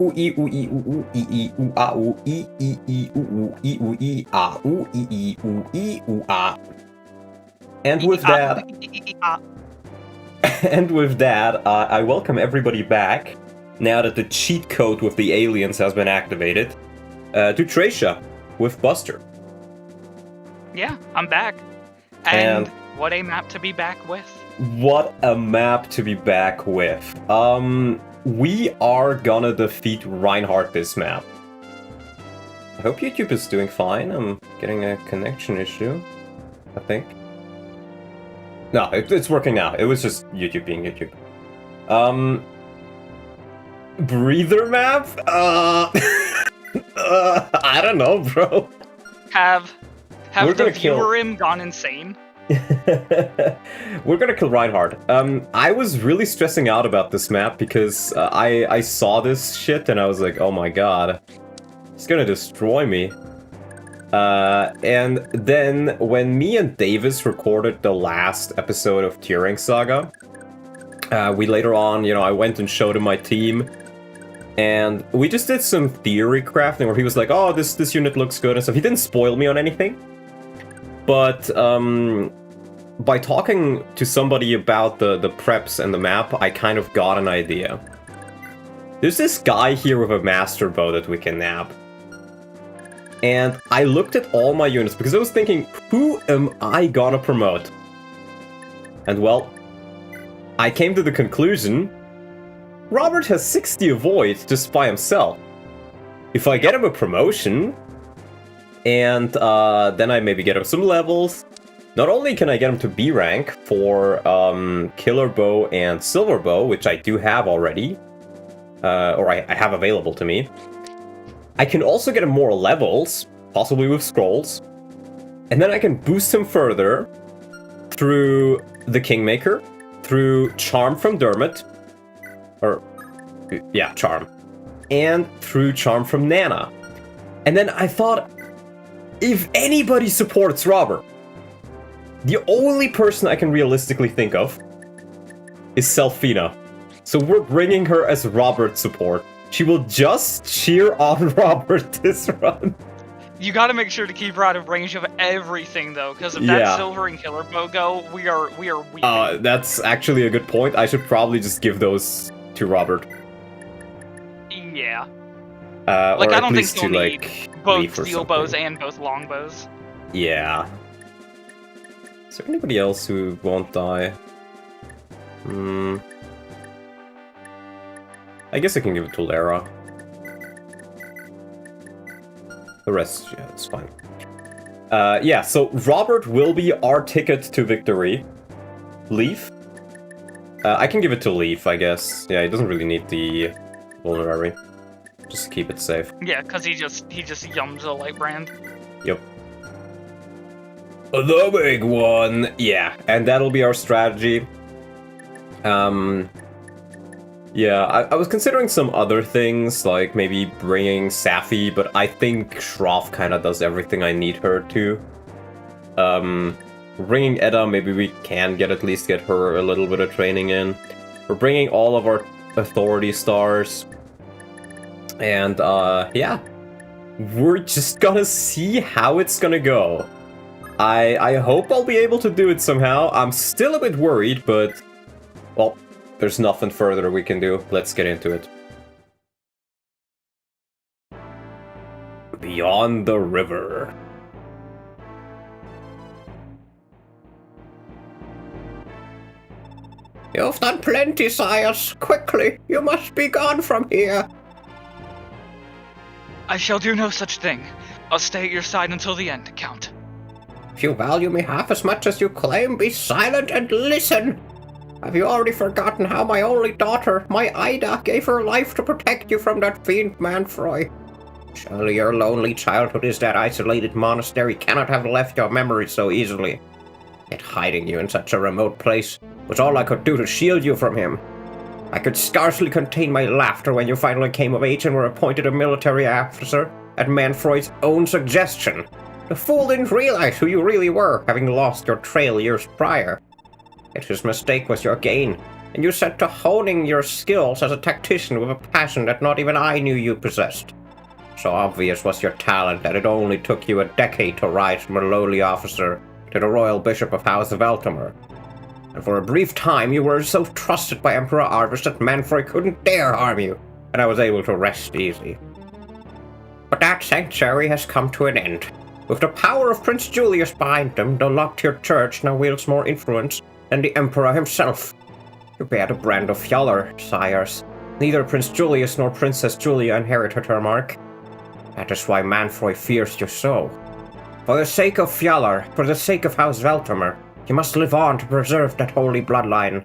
ooh ee ooh ee ooh ooh ee ee ooh ah ooh ee ooh ee ah ooh ee ooh ah. And with that, I welcome everybody back, now that the cheat code with the aliens has been activated, to Tracia with Buster. Yeah, I'm back. And what a map to be back with. What a map to be back with. We are gonna defeat Reinhardt this map. I hope YouTube is doing fine. I'm getting a connection issue, I think. No, it's working now. It was just YouTube being YouTube. Breather map? I don't know, bro. Have the viewer gone insane? We're gonna kill Reinhardt. I was really stressing out about this map because I saw this shit and I was like, oh my god, it's gonna destroy me. And then when me and Davis recorded the last episode of Turing Saga, we later on, I went and showed him my team, and we just did some theory crafting where he was like, oh, this unit looks good and stuff. He didn't spoil me on anything, but by talking to somebody about the preps and the map, I kind of got an idea. There's this guy here with a master bow that we can nab. And I looked at all my units because I was thinking, who am I gonna promote? And well, I came to the conclusion, Robert has 60 avoid just by himself. If I get him a promotion, and then I maybe get him some levels, not only can I get him to B rank for Killer Bow and Silver Bow, which I do have already, or I have available to me, I can also get him more levels, possibly with scrolls, and then I can boost him further through the Kingmaker, through Charm from Dermot, Charm, and through Charm from Nana. And then I thought, if anybody supports Robert, the only person I can realistically think of is Selfina. So we're bringing her as Robert support. She will just cheer on Robert this run. You gotta make sure to keep her out of range of everything, though, because if that Silver and Killer Bow go, we are weeping. That's actually a good point. I should probably just give those to Robert. Yeah. I don't think you'll need both steel bows and both long bows. Yeah. Is there anybody else who won't die? I guess I can give it to Lara. The rest, yeah, it's fine. So Robert will be our ticket to victory. Leaf? I can give it to Leaf, I guess. Yeah, he doesn't really need the vulnerary. Just keep it safe. Yeah, because he just yums a light brand. Yep. The big one! Yeah, and that'll be our strategy. Yeah, I was considering some other things, like maybe bringing Safi, but I think Shroff kind of does everything I need her to. Bringing Edda, maybe we can at least get her a little bit of training in. We're bringing all of our authority stars. And, yeah. We're just gonna see how it's gonna go. I hope I'll be able to do it somehow. I'm still a bit worried, but, well, there's nothing further we can do. Let's get into it. Beyond the river. You've done plenty, sires. Quickly, you must be gone from here. I shall do no such thing. I'll stay at your side until the end, Count. If you value me half as much as you claim, be silent and listen. Have you already forgotten how my only daughter, my Ida, gave her life to protect you from that fiend Manfroy? Surely your lonely childhood is that isolated monastery cannot have left your memory so easily. Yet hiding you in such a remote place was all I could do to shield you from him. I could scarcely contain my laughter when you finally came of age and were appointed a military officer at Manfroy's own suggestion. The fool didn't realize who you really were, having lost your trail years prior. Yet his mistake was your gain. and you set to honing your skills as a tactician with a passion that not even I knew you possessed. So obvious was your talent that it only took you a decade to rise from a lowly officer to the Royal Bishop of House of Eltimer. And for a brief time you were so trusted by Emperor Arvis that Manfroy couldn't dare harm you, and I was able to rest easy. But that sanctuary has come to an end. With the power of Prince Julius behind them, the locked-tier church now wields more influence than the Emperor himself. You bear the brand of Fjallar, sires. Neither Prince Julius nor Princess Julia inherited her mark. That is why Manfroy fears you so. For the sake of Fjallar, for the sake of House Veltimer, you must live on to preserve that holy bloodline.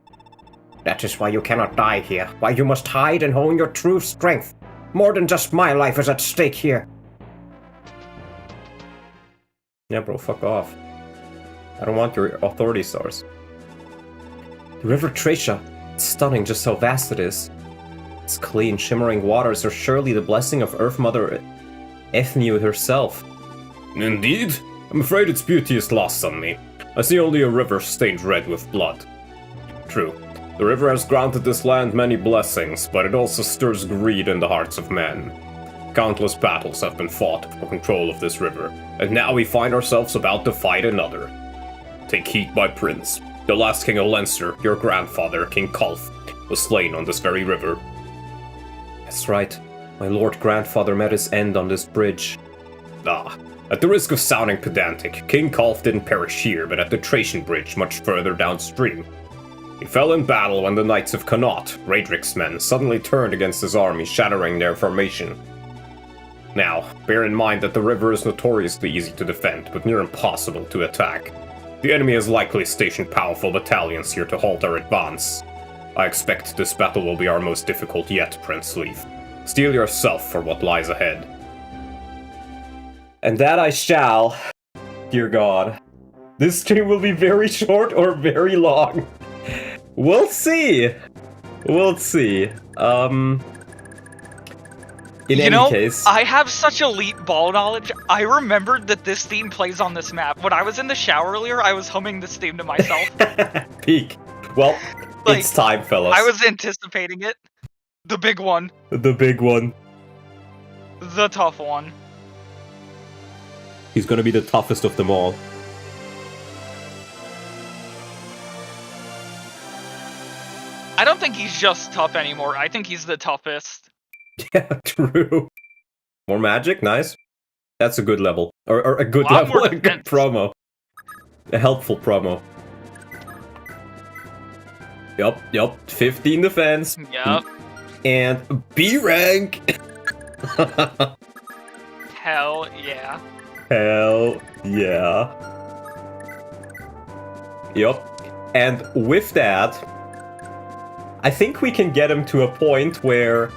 That is why you cannot die here, why you must hide and hone your true strength. More than just my life is at stake here. Yeah, bro, fuck off. I don't want your authority stars. The River Tracia. It's stunning just how vast it is. Its clean, shimmering waters are surely the blessing of Earth Mother Ethniu herself. Indeed? I'm afraid its beauty is lost on me. I see only a river stained red with blood. True, the river has granted this land many blessings, but it also stirs greed in the hearts of men. Countless battles have been fought for control of this river, and now we find ourselves about to fight another. Take heed, my prince. The last king of Leinster, your grandfather, King Culf, was slain on this very river. That's right. My lord grandfather met his end on this bridge. Ah, at the risk of sounding pedantic, King Culf didn't perish here, but at the Tracian Bridge much further downstream. He fell in battle when the Knights of Connaught, Raedric's men, suddenly turned against his army, shattering their formation. Now, bear in mind that the river is notoriously easy to defend, but near impossible to attack. The enemy has likely stationed powerful battalions here to halt our advance. I expect this battle will be our most difficult yet, Prince Leaf. Steel yourself for what lies ahead. And that I shall, dear God. This stream will be very short or very long. We'll see. We'll see. In any case, I have such elite ball knowledge. I remembered that this theme plays on this map. When I was in the shower earlier, I was humming this theme to myself. Peak. Well, like, it's time, fellas. I was anticipating it. The big one. The big one. The tough one. He's gonna be the toughest of them all. I don't think he's just tough anymore. I think he's the toughest. Yeah, true. More magic, nice. That's a good level. Or a good level, a good promo. A helpful promo. Yup. 15 defense. Yup. And B rank. Hell yeah. Hell yeah. Yup. And with that, I think we can get him to a point where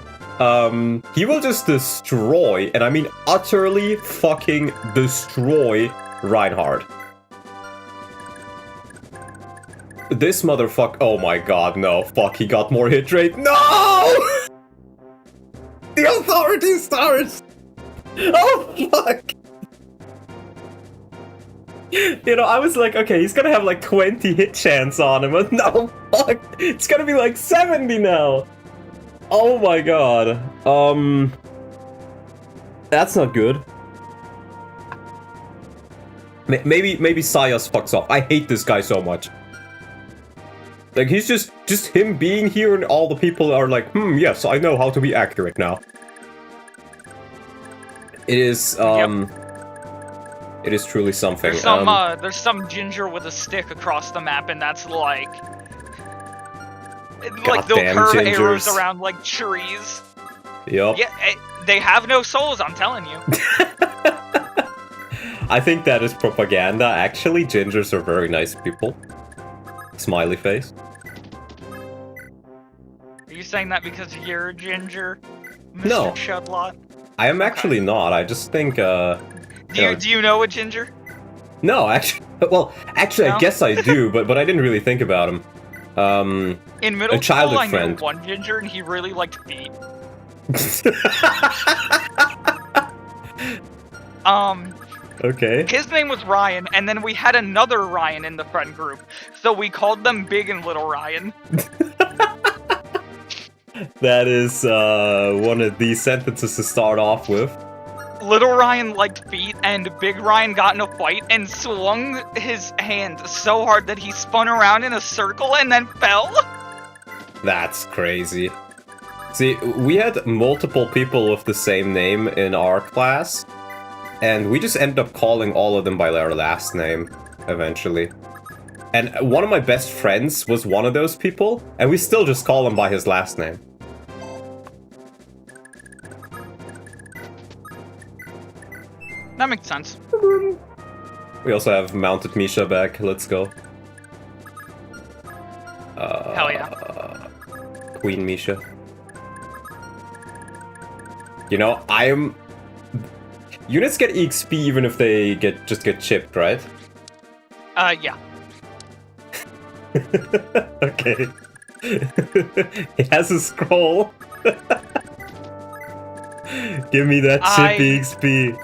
he will just destroy, and I mean utterly fucking destroy Reinhardt. This motherfucker. Oh my god, no. Fuck, he got more hit rate. No! The authority stars! Oh, fuck! You know, I was like, okay, he's gonna have like 20 hit chance on him, but no, fuck! It's gonna be like 70 now! Oh my god. That's not good. Maybe Sayas fucks off. I hate this guy so much. Like, he's just him being here and all the people are like, yes, I know how to be accurate now. It is, It is truly something. There's some ginger with a stick across the map, and that's like they'll curve arrows around like trees. Yup. Yeah, they have no souls, I'm telling you. I think that is propaganda. Actually, gingers are very nice people. Smiley face. Are you saying that because you're a ginger, Mr. No. Shudlot? I am actually not. I just think, Do you know a ginger? No, actually, well, actually, no? I guess I do, but I didn't really think about him. In middle school, I knew one ginger, and he really liked feet. Okay. His name was Ryan, and then we had another Ryan in the friend group, so we called them Big and Little Ryan. That is one of these sentences to start off with. Little Ryan liked feet, and Big Ryan got in a fight and swung his hand so hard that he spun around in a circle and then fell. That's crazy. See, we had multiple people with the same name in our class, and we just ended up calling all of them by their last name, eventually. And one of my best friends was one of those people, and we still just call him by his last name. That makes sense. We also have Mounted Misha back, let's go. Hell yeah. Queen Misha. You know, units get EXP even if they just get chipped, right? Yeah. Okay. He has a scroll. Give me that chip EXP.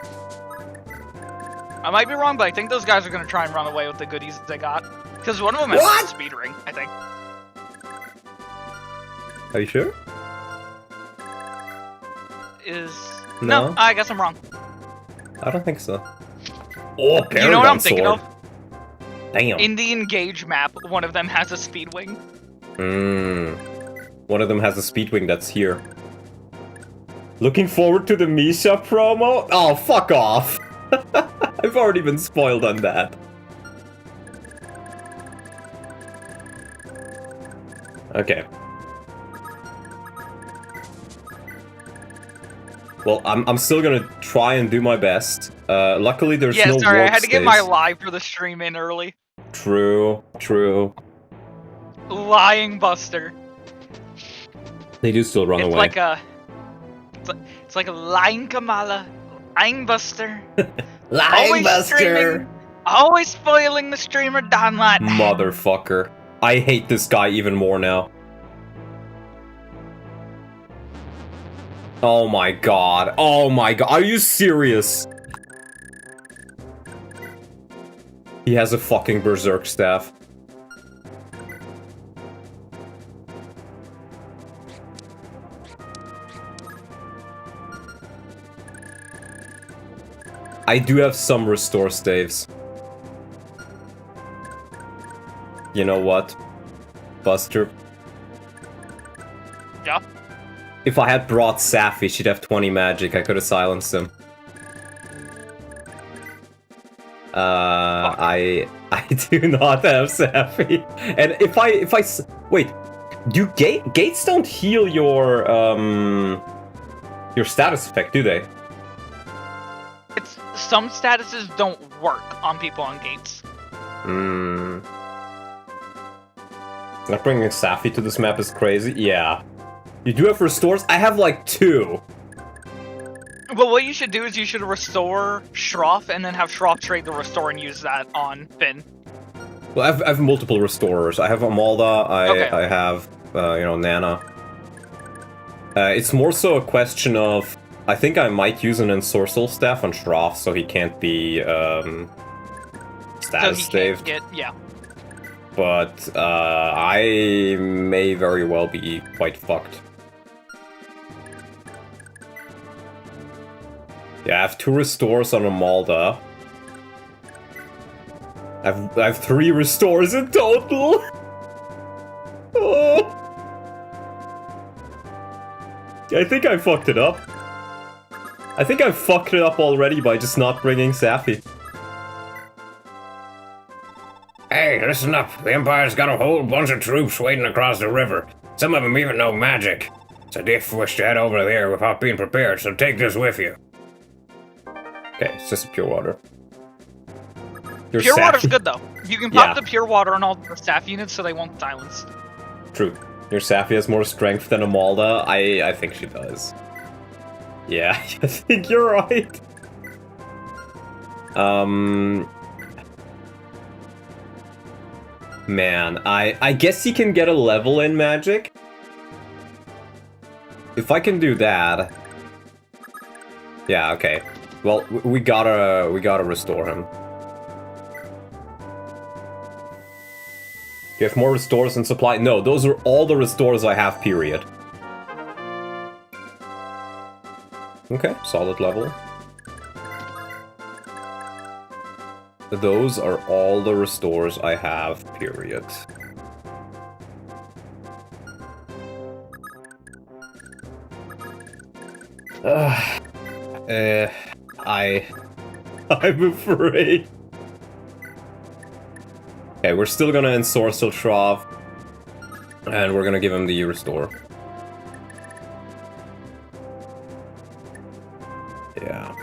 I might be wrong, but I think those guys are gonna try and run away with the goodies they got. Because one of them has a speed ring, I think. Are you sure? No, I guess I'm wrong. I don't think so. Oh, Paragon You know what I'm sword. thinking of? Damn. In the Engage map, one of them has a speed wing. One of them has a speed wing that's here. Looking forward to the Misha promo? Oh, fuck off. I've already been spoiled on that. Okay. Well, I'm still gonna try and do my best. Luckily, there's no sorry, I warp had to get my stays. live for the stream in early. True. Lying Buster. They do still run It's away. like a... It's like a lying Kamala. Lying Buster. Lying Buster! Streaming, always spoiling the streamer download. Motherfucker. I hate this guy even more now. Oh my god. Oh my god. Are you serious? He has a fucking berserk staff. I do have some restore staves. You know what, Buster? Yeah. If I had brought Safi, she'd have 20 magic. I could have silenced him. I do not have Safi. And if I wait, do gates don't heal your status effect, do they? It's some statuses don't work on people on gates. Not bringing Safi to this map is crazy. Yeah. You do have restores? I have like 2. Well, what you should do is you should restore Shroff and then have Shroff trade the restore and use that on Finn. Well, I have multiple restorers. I have Amalda, I have, Nana. It's more so a question of... I think I might use an Ensorcel staff on Shroff so he can't be, status staved. Yeah. But, I may very well be quite fucked. Yeah, I have 2 restores on Amalda. I have 3 restores in total! Oh. I think I fucked it up. I think I fucked it up already by just not bringing Safi. Hey, listen up. The Empire's got a whole bunch of troops waiting across the river. Some of them even know magic. So Diff wished to head over there without being prepared, so take this with you. Okay, it's just pure water. Your Pure Safi- water's good though. You can pop Yeah. the pure water on all the staff units so they won't silence. True. Your Safi has more strength than Amalda. I think she does. Yeah, I think you're right. Man, I guess he can get a level in magic. If I can do that... Yeah, okay. Well, we gotta restore him. You have more restores and supply? No, those are all the restores I have, period. Okay, solid level. Those are all the restores I have, period. I'm afraid. Okay, we're still gonna ensorcel Shrav, and we're gonna give him the restore. Yeah.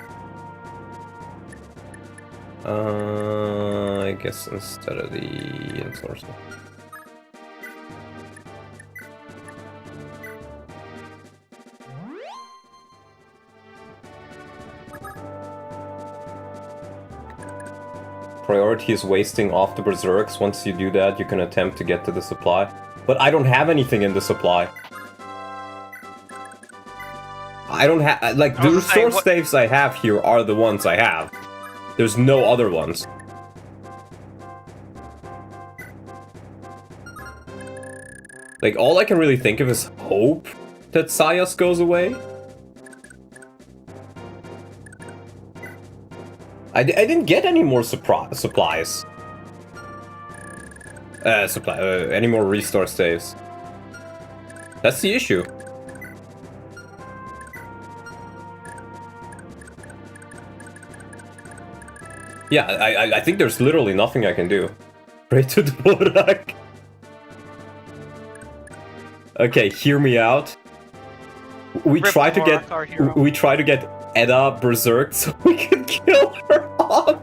I guess instead of the ensorcel. Priority is wasting off the berserks. Once you do that, you can attempt to get to the supply. But I don't have anything in the supply. I don't have, like, the restore staves I have here are the ones I have. There's no other ones. Like, all I can really think of is hope that Sayas goes away. I didn't get any more supplies. Any more restore staves. That's the issue. Yeah, I think there's literally nothing I can do. Pray to Dvorak. Okay, hear me out. We try to get Edda berserked so we can kill her off.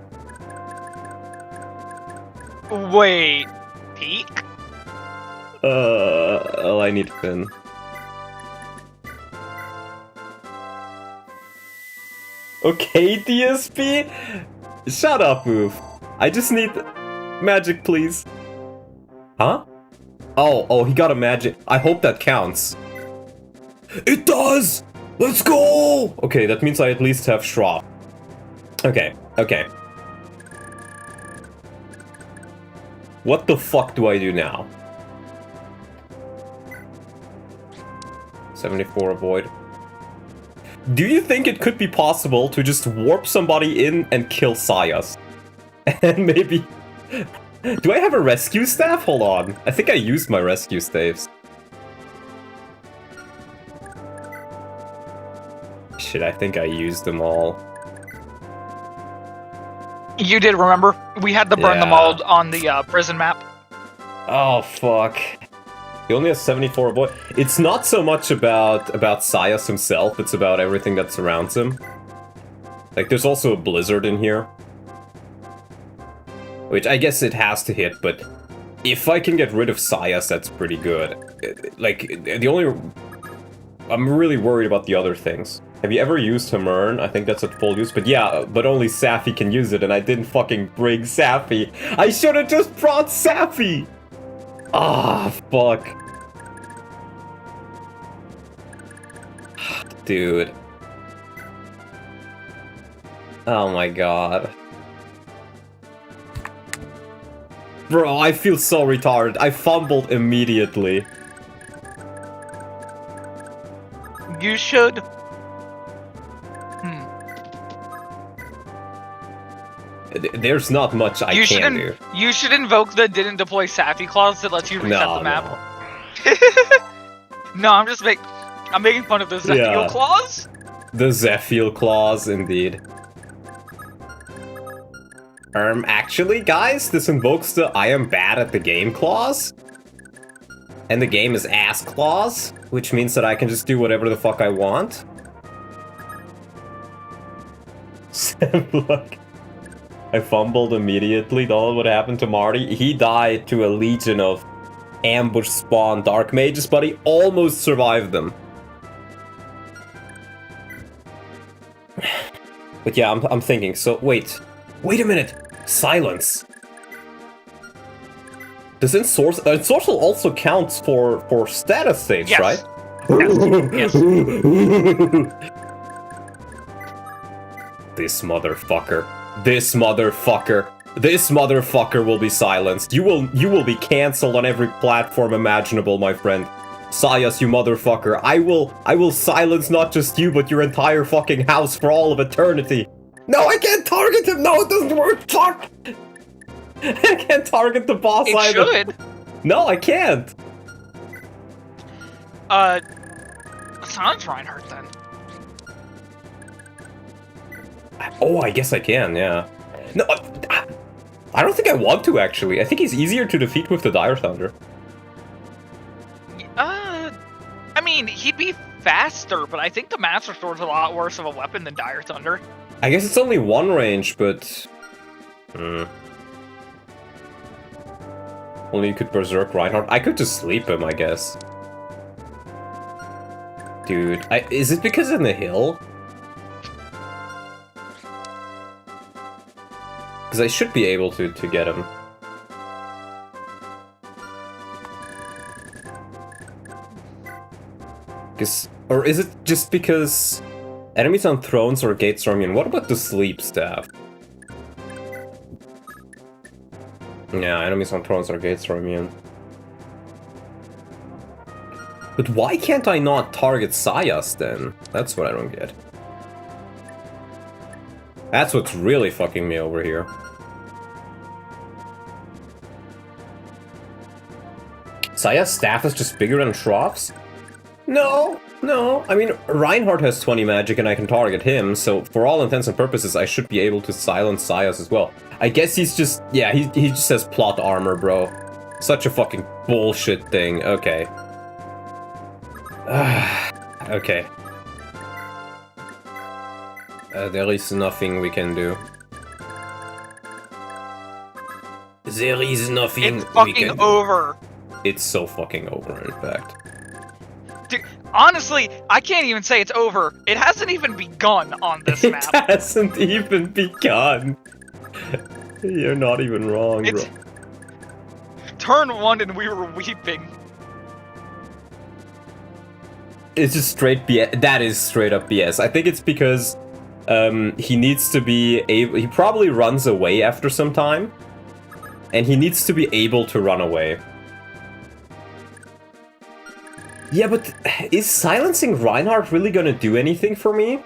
Wait, peek? Oh, I need Finn. Okay, DSP? Shut up, move. I just need magic, please. Huh? Oh, he got a magic. I hope that counts. It does! Let's go! Okay, that means I at least have Shrav. Okay. What the fuck do I do now? 74 avoid. Do you think it could be possible to just warp somebody in and kill Sayas? And maybe... Do I have a rescue staff? Hold on. I think I used my rescue staves. Shit, I think I used them all. You did, remember? We had to burn them all on the prison map. Oh, fuck. He only has 74 avoid. It's not so much about Sayas himself, it's about everything that surrounds him. Like, there's also a blizzard in here. Which I guess it has to hit, but if I can get rid of Sayas, that's pretty good. Like, the only... I'm really worried about the other things. Have you ever used Hamern? I think that's at full use, but yeah, but only Safi can use it, and I didn't fucking bring Safi. I should've just brought Safi! Ah, fuck. Dude. Oh my god. Bro, I feel so retarded. I fumbled immediately. You should. There's not much I can do. You should invoke the didn't deploy Safi clause that lets you reset the map. No, I'm making fun of the Zephiel clause. The Zephiel clause, indeed. Actually, guys, this invokes the I am bad at the game clause. And the game is ass clause, which means that I can just do whatever the fuck I want. Look. I fumbled immediately. Don't know what happened to Marty. He died to a legion of ambush spawn dark mages, but he almost survived them. But yeah, I'm thinking, so wait a minute, silence. Does ensorcel also counts for status saves, yes. right? Yes. This motherfucker. This motherfucker will be silenced. You will be cancelled on every platform imaginable, my friend. Sayas, you motherfucker. I will silence not just you, but your entire fucking house for all of eternity. No, I can't target him! No, it doesn't work! Fuck! I can't target the boss either. It should. No, I can't. Silence Reinhardt then. Oh, I guess I can, yeah. No, I don't think I want to, actually. I think he's easier to defeat with the Dire Thunder. I mean, he'd be faster, but I think the Master Sword's a lot worse of a weapon than Dire Thunder. I guess it's only one range, but... Only you could Berserk Reinhardt. I could just sleep him, I guess. Dude, is it because in the hill? Because I should be able to get him. Or is it just because enemies on thrones or gates are immune? What about the sleep staff? Yeah, enemies on thrones or gates are immune. But why can't I not target Sayas then? That's what I don't get. That's what's really fucking me over here. Sayas' staff is just bigger than Shroff's? No, no. I mean, Reinhardt has 20 magic and I can target him, so for all intents and purposes, I should be able to silence Sayas as well. I guess he's just... Yeah, he just has plot armor, bro. Such a fucking bullshit thing. Okay. Okay. There is nothing we can do. There is nothing It's fucking over. It's so fucking over, in fact. Dude, honestly, I can't even say it's over. It hasn't even begun on this map. It hasn't even begun. You're not even wrong, bro. Turn 1 and we were weeping. It's just straight BS. That is straight up BS. I think it's because he needs to be able... He probably runs away after some time. And he needs to be able to run away. Yeah, but is silencing Reinhardt really gonna do anything for me?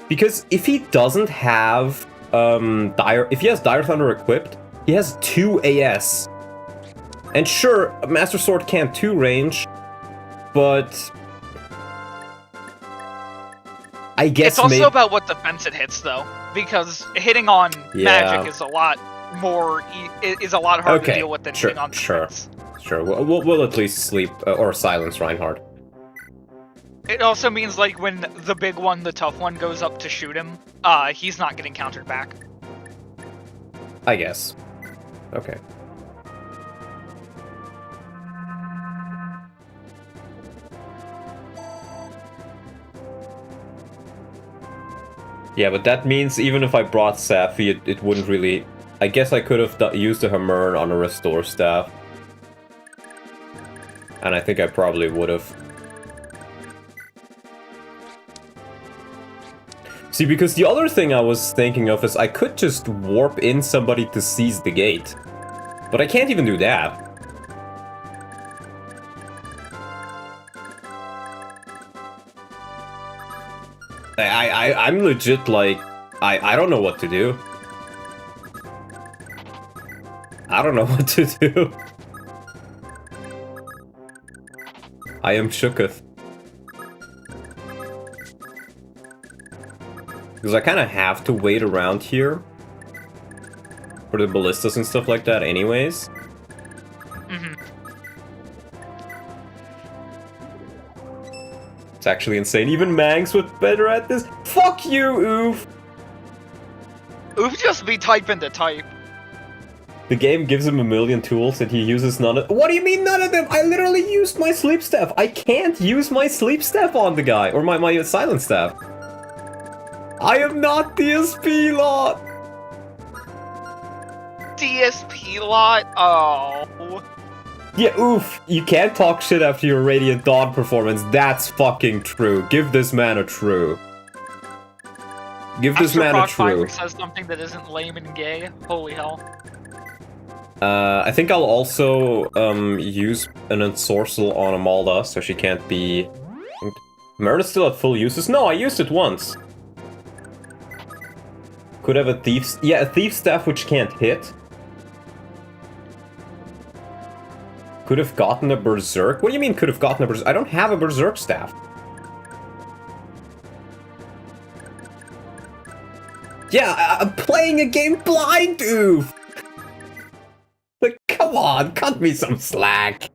Because if he doesn't have if he has Dire Thunder equipped, he has 2 AS. And sure, Master Sword can't 2 range, but I guess it's also about what defense it hits, though, because hitting on magic is a lot more is a lot harder to deal with than hitting on defense. Sure, we'll at least sleep or silence Reinhardt. It also means, like, when the big one, the tough one, goes up to shoot him, he's not getting countered back. I guess. Okay. Yeah, but that means even if I brought Safi, it wouldn't really... I guess I could have used the Hammer on a Restore Staff. And I think I probably would have. See, because the other thing I was thinking of is I could just warp in somebody to seize the gate. But I can't even do that. I'm legit like... I don't know what to do. I don't know what to do. I am shooketh. Because I kind of have to wait around here for the ballistas and stuff like that anyways. It's actually insane. Even Mangs was better at this. Fuck you, Oof! Oof just be typing to type. The game gives him a million tools and he uses none of... What do you mean none of them? I literally used my sleep staff. I can't use my sleep staff on the guy. Or my silent staff. I am not DSP lot. DSP lot? Oh. Yeah, Oof. You can't talk shit after your Radiant Dawn performance. That's fucking true. Give this man a true. Give this man a true. Says something that isn't lame and gay. Holy hell. I think I'll also use an ensorcel on Amalda, so she can't be... Meredith's still at full uses? No, I used it once. Could have a thief's... Yeah, a thief's staff which can't hit. Could have gotten a berserk? What do you mean could have gotten a berserk? I don't have a berserk staff. Yeah, I'm playing a game blind, oof! Like, come on, cut me some slack.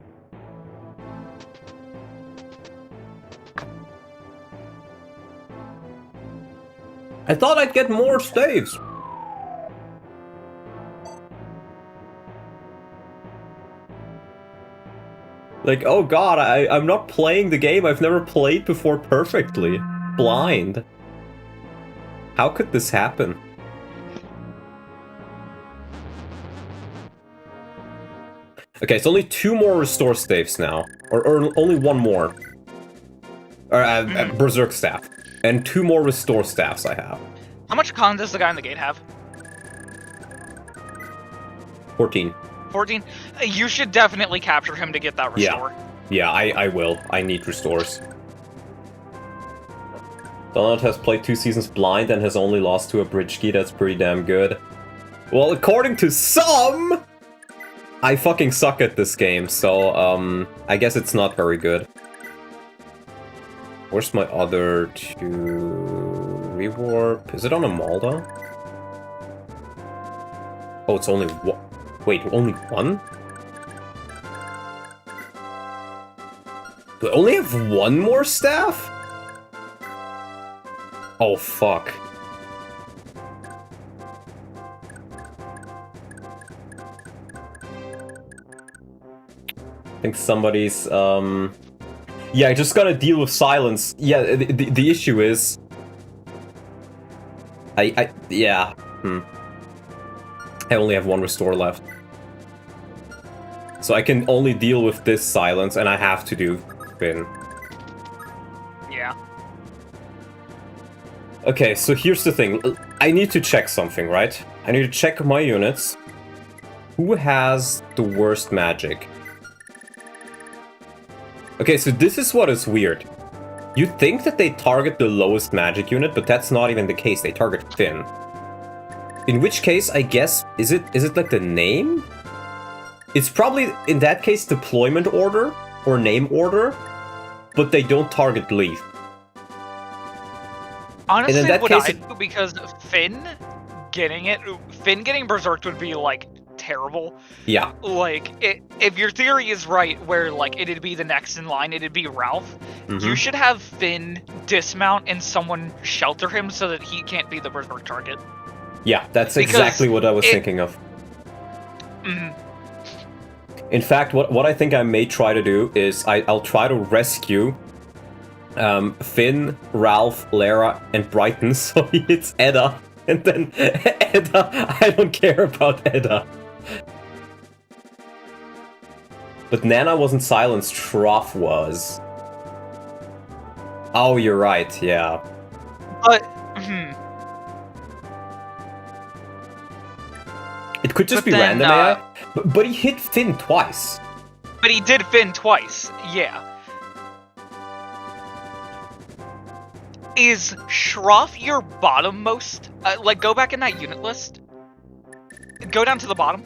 I thought I'd get more staves. Like, oh god, I'm not playing the game I've never played before perfectly. Blind. How could this happen? Okay, it's only 2 more restore staves now. Or only 1 more. Or, berserk staff. And 2 more restore staffs I have. How much con does the guy in the gate have? 14. 14? You should definitely capture him to get that restore. Yeah, I will. I need restores. Donald has played 2 seasons blind and has only lost to a bridge key. That's pretty damn good. Well, according to some, I fucking suck at this game, so I guess it's not very good. Where's my other 2 rewarp? Is it on Amalda? Oh, it's only one. Wait, only 1? Do I only have 1 more staff? Oh, fuck. I think somebody's, yeah, I just gotta deal with silence. Yeah, the issue is... yeah, I only have 1 restore left. So I can only deal with this silence, and I have to do Finn. Yeah. Okay, so here's the thing. I need to check something, right? I need to check my units. Who has the worst magic? Okay, so this is what is weird. You'd think that they target the lowest magic unit, but that's not even the case. They target Finn. In which case, I guess, is it like the name? It's probably, in that case, deployment order, or name order, but they don't target Leaf. Honestly, that what case, I do, because Finn getting berserked would be, like, terrible. Yeah. Like, if your theory is right, where, like, it'd be the next in line, it'd be Ralph, you should have Finn dismount and someone shelter him so that he can't be the berserk target. Yeah, that's exactly what I was thinking of. In fact, what I think I may try to do is I'll try to rescue Finn, Ralph, Lara, and Brighton, so he hits Edda, and then Edda, I don't care about Edda. But Nana wasn't silenced, Trough was. Oh, you're right, yeah. But, It could just be random AI, but he hit Finn twice. But he did Finn twice, yeah. Is Shroff your bottommost? Like, go back in that unit list. Go down to the bottom.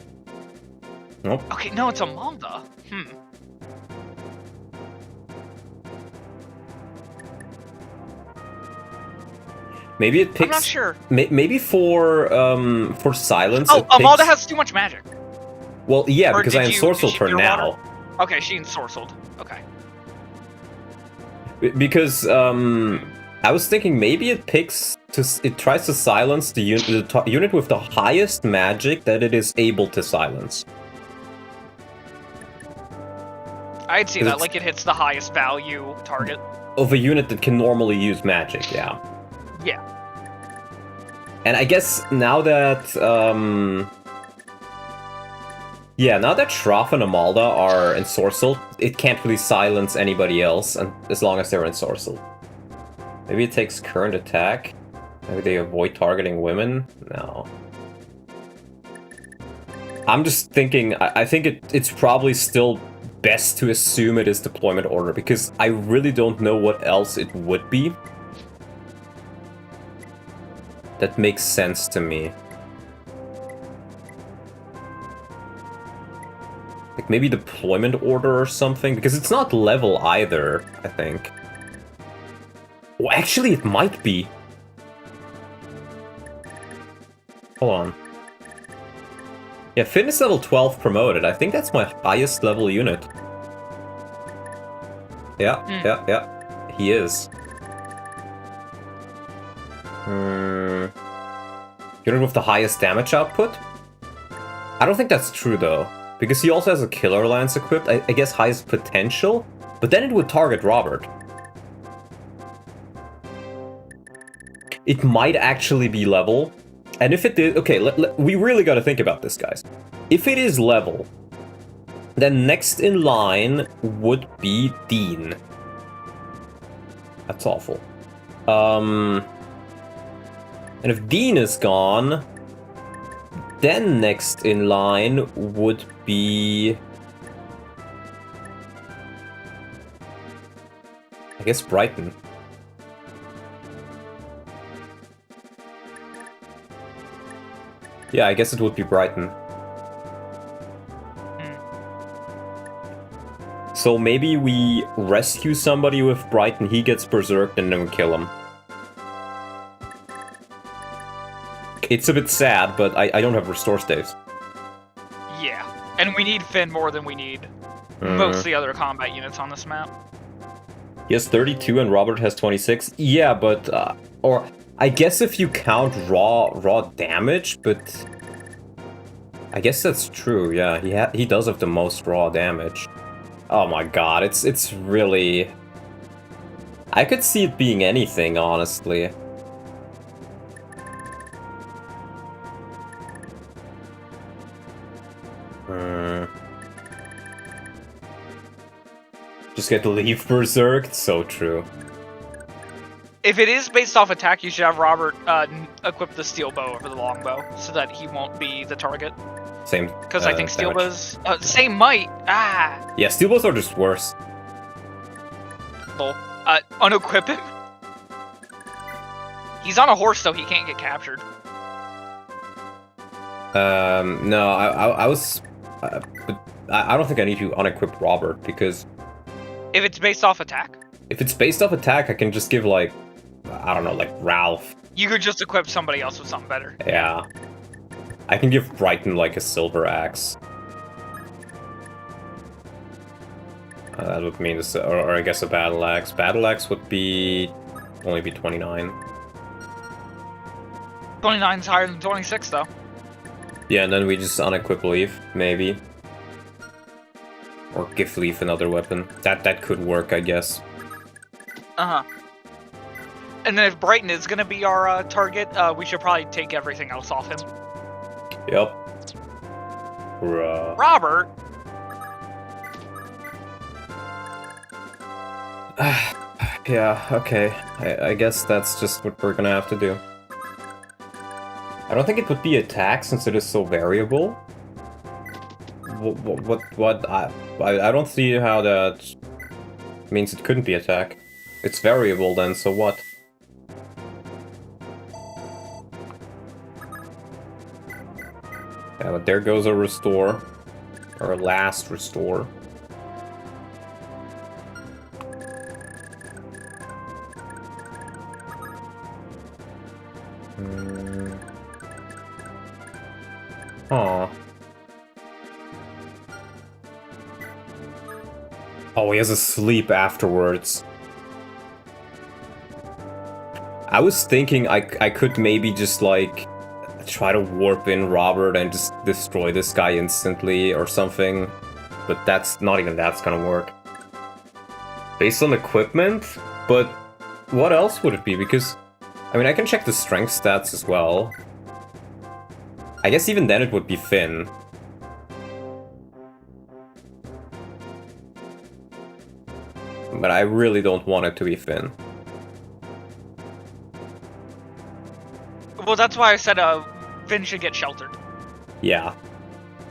Nope. Okay, no, it's Amalda. Maybe it picks... I'm not sure. Maybe for silence. Oh, it picks... Amalda has too much magic. Well, yeah, Or because I ensorcelled her now. Okay, she ensorcelled. Okay. Because I was thinking maybe it picks it tries to silence the unit with the highest magic that it is able to silence. I'd see that, like it hits the highest value target. Of a unit that can normally use magic, yeah. Yeah. And I guess now that now that Shroff and Amalda are ensorcelled, it can't really silence anybody else, and as long as they're ensorcelled. Maybe it takes current attack. Maybe they avoid targeting women? No. I'm just thinking, I think it's probably still best to assume it is deployment order, because I really don't know what else it would be. That makes sense to me. Like maybe deployment order or something, because it's not level either, I think. Well, actually it might be. Hold on. Yeah, fitness level 12 promoted. I think that's my highest level unit. Yeah, yeah. He is. Unit with the highest damage output? I don't think that's true though. Because he also has a killer lance equipped. I guess highest potential. But then it would target Robert. It might actually be level. And if it is... Okay, we really gotta think about this, guys. If it is level, then next in line would be Dean. That's awful. And if Dean is gone, then next in line would be... I guess Brighton. Yeah, I guess it would be Brighton. So maybe we rescue somebody with Brighton, he gets berserked, and then we kill him. It's a bit sad, but I don't have restore staves. Yeah, and we need Finn more than we need most of the other combat units on this map. He has 32 and Robert has 26. Yeah, but... or... I guess if you count raw damage, but... I guess that's true, yeah. He does have the most raw damage. Oh my god, it's really... I could see it being anything, honestly. Just get to leave berserked? So true. If it is based off attack, you should have Robert equip the steel bow over the longbow, so that he won't be the target. Same. Because I think steel bows... same might! Ah! Yeah, steel bows are just worse. Lol. Unequip him? He's on a horse, though, he can't get captured. No, I was... I don't think I need to unequip Robert, because... If it's based off attack? If it's based off attack, I can just give, like... I don't know, like Ralph. You could just equip somebody else with something better. Yeah. I can give Brighton, like, a silver axe. That would mean this, or I guess a battle axe. Battle axe would be... only be 29. 29's higher than 26, though. Yeah, and then we just unequip Leaf, maybe. Or give Leaf another weapon. That could work, I guess. Uh-huh. And then if Brighton is gonna be our target, we should probably take everything else off him. Yep. Robert? Yeah, okay. I guess that's just what we're gonna have to do. I don't think it would be attack since it is so variable. What? I don't see how that means it couldn't be attack. It's variable then, so what? Yeah, but there goes a restore. Or a last restore. Aw. Oh, he has a sleep afterwards. I was thinking I could maybe just, like, try to warp in Robert and just destroy this guy instantly or something. But that's not even that's gonna work. Based on equipment? But what else would it be? Because, I mean, I can check the strength stats as well. I guess even then it would be Finn. But I really don't want it to be Finn. Well, that's why I said Finn should get sheltered. Yeah.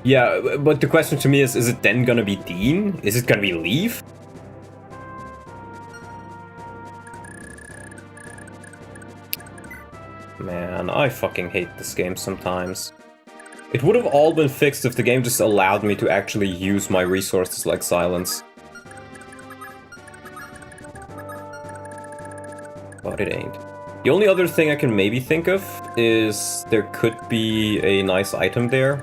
Yeah, but the question to me is it then gonna be Dean? Is it gonna be Leaf? Man, I fucking hate this game sometimes. It would have all been fixed if the game just allowed me to actually use my resources like silence. But it ain't. The only other thing I can maybe think of is there could be a nice item there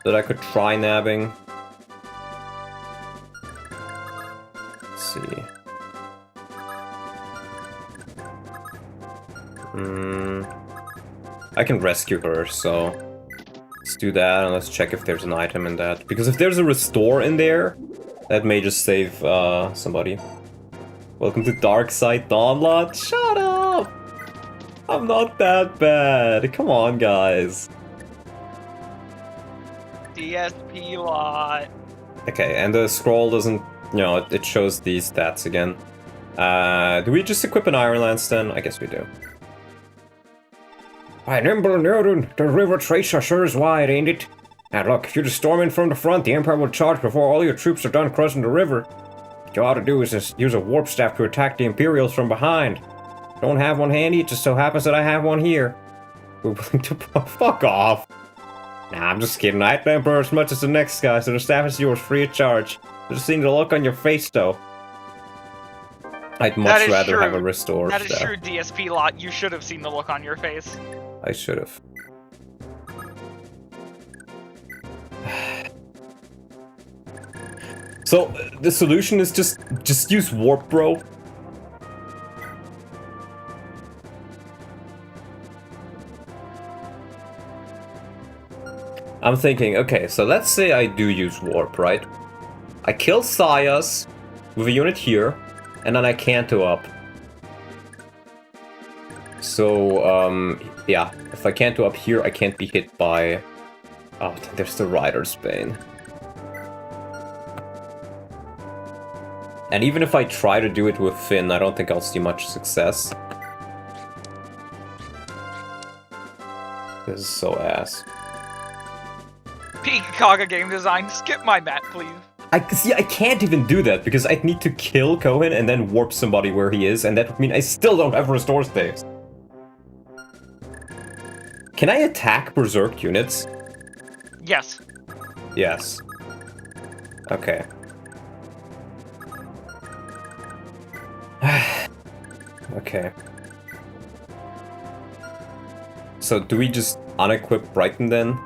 that I could try nabbing. Let's see. I can rescue her, so let's do that and let's check if there's an item in that. Because if there's a restore in there, that may just save somebody. Welcome to Dark Side Dawnlot. Shut up! I'm not that bad. Come on, guys. DSP lot. Okay, and the scroll doesn't, you know, it shows these stats again. Do we just equip an Iron Lance then? I guess we do. By nimble Newton, the river tracer sure is wide, ain't it? And look, if you just storm in from the front, the Empire will charge before all your troops are done crossing the river. What you ought to do is just use a warp staff to attack the Imperials from behind. Don't have one handy, it just so happens that I have one here. We're willing to fuck off. Nah, I'm just kidding. I hate the Emperor as much as the next guy, so the staff is yours free of charge. Just seeing the look on your face, though. I'd much rather have a restore That is staff. true, DSP lot. You should have seen the look on your face. I should have. So, the solution is just use warp, bro. I'm thinking, okay, so let's say I do use warp, right? I kill Sayas with a unit here, and then I canto up. So, yeah, if I canto up here, I can't be hit by... Oh, there's the Rider's Bane. And even if I try to do it with Finn, I don't think I'll see much success. This is so ass. Peak Kaga game design. Skip my map, please. I can't even do that, because I'd need to kill Cohen and then warp somebody where he is, and that would mean I still don't have restore staves. Can I attack Berserk units? Yes. Yes. Okay. Okay. So do we just unequip Brighton then?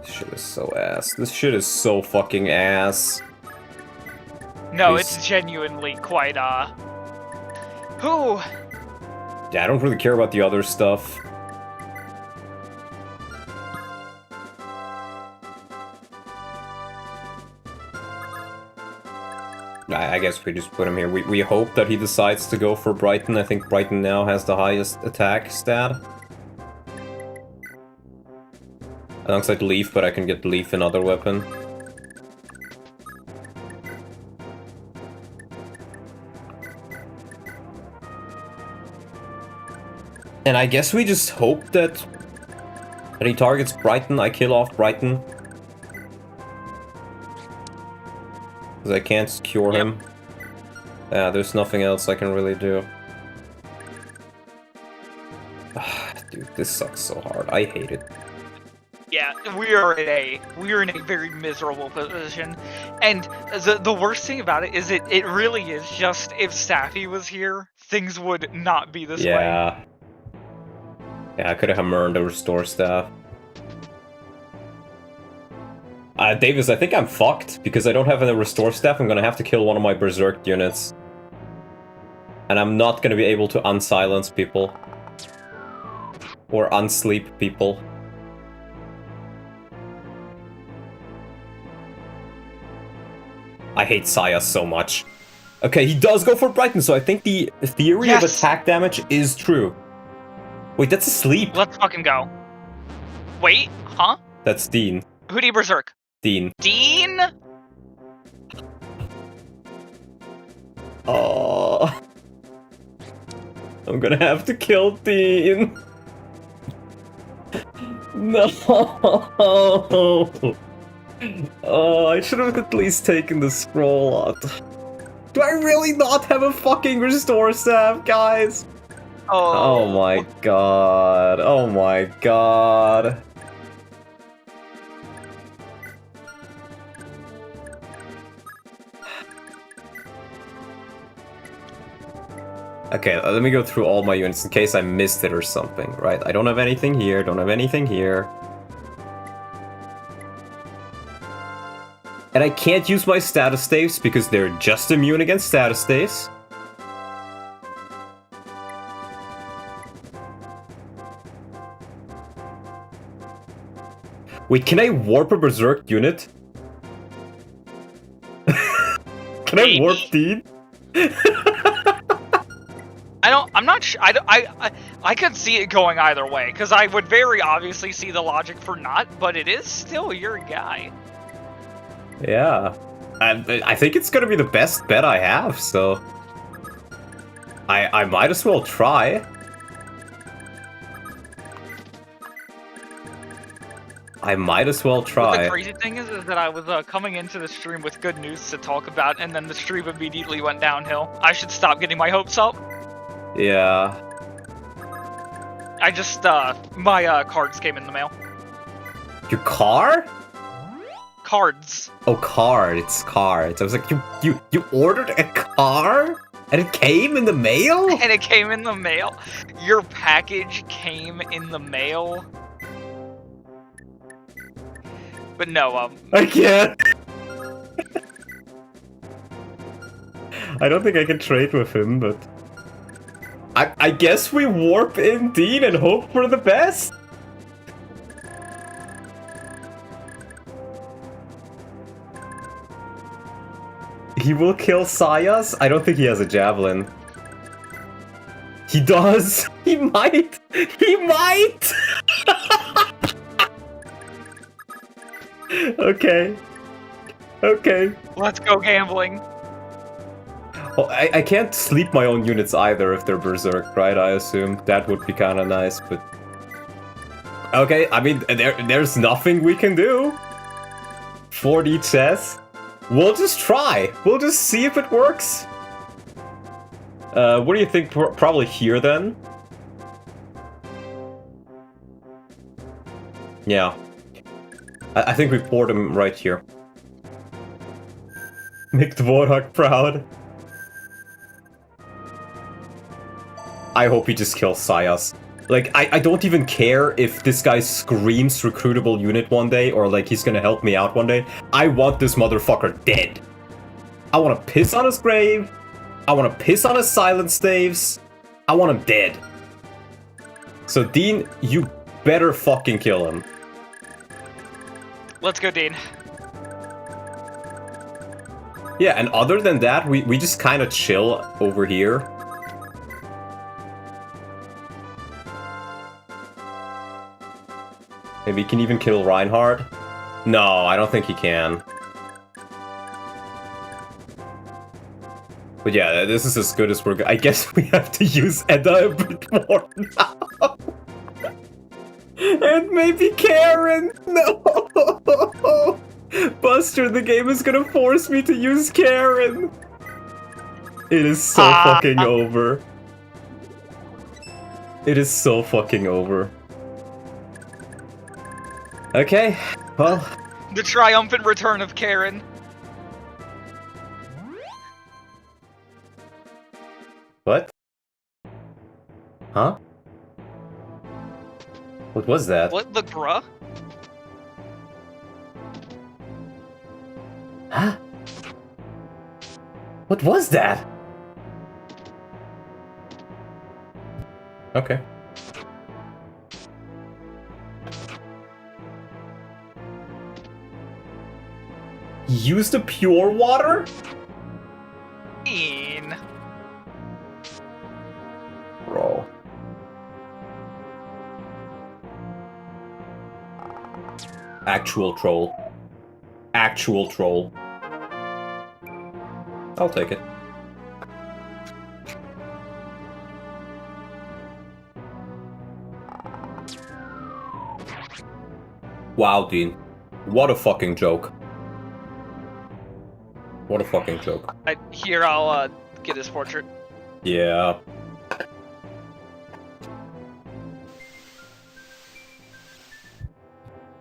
This shit is so ass. This shit is so fucking ass. No, Please. it's genuinely quite, Whew. Yeah, I don't really care about the other stuff. I guess we just put him here. We hope that he decides to go for Brighton. I think Brighton now has the highest attack stat. Alongside Leaf, but I can get Leaf another weapon. And I guess we just hope that he targets Brighton, I kill off Brighton. Because I can't secure him. Yeah, there's nothing else I can really do. Dude, this sucks so hard. I hate it. Yeah, we are in a very miserable position. And the worst thing about it is it really is just, if Staffy was here, things would not be this way. Yeah. Yeah, I could have earned a restore staff. Davis, I think I'm fucked, because I don't have a restore staff. I'm gonna have to kill one of my Berserk units. And I'm not gonna be able to unsilence people. Or unsleep people. I hate Saya so much. Okay, he does go for Brighton, so I think the theory of attack damage is true. Wait, that's a sleep. Let's fucking go. Wait, huh? That's Dean. Who do you berserk? Dean. Dean? Oh. I'm gonna have to kill Dean. No. Oh, I should have at least taken the scroll out. Do I really not have a fucking restore staff, guys? Oh my god. Oh my god. Okay, let me go through all my units in case I missed it or something, right? I don't have anything here, don't have anything here. And I can't use my status staves because they're just immune against status staves. Wait, can I warp a berserk unit? Can I warp Dean? I'm not sure. I could see it going either way, because I would very obviously see the logic for not, but it is still your guy. Yeah. I think it's gonna be the best bet I have, so... I might as well try. I might as well try. The crazy thing is that I was coming into the stream with good news to talk about, and then the stream immediately went downhill. I should stop getting my hopes up. Yeah. I just, my cards came in the mail. Your car? Cards. Oh, cards. I was like, you ordered a car? And it came in the mail? And it came in the mail. Your package came in the mail. But no, I can't. I don't think I can trade with him, but... I guess we warp in Dean and hope for the best? He will kill Sayas? I don't think he has a javelin. He does! He might! He might! Okay. Okay. let's go gambling. Well, I can't sleep my own units either if they're berserk, right? I assume that would be kind of nice, but... Okay, I mean, there's nothing we can do. 4D chess. We'll just try. We'll just see if it works. What do you think? Probably here, then? Yeah. I think we poured him right here. Make the Warhawk proud. I hope he just kills Sayas. Like, I don't even care if this guy screams recruitable unit one day, or like he's gonna help me out one day. I want this motherfucker dead. I want to piss on his grave. I want to piss on his silent staves. I want him dead. So Dean, you better fucking kill him. Let's go, Dean. Yeah, and other than that, we just kind of chill over here. Maybe he can even kill Reinhardt? No, I don't think he can. But yeah, this is as good as we're I guess we have to use Edda a bit more now. And maybe Karen! No! Buster, the game is gonna force me to use Karen! It is so fucking over. It is so fucking over. Okay, well... The triumphant return of Karen. What? Huh? What was that? What the bruh? Huh? What was that? Okay. Use the pure water? Dean. Bro. Actual troll. Actual troll. I'll take it. Wow, Dean. What a fucking joke. What a fucking joke. Here, I'll get his portrait. Yeah.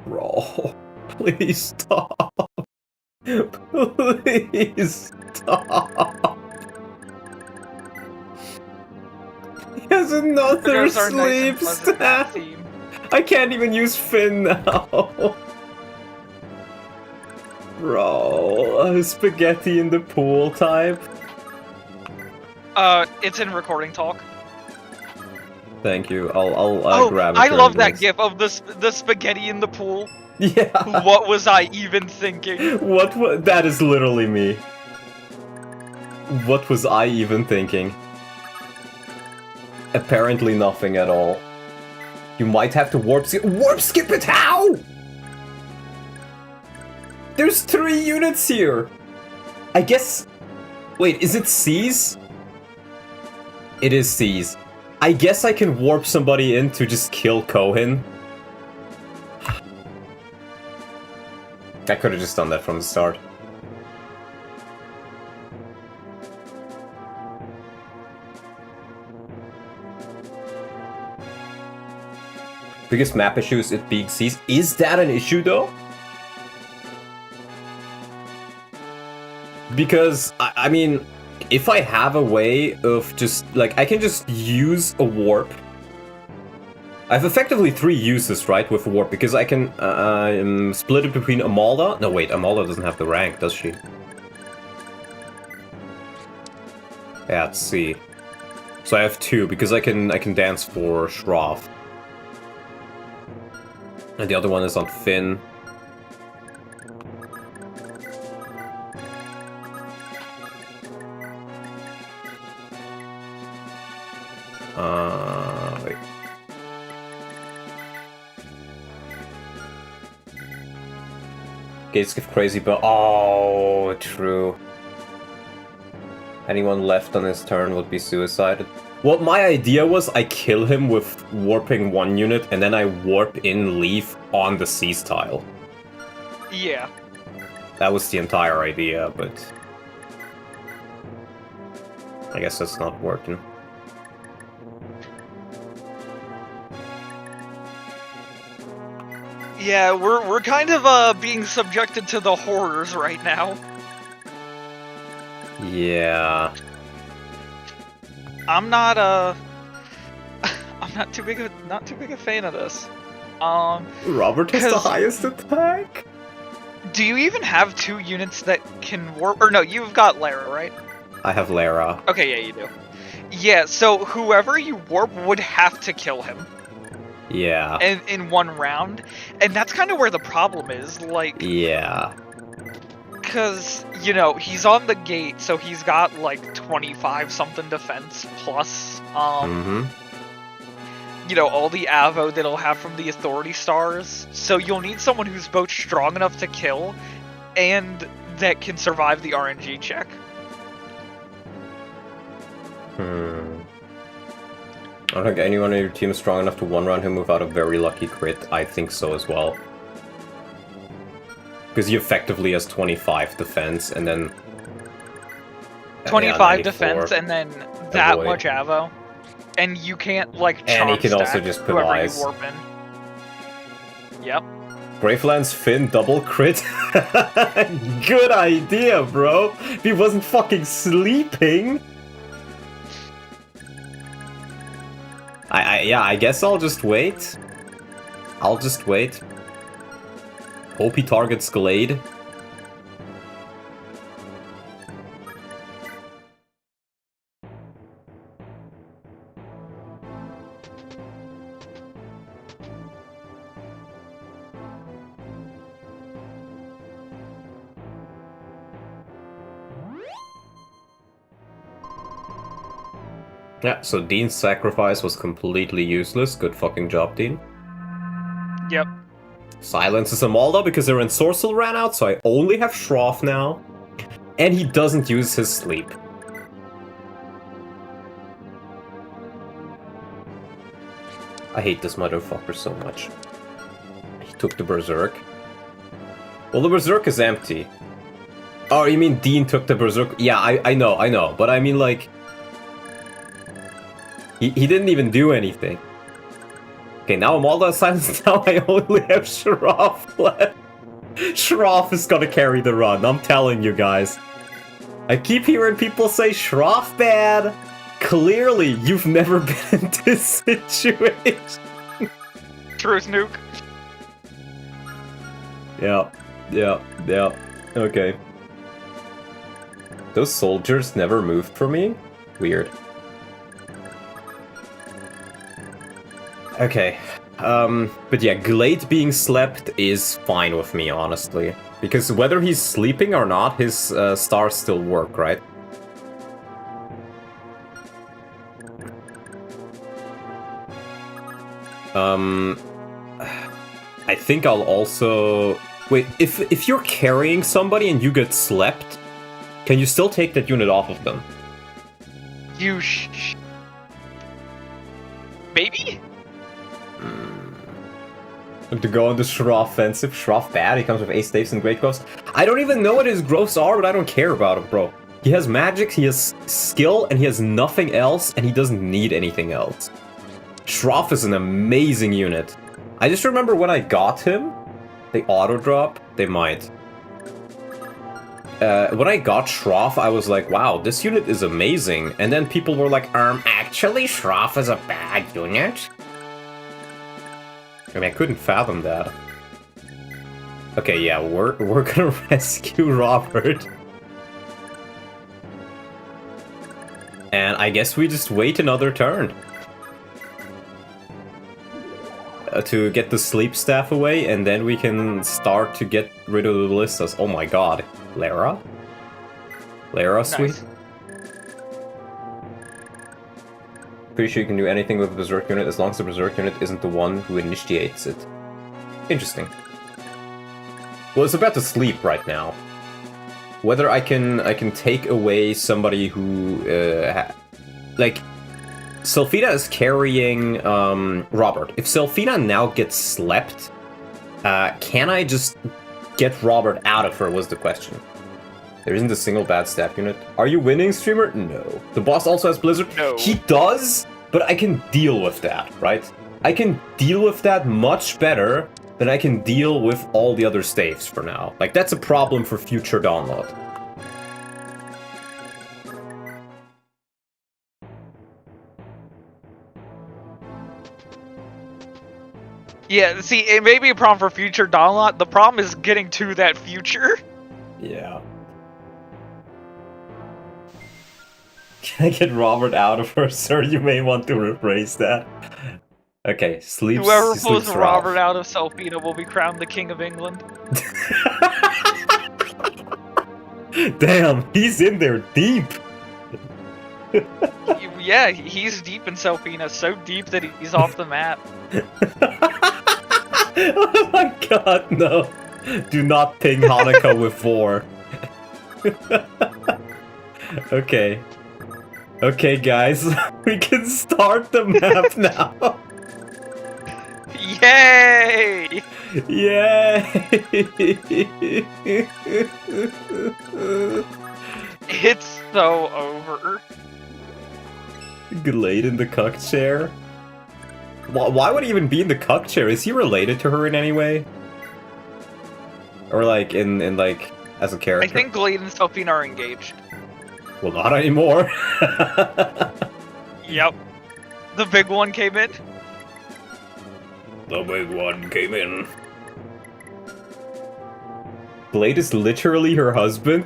Bro, please stop. Please stop. He has another There's our nice sleep and pleasant map stat. theme. I can't even use Finn now. Bro, spaghetti in the pool type. It's in recording talk. Thank you. I'll grab it. I during love that this. gif of the spaghetti in the pool. Yeah. What was I even thinking? What? That is literally me. What was I even thinking? Apparently nothing at all. You might have to warp skip it. How? There's 3 units here. I guess. Wait, is it C's? It is C's. I guess I can warp somebody in to just kill Kohin. I could have just done that from the start. Biggest map issue is it being C's. Is that an issue though? Because, I mean, if I have a way of just, like, I can just use a warp. I have effectively 3 uses, right, with a warp, because I can split it between Amalda. No, wait, Amalda doesn't have the rank, does she? Yeah, let's see. So I have 2, because I can dance for Shroff. And the other one is on Finn. Wait. Gates give crazy, but oh, true. Anyone left on his turn would be suicided. Well, my idea was I kill him with warping 1 unit, and then I warp in Leaf on the Seas tile. Yeah. That was the entire idea, but I guess that's not working. Yeah, we're kind of being subjected to the horrors right now. Yeah. I'm not too big a fan of this. Robert has the 'cause- highest attack? Do you even have 2 units that can warp? Or no, you've got Lara, right? I have Lara. Okay, yeah, you do. Yeah, so whoever you warp would have to kill him Yeah. in 1 round, and that's kind of where the problem is. Like, Yeah. because you know he's on the gate, so he's got like 25 something defense plus you know, all the Avo that he'll have from the Authority Stars. So you'll need someone who's both strong enough to kill and that can survive the RNG check. I don't think anyone on your team is strong enough to one-round him without a very lucky crit. I think so as well. Because he effectively has 25 defense, and then... 25 yeah, defense, and then that boy. much Avo. And you can't, like, And he chomp can also stack just put whoever eyes. you warp in. Yep. Graveland's Finn double crit? Good idea, bro! If he wasn't fucking sleeping! Yeah, I guess I'll just wait. I'll just wait. Hope he targets Glade. Yeah, so Dean's sacrifice was completely useless. Good fucking job, Dean. Yep. Silences Amalda because their Ensorcel ran out, so I only have Shroff now. And he doesn't use his sleep. I hate this motherfucker so much. I took the Berserk. Well, the Berserk is empty. Oh, you mean Dean took the Berserk? Yeah, I know. But I mean, like... He didn't even do anything. Okay, now I'm all done silence. Now I only have Shroff left. Shroff is gonna carry the run, I'm telling you guys. I keep hearing people say Shroff bad. Clearly, you've never been in this situation. Truth nuke. Yeah. Okay. Those soldiers never moved for me? Weird. Okay. But yeah, Glade being slept is fine with me, honestly. Because whether he's sleeping or not, his stars still work, right? I think I'll also... Wait, if you're carrying somebody and you get slept, can you still take that unit off of them? You maybe? To go on the Shroff offensive. Shroff bad, he comes with 8 staves and great growths. I don't even know what his growths are, but I don't care about him, bro. He has magic, he has skill, and he has nothing else, and he doesn't need anything else. Shroff is an amazing unit. I just remember when I got him, they auto-drop, they might. When I got Shroff, I was like, wow, this unit is amazing. And then people were like, actually, Shroff is a bad unit? I mean, I couldn't fathom that. Okay, yeah, we're gonna rescue Robert. And I guess we just wait another turn. To get the sleep staff away, and then we can start to get rid of the ballistas. Oh my god. Lara? Lara, sweet? Nice. Pretty sure you can do anything with the Berserk unit as long as the Berserk unit isn't the one who initiates it. Interesting. Well, it's about to sleep right now. Whether I can take away somebody who like Selfina is carrying Robert. If Selfina now gets slept, can I just get Robert out of her was the question. There isn't a single bad staff unit. Are you winning, streamer? No. The boss also has Blizzard? No. He does, but I can deal with that, right? I can deal with that much better than I can deal with all the other staves for now. Like, that's a problem for future download. Yeah, see, it may be a problem for future download. The problem is getting to that future. Yeah. Can I get Robert out of her, sir? You may want to rephrase that. Okay, sleeps. Whoever sleeps pulls Ralph. Robert out of Selfina will be crowned the King of England. Damn, he's in there deep. Yeah, he's deep in Selfina, so deep that he's off the map. Oh my god, no. Do not ping Hanukkah with 4. Okay. Okay, guys, we can start the map now. Yay! Yay! It's so over. Glade in the cuck chair? Why would he even be in the cuck chair? Is he related to her in any way? Or like, in like, as a character? I think Glade and Selfina are engaged. Well, not anymore. Yep. The big one came in. The big one came in. Glade is literally her husband?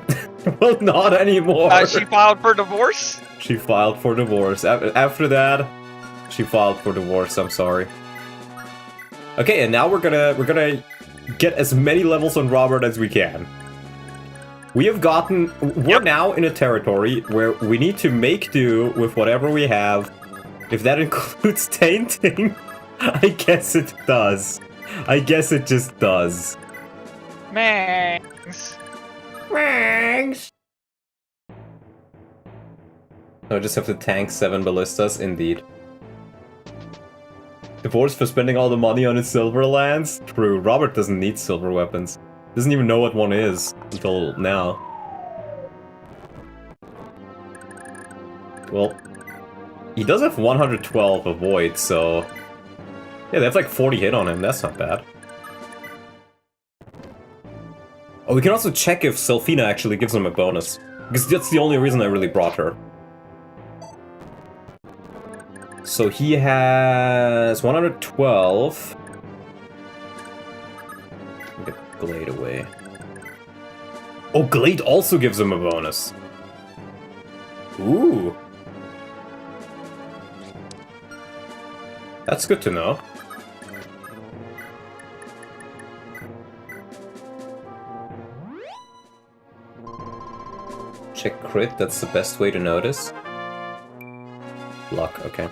Well, not anymore. She filed for divorce. She filed for divorce. After that, she filed for divorce. I'm sorry. Okay, and now we're gonna get as many levels on Robert as we can. We have gotten... We're now in a territory where we need to make do with whatever we have. If that includes tainting, I guess it does. I guess it just does. Mangs. Thanks. I just have to tank 7 ballistas, indeed. The divorced for spending all the money on his silver lands? True, Robert doesn't need silver weapons. Doesn't even know what one is until now. Well, he does have 112 avoid, so... Yeah, they have like 40 hit on him, that's not bad. Oh, we can also check if Selfina actually gives him a bonus. Because that's the only reason I really brought her. So he has 112. Get Glade away. Oh, Glade also gives him a bonus. Ooh. That's good to know. Check crit, that's the best way to notice. Luck, okay.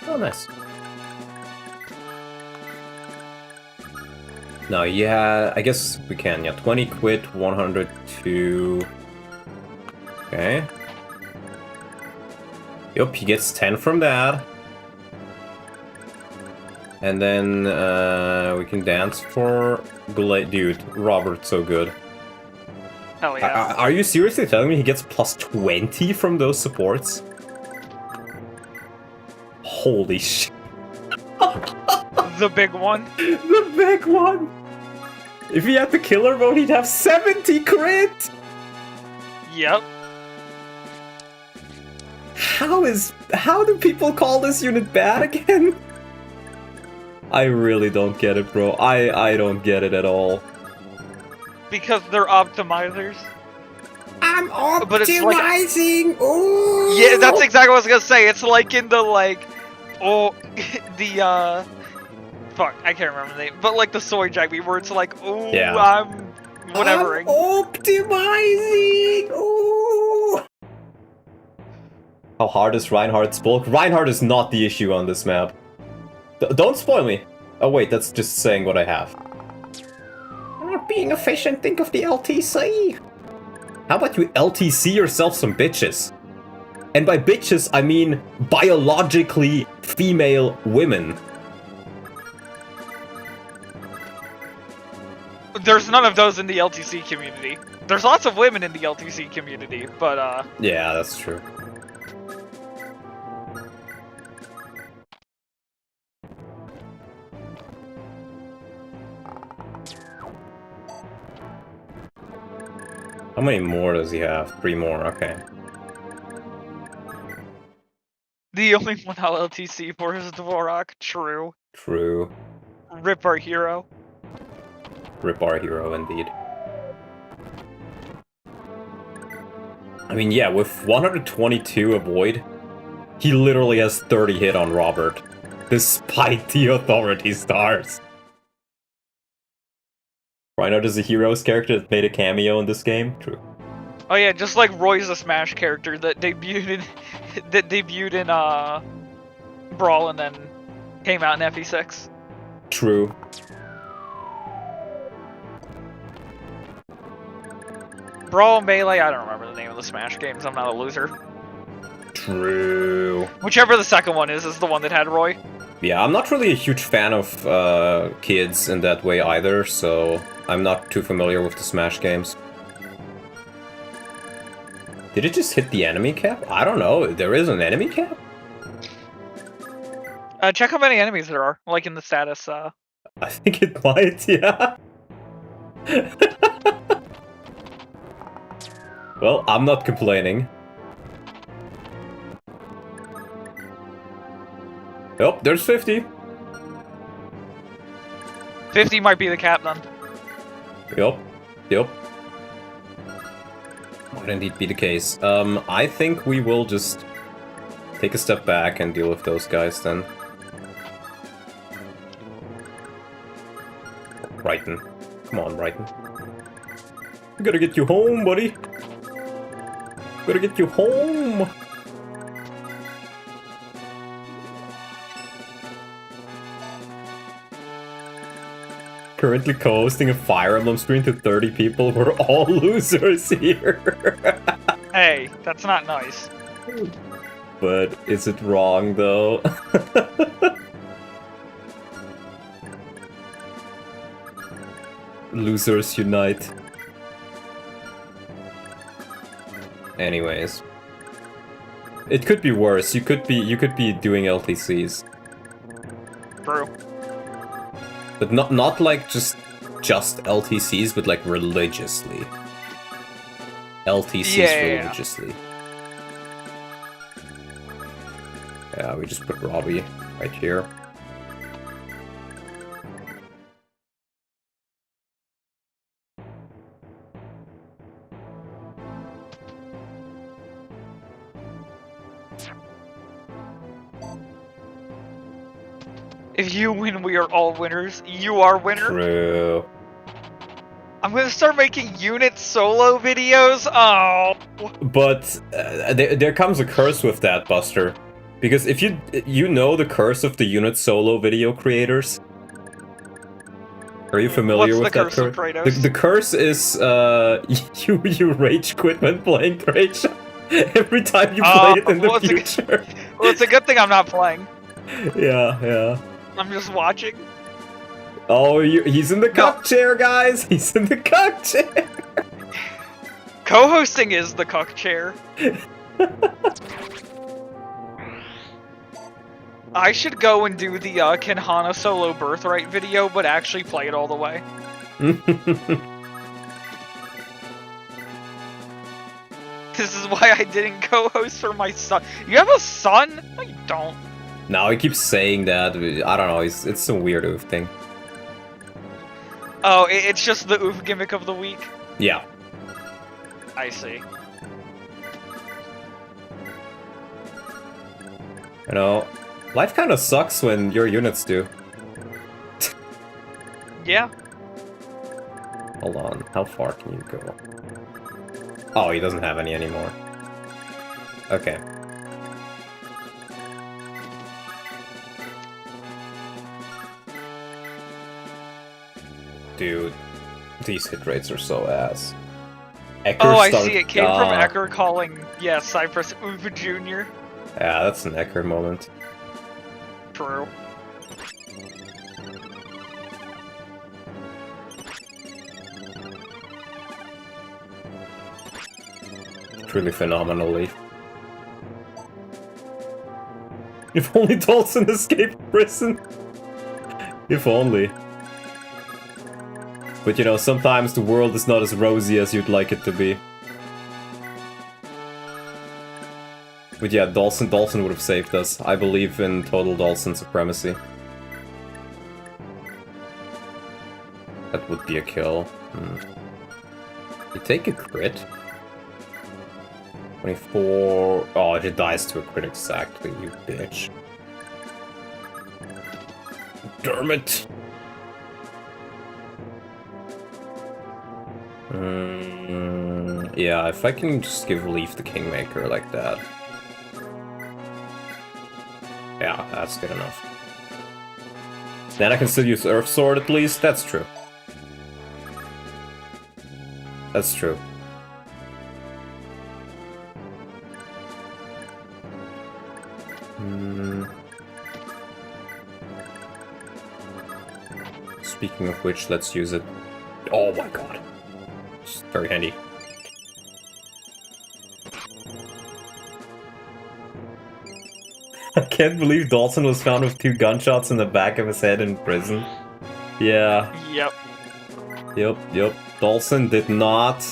Oh, nice. Now, yeah, I guess we can, yeah. 20 quit, 102... Okay. Yup, he gets 10 from that. And then, we can dance for... Dude, Robert's so good. Hell yeah. Are you seriously telling me he gets plus 20 from those supports? Holy shit. The big one? The big one! If he had the killer mode, he'd have 70 crit! Yep. How do people call this unit bad again? I really don't get it, bro. I don't get it at all. Because they're optimizers. I'm But it's like- optimizing! Ooh! Yeah, that's exactly what I was gonna say. It's like in the, like... Oh, the, fuck, I can't remember the name. But like the soy jagby, where it's like, ooh, Yeah. I'm... whatevering. I'm optimizing! Ooh! How hard is Reinhardt's bulk? Reinhardt is not the issue on this map. Don't spoil me! Oh wait, that's just saying what I have. I'm not being efficient, think of the LTC! How about you LTC yourself some bitches? And by bitches, I mean biologically female women. There's none of those in the LTC community. There's lots of women in the LTC community, but, Yeah, that's true. How many more does he have? 3 more, okay. the only one I'll LTC for is Dvorak. True. True. Rip our hero. Rip our hero, indeed. I mean, yeah, with 122 avoid, he literally has 30 hit on Robert, despite the authority stars. Reinhardt is a hero's character that made a cameo in this game. True. Oh yeah, just like Roy's a Smash character that debuted in Brawl and then came out in FE6. True. Brawl, Melee, I don't remember the name of the Smash games, I'm not a loser. True. Whichever the second one is the one that had Roy. Yeah, I'm not really a huge fan of kids in that way either, so I'm not too familiar with the Smash games. Did it just hit the enemy cap? I don't know. There is an enemy cap? Check how many enemies there are, like in the status, I think it might, yeah. Well, I'm not complaining. Oh, there's 50. 50 might be the cap then. Yup. Yup. Might indeed be the case. I think we will just take a step back and deal with those guys then. Brighton. Come on, Brighton. We gotta get you home, buddy. Gotta get you home. Currently co-hosting a Fire Emblem stream to 30 people. We're all losers here. Hey, that's not nice. But is it wrong, though? Losers unite. Anyways. It could be worse. You could be doing LTCs. True. But not like just LTCs, but like religiously. LTCs religiously. Yeah, we just put Robbie right here. If you win, we are all winners. You are winner. True. I'm gonna start making unit solo videos. Oh. But there comes a curse with that, Buster. Because if you know the curse of the unit solo video creators. Are you familiar with that curse? The curse is you rage quit when playing Kratos every time you play it in the future. Well, it's a good thing I'm not playing. Yeah. I'm just watching. Oh, he's in the cuck chair, guys! He's in the cuck chair! Co-hosting is the cuck chair. I should go and do the Can Hana solo birthright video, but actually play it all the way. This is why I didn't co-host for my son. You have a son? No, you don't. No, he keeps saying that. I don't know, it's some weird oof thing. Oh, it's just the oof gimmick of the week? Yeah. I see. You know, life kind of sucks when your units do. Yeah. Hold on, how far can you go? Oh, he doesn't have any anymore. Okay. Dude, these hit rates are so ass. I see. It came from Ecker calling, Cypress Oof Jr. Yeah, that's an Ecker moment. True. Truly phenomenal leaf. If only Dawson escaped prison. If only. But you know, sometimes the world is not as rosy as you'd like it to be. But yeah, Dawson would have saved us. I believe in total Dawson supremacy. That would be a kill. You take a crit? 24... Oh, it dies to a crit exactly, you bitch. Damn it! Yeah, if I can just give Leaf the Kingmaker like that. Yeah, that's good enough. Then I can still use Earth Sword at least, that's true. That's true. Speaking of which, let's use it. Oh my god. It's very handy. I can't believe Dawson was found with 2 gunshots in the back of his head in prison. Yeah. Yep. Dawson did not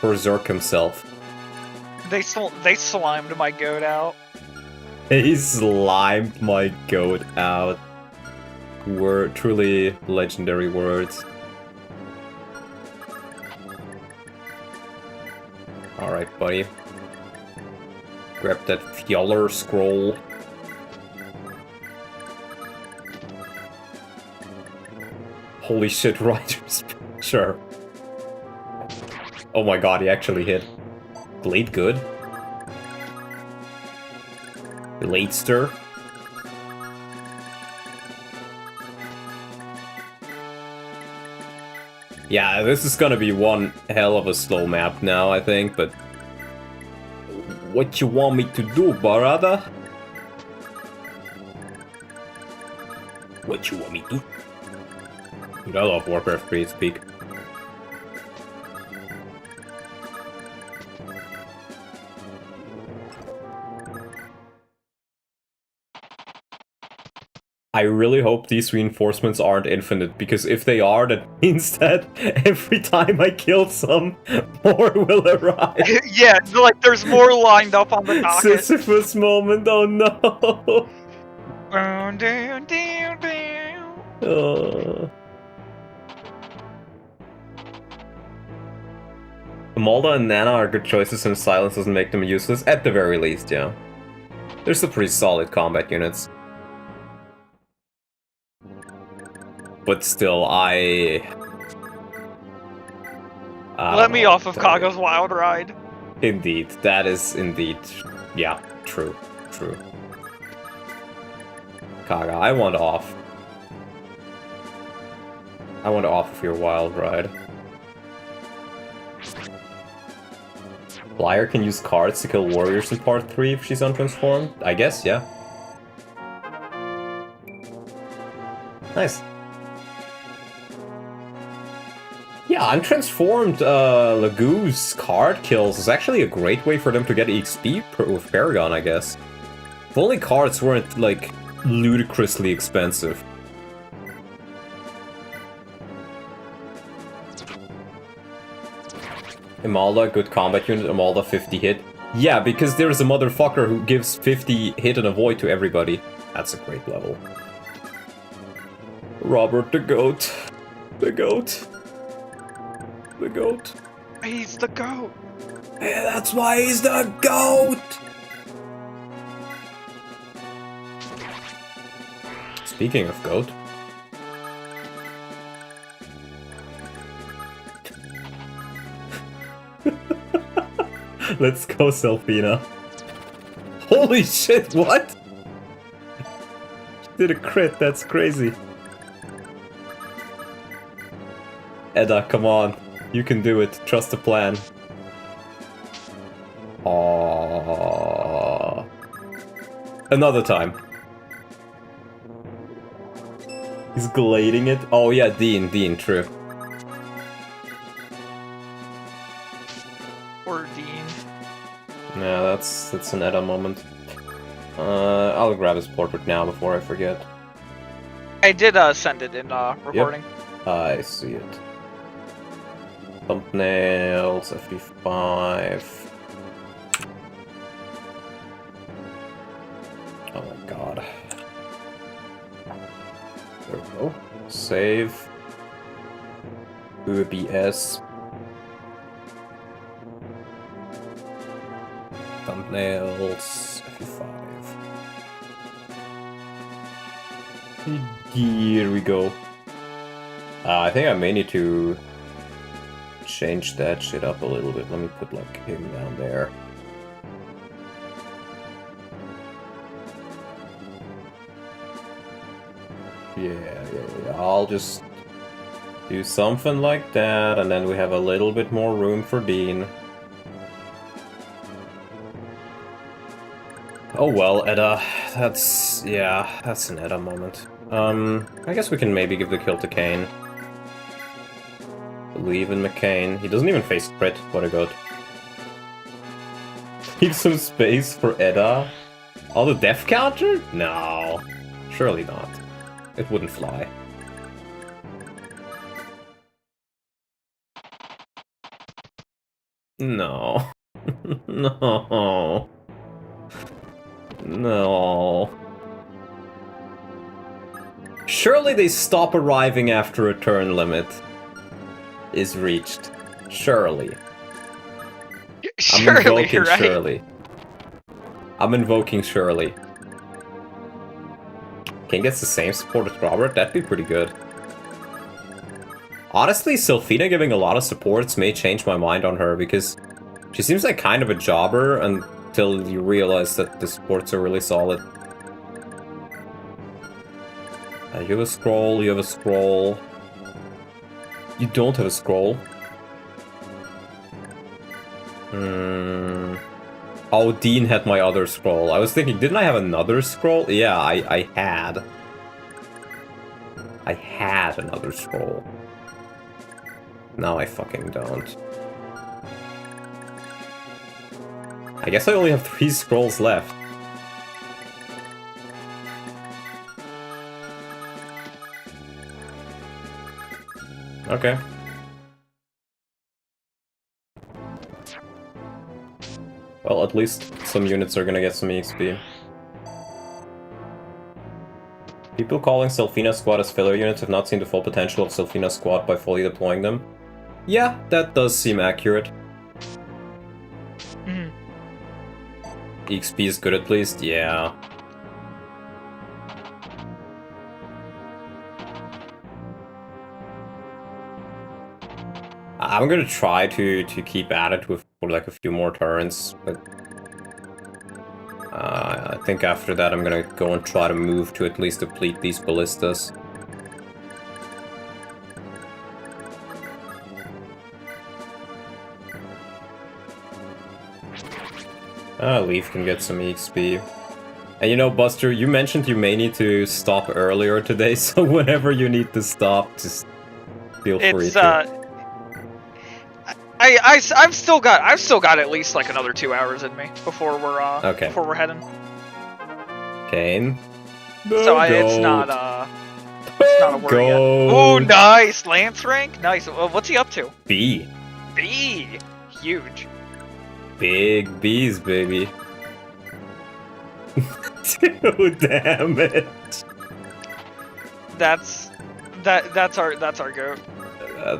berserk himself. They slimed my goat out. He slimed my goat out. Were truly legendary words. Alright, buddy. Grab that Fjoller scroll. Holy shit, Riders. Sure. Oh my god, he actually hit. Blade good. Bladester. Yeah, this is gonna be one hell of a slow map now, I think, but... What you want me to do, brother? What you want me to do? Dude, I love Warcraft 3, it's peak. I really hope these reinforcements aren't infinite, because if they are, that means that every time I kill some, more will arrive. Yeah, like there's more lined up on the docket. Sisyphus moment, oh no! Down, down, down, down. Amalda and Nana are good choices and silence doesn't make them useless, at the very least, yeah. They're still pretty solid combat units. But still, Let me off of Kaga's wild ride. Indeed, that is indeed, yeah, true. Kaga, I want off. I want off of your wild ride. Flyer can use cards to kill warriors in part 3 if she's untransformed? I guess, yeah. Nice. Yeah, untransformed Lagoos card kills is actually a great way for them to get XP with Paragon, I guess. If only cards weren't, like, ludicrously expensive. Imelda, good combat unit, Imelda 50 hit. Yeah, because there's a motherfucker who gives 50 hit and avoid to everybody. That's a great level. Robert the goat. The goat. The goat. He's the goat. Yeah, that's why he's the goat! Speaking of goat. Let's go, Selfina. Holy shit, what? She did a crit, that's crazy. Edda, come on. You can do it. Trust the plan. Aww. Another time. He's glading it. Oh yeah, Dean, true. Or Dean. Yeah, that's an Edda moment. I'll grab his portrait now before I forget. I did send it in recording. Yep. I see it. Thumbnails, FE5. Oh my god. There we go. Save. OBS. Thumbnails, FE5. Here we go. I think I may need to change that shit up a little bit. Let me put like him down there. Yeah. I'll just do something like that, and then we have a little bit more room for Dean. Oh well, Edda. That's an Edda moment. I guess we can maybe give the kill to Kane. Believe in McCain. He doesn't even face crit. What a goat. Keep some space for Edda. Oh, the death counter? No. Surely not. It wouldn't fly. No. No. No. Surely they stop arriving after a turn limit is reached. Surely. I'm invoking right? Shirley. I'm invoking Shirley. King gets the same support as Robert? That'd be pretty good. Honestly, Sylphina giving a lot of supports may change my mind on her, because she seems like kind of a jobber until you realize that the supports are really solid. You have a scroll, you have a scroll. You don't have a scroll. Oh, Dean had my other scroll. I was thinking, didn't I have another scroll? Yeah, I had. I had another scroll. Now I fucking don't. I guess I only have 3 scrolls left. Okay. Well, at least some units are gonna get some EXP. People calling Selfina Squad as filler units have not seen the full potential of Selfina Squad by fully deploying them. Yeah, that does seem accurate. EXP is good at least, yeah. I'm gonna try to keep at it with like a few more turns, but I think after that I'm gonna go and try to move to at least deplete these ballistas. Leaf can get some EXP. And you know, Buster, you mentioned you may need to stop earlier today, so whenever you need to stop, just feel free to. I've still got at least like another 2 hours in me before we're before we're heading. Kane. It's not a worry yet. Oh, nice Lance rank, nice. What's he up to? B. B, huge. Big B's, baby. Dude, damn it. That's our goat.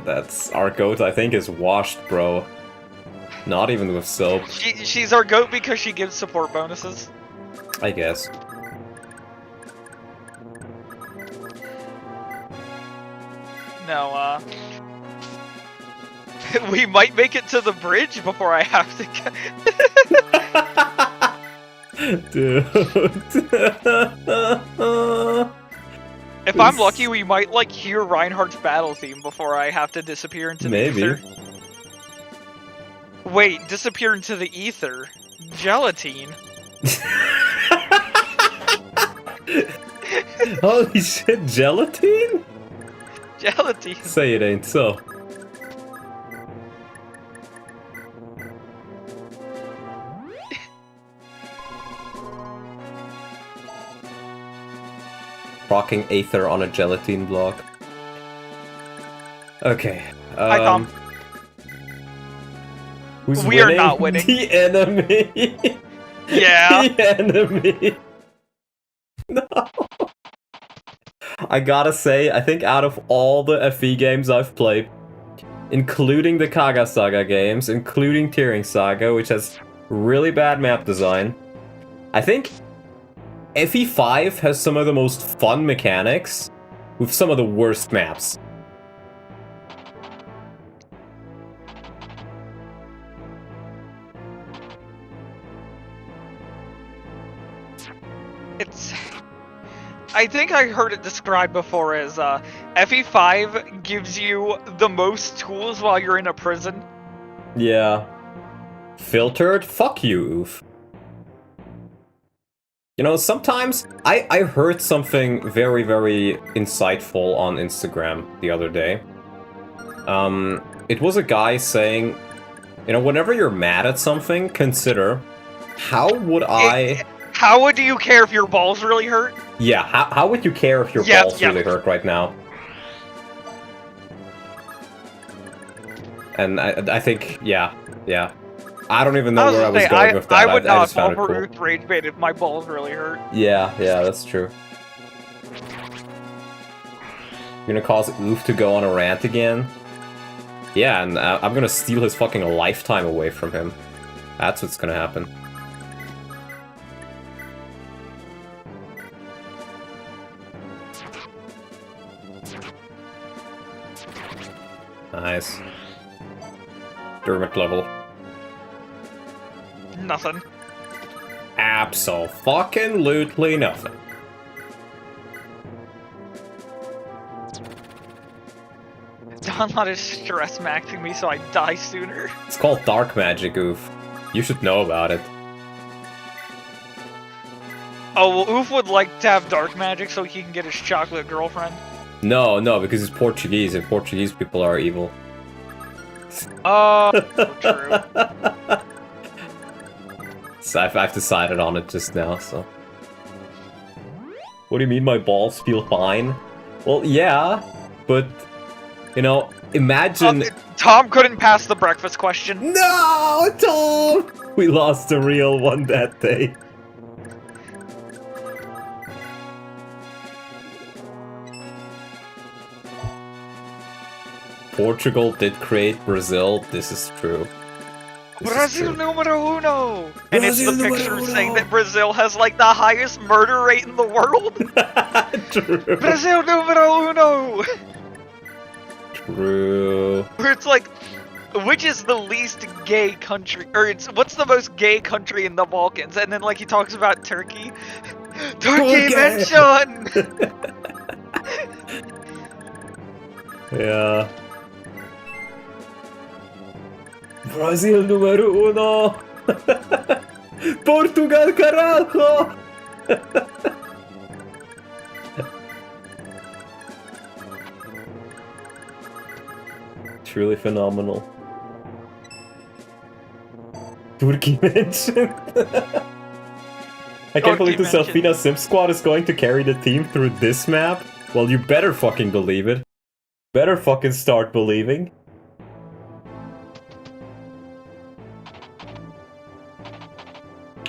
That's our goat, I think, is washed, bro. Not even with soap. She's our goat because she gives support bonuses. I guess. No, we might make it to the bridge before I have to Dude. If I'm lucky, we might, like, hear Reinhardt's battle theme before I have to disappear into the ether. Wait, disappear into the ether? Gelatine? Holy shit, gelatine? Gelatine? Say it ain't so. Rocking Aether on a gelatine block. Okay. Hi, Tom. Who's we winning? Are not winning. The enemy. Yeah. The enemy. No. I gotta say, I think out of all the FE games I've played, including the Kaga Saga games, including Tearing Saga, which has really bad map design, I think FE5 has some of the most fun mechanics with some of the worst maps. I think I heard it described before as FE5 gives you the most tools while you're in a prison. Yeah. Filtered? Fuck you, Oof. You know, sometimes I heard something very, very insightful on Instagram the other day. It was a guy saying, you know, whenever you're mad at something, consider, how would I... How would you care if your balls really hurt? Yeah, how would you care if your balls really hurt right now? And I think, yeah. I don't even know where I was going with that. I would not fall for Ruth Rage Bait if my balls really hurt. Yeah, that's true. You're gonna cause Oof to go on a rant again? Yeah, and I'm gonna steal his fucking lifetime away from him. That's what's gonna happen. Nice. Dermot level. Nothing. Abso-fucking-lutely nothing. Donlot is stress maxing me so I die sooner. It's called dark magic, Oof. You should know about it. Oh, well, Oof would like to have dark magic so he can get his chocolate girlfriend. No, because he's Portuguese, and Portuguese people are evil. Oh, true. So I've decided on it just now, so... What do you mean my balls feel fine? Well, yeah, but... You know, imagine... Tom couldn't pass the breakfast question. No, Tom! We lost a real one that day. Portugal did create Brazil, this is true. Brazil numero uno! And it's the picture saying that Brazil has like the highest murder rate in the world. True. Brazil numero uno! True. Where it's like, which is the least gay country, or it's what's the most gay country in the Balkans? And then like he talks about Turkey. Turkey mention! Yeah. Brazil número uno! Portugal carajo! Truly phenomenal. Turkey mentioned! I can't believe the Selfina Sim Squad is going to carry the team through this map. Well, you better fucking believe it. Better fucking start believing.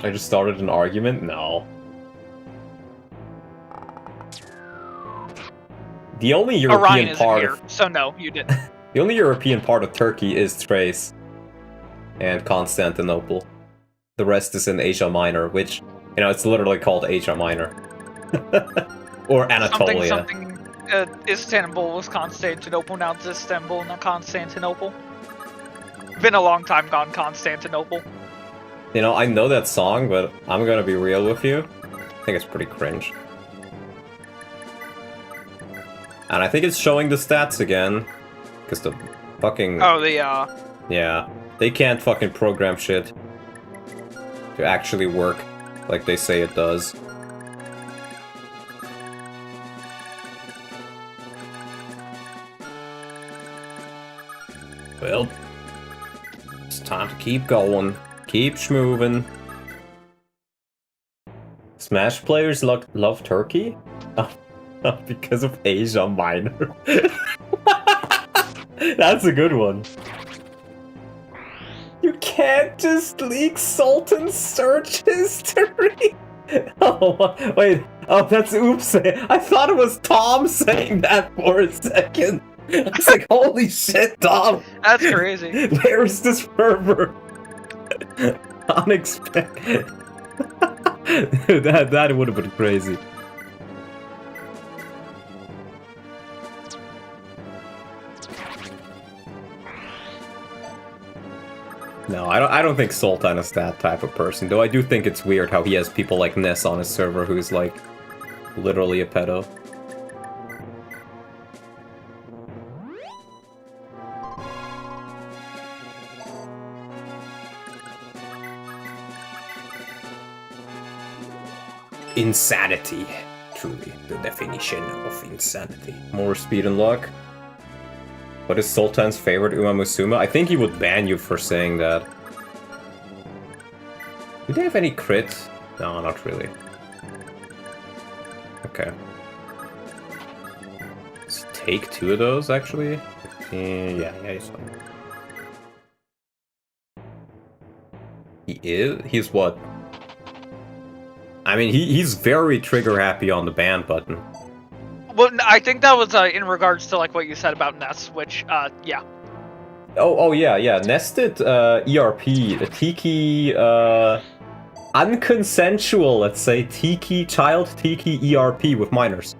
I just started an argument? No. The only European part here, so no, you didn't. The only European part of Turkey is Thrace and Constantinople. The rest is in Asia Minor, which, you know, it's literally called Asia Minor. Or Anatolia. Istanbul was Constantinople, now it's Istanbul, not Constantinople. Been a long time gone Constantinople. You know, I know that song, but I'm gonna be real with you. I think it's pretty cringe. And I think it's showing the stats again. Because the fucking... Oh, Yeah. They can't fucking program shit to actually work like they say it does. Well, it's time to keep going. Keep schmoving. Smash players love Turkey? Oh, because of Asia Minor. That's a good one. You can't just leak Sultan's search history. Oh, wait. Oh, that's oops. I thought it was Tom saying that for a second. I was like, holy shit, Tom. That's crazy. Where is this fervor? Unexpected. that would have been crazy. No, I don't think Sultan is that type of person, though I do think it's weird how he has people like Ness on his server who's like literally a pedo. Insanity. Truly, the definition of insanity. More speed and luck. What is Sultan's favorite Uma Musuma? I think he would ban you for saying that. Do they have any crit? No, not really. Okay. Let's take 2 of those, actually. Yeah, he's fine. He is? He's what? I mean, he's very trigger happy on the ban button. Well, I think that was in regards to like what you said about Ness, which, yeah. Oh yeah. Nested ERP, Tiki, unconsensual, let's say, child Tiki ERP with minors.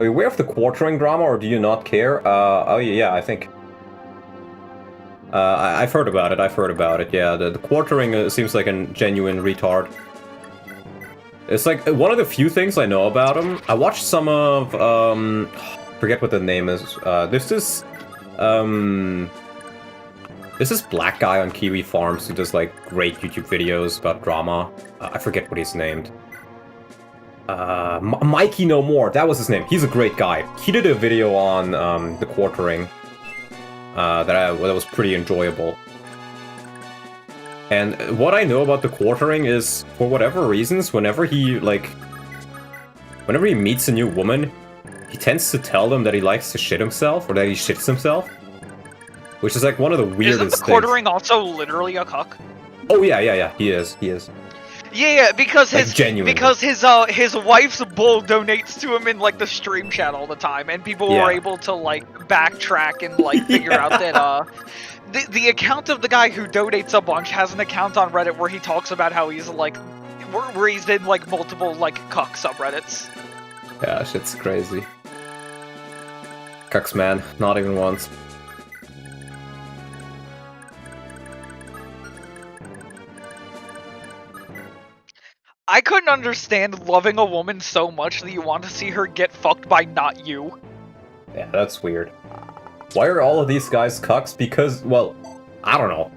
Are you aware of the quartering drama, or do you not care? Oh yeah, I think. I've heard about it, yeah. The quartering seems like a genuine retard. It's like one of the few things I know about him. I watched some of, forget what the name is. There's this, There's this black guy on Kiwi Farms who does like great YouTube videos about drama. I forget what he's named. Mikey No More, that was his name. He's a great guy. He did a video on the quartering that was pretty enjoyable. And what I know about the quartering is, for whatever reasons, whenever he meets a new woman, he tends to tell them that he likes to shit himself, or that he shits himself. Which is like one of the weirdest things. Isn't the quartering also literally a cuck? Oh yeah, he is. Yeah, because Like, genuinely. his wife's bull donates to him in like the stream chat all the time, and people were able to like backtrack and like figure out that the account of the guy who donates a bunch has an account on Reddit where he talks about how he's like where he's in like multiple like cuck subreddits. Yeah, shit's crazy. Cucks, man, not even once. I couldn't understand loving a woman so much that you want to see her get fucked by not you. Yeah, that's weird. Why are all of these guys cucks? Because, well, I don't know.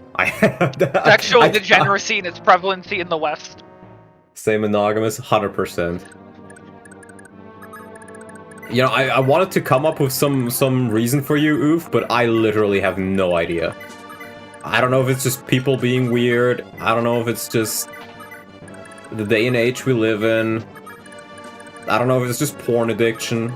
Sexual degeneracy and its prevalency in the West. Say monogamous, 100%. You know, I wanted to come up with some reason for you, Oof, but I literally have no idea. I don't know if it's just people being weird. I don't know if it's just the day and age we live in. I don't know if it's just porn addiction.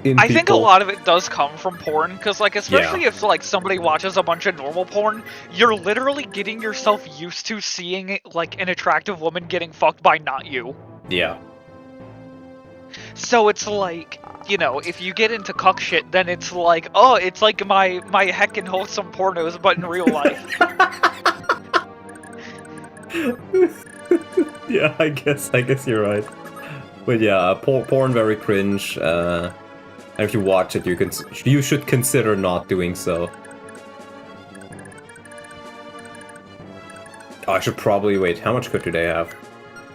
I think a lot of it does come from porn, because, like, especially if, like, somebody watches a bunch of normal porn, you're literally getting yourself used to seeing, like, an attractive woman getting fucked by not you. Yeah. So it's like, you know, if you get into cuck shit, then it's like, oh, it's like my heckin' wholesome pornos, but in real life. Yeah, I guess you're right. But yeah, porn very cringe. And if you watch it, you should consider not doing so. Oh, I should probably wait. How much crit do they have?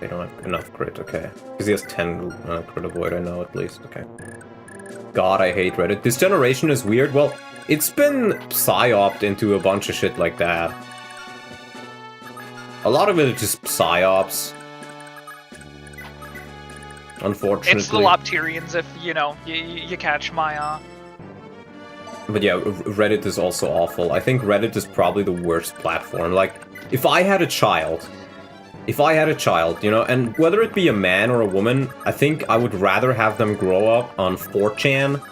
They don't have enough crit. Okay, because he has 10 crit avoid. I know at least. Okay. God, I hate Reddit. This generation is weird. Well, it's been psyoped into a bunch of shit like that. A lot of it is just psyops. Unfortunately. It's the Lopterians, if, you know, you catch my, But yeah, Reddit is also awful. I think Reddit is probably the worst platform. Like, if I had a child, you know, and whether it be a man or a woman, I think I would rather have them grow up on 4chan,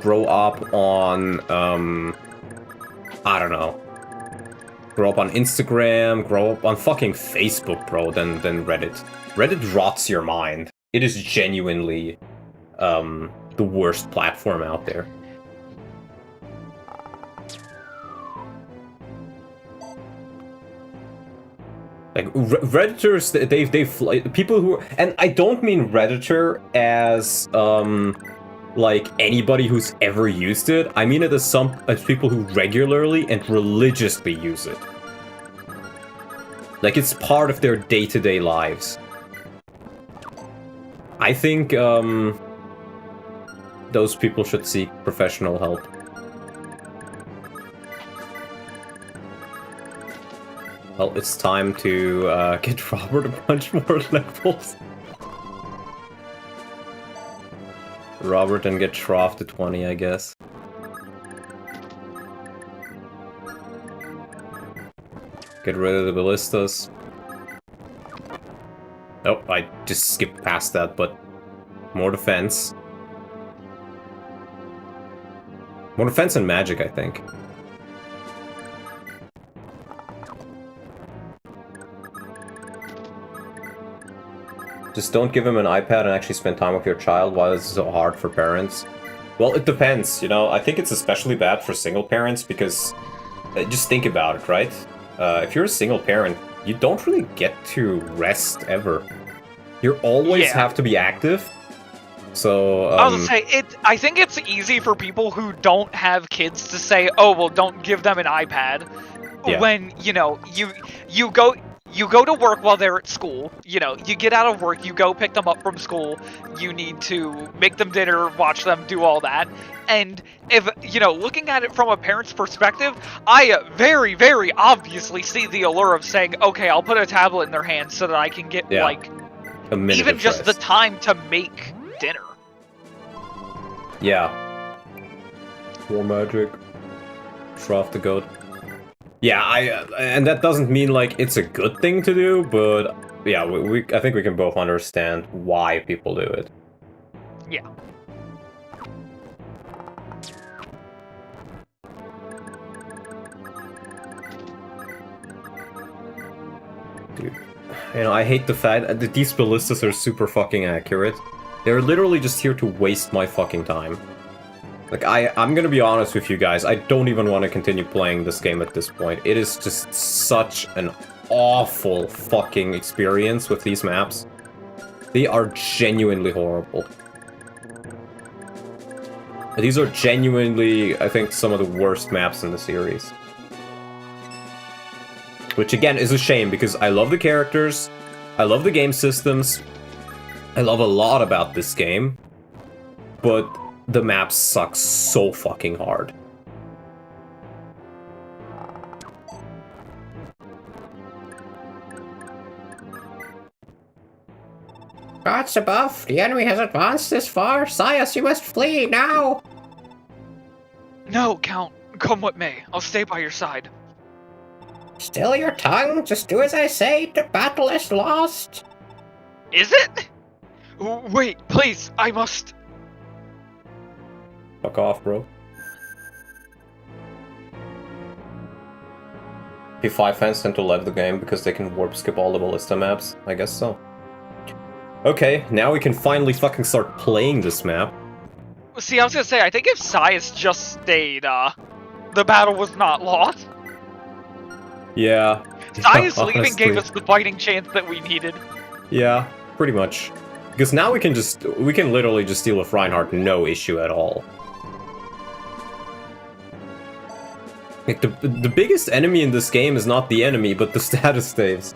grow up on, I don't know, grow up on Instagram, grow up on fucking Facebook, bro, than Reddit. Reddit rots your mind. It is genuinely the worst platform out there. Like, Redditors, they've people who, and I don't mean Redditor as, like, anybody who's ever used it. I mean it as people who regularly and religiously use it. Like, it's part of their day-to-day lives. I think, those people should seek professional help. Well, it's time to get Robert a bunch more levels. Robert and get Shroff to 20, I guess. Get rid of the ballistas. Oh, I just skipped past that, but more defense. More defense and magic, I think. Just don't give him an iPad and actually spend time with your child. Why is it so hard for parents? Well, it depends, you know. I think it's especially bad for single parents because... just think about it, right? If you're a single parent, you don't really get to rest ever. You always have to be active. So, I was gonna say, I think it's easy for people who don't have kids to say, oh, well, don't give them an iPad. Yeah. When, you know, you go... you go to work while they're at school. You know, you get out of work, you go pick them up from school. You need to make them dinner, watch them, do all that. And if, you know, looking at it from a parent's perspective, I very, very obviously see the allure of saying, okay, I'll put a tablet in their hands so that I can get, like, a minute even of just the rest. time to make dinner. Yeah. War magic. Shroud the goat. Yeah, and that doesn't mean like it's a good thing to do, but yeah, I think we can both understand why people do it. Yeah. Dude, you know, I hate the fact that these ballistas are super fucking accurate. They're literally just here to waste my fucking time. Like, I'm gonna be honest with you guys, I don't even want to continue playing this game at this point. It is just such an awful fucking experience with these maps. They are genuinely horrible. These are genuinely, I think, some of the worst maps in the series. Which, again, is a shame, because I love the characters, I love the game systems, I love a lot about this game, but the map sucks so fucking hard. Gods above, the enemy has advanced this far. Sias, you must flee now. No, Count. Come what may. I'll stay by your side. Still your tongue. Just do as I say. The battle is lost. Is it? Wait, please. I must... Fuck off, bro. FE5 fans tend to love the game because they can warp skip all the ballista maps. I guess so. Okay, now we can finally fucking start playing this map. See, I was gonna say, I think if Sias just stayed, the battle was not lost. Yeah. Sias leaving honestly. gave us the fighting chance that we needed. Yeah, pretty much. Because now we can literally just deal with Reinhardt, no issue at all. Like, the biggest enemy in this game is not the enemy, but the status staves.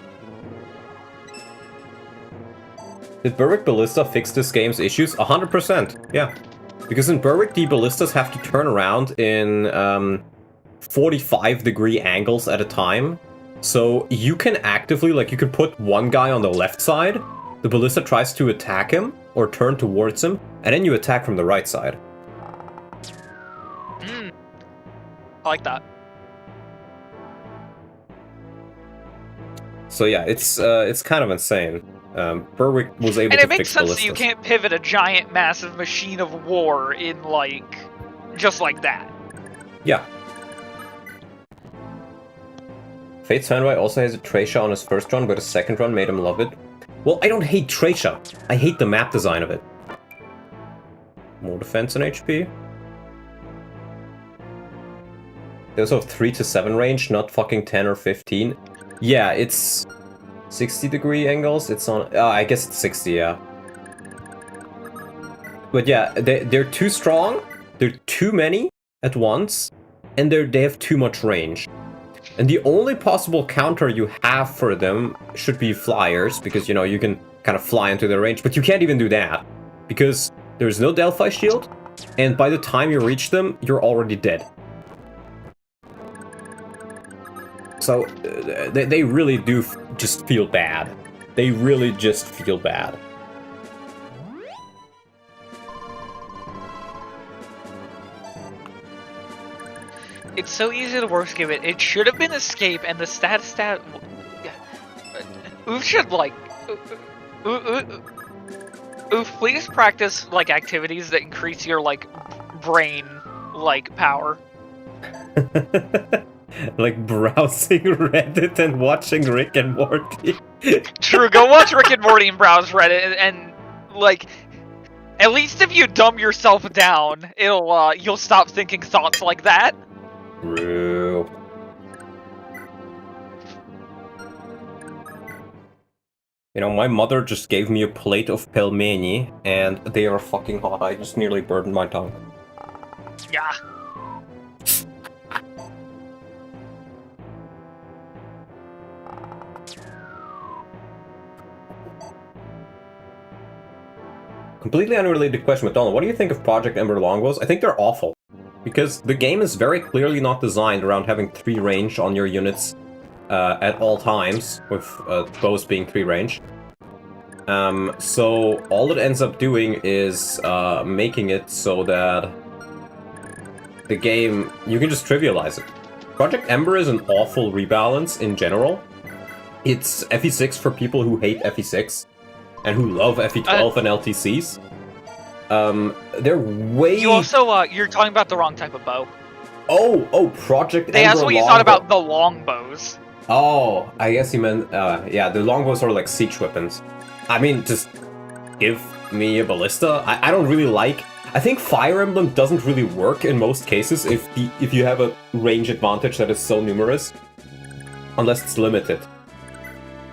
Did Berwick Ballista fix this game's issues? 100%, yeah. Because in Berwick, the ballistas have to turn around in 45-degree angles at a time. So you can actively, like, you can put one guy on the left side, the ballista tries to attack him, or turn towards him, and then you attack from the right side. I like that. So yeah, it's kind of insane. Berwick was able And to it makes fix sense ballistas. that you can't pivot a giant, massive machine of war in, like, just like that. Yeah. Fate's Fanboy also has a Tracia on his first run, but his second run made him love it. Well, I don't hate Tracia. I hate the map design of it. More defense and HP. They also have 3 to 7 range, not fucking 10 or 15. Yeah, it's 60-degree angles. It's on... I guess it's 60, yeah. But yeah, they're too strong, they're too many at once, and they have too much range. And the only possible counter you have for them should be flyers, because, you know, you can kind of fly into their range, but you can't even do that, because there's no Delphi shield, and by the time you reach them, you're already dead. So, they really do just feel bad. They really just feel bad. It's so easy to work skip it. It should have been escape, and the stat. Oof should like. Oof, please practice like activities that increase your like brain like power. Like browsing Reddit and watching Rick and Morty. True, go watch Rick and Morty and browse Reddit, and like. At least if you dumb yourself down, it'll you'll stop thinking thoughts like that. True. You know, my mother just gave me a plate of pelmeni, and they are fucking hot. I just nearly burned my tongue. Yeah. completely unrelated question, but Donald, what do you think of Project Ember longbows? I think they're awful. Because the game is very clearly not designed around having 3 range on your units at all times, with bows being 3 range. So all it ends up doing is making it so that the game, you can just trivialize it. Project Ember is an awful rebalance in general. It's FE6 for people who hate FE6 and who love FE12 and LTCs. They're way... You also, you're talking about the wrong type of bow. Oh, Project Ember. They asked what you thought about the longbows. Oh, I guess you meant, yeah, the longbows are like siege weapons. I mean, just give me a ballista. I don't really like... I think Fire Emblem doesn't really work in most cases if you have a range advantage that is so numerous. Unless it's limited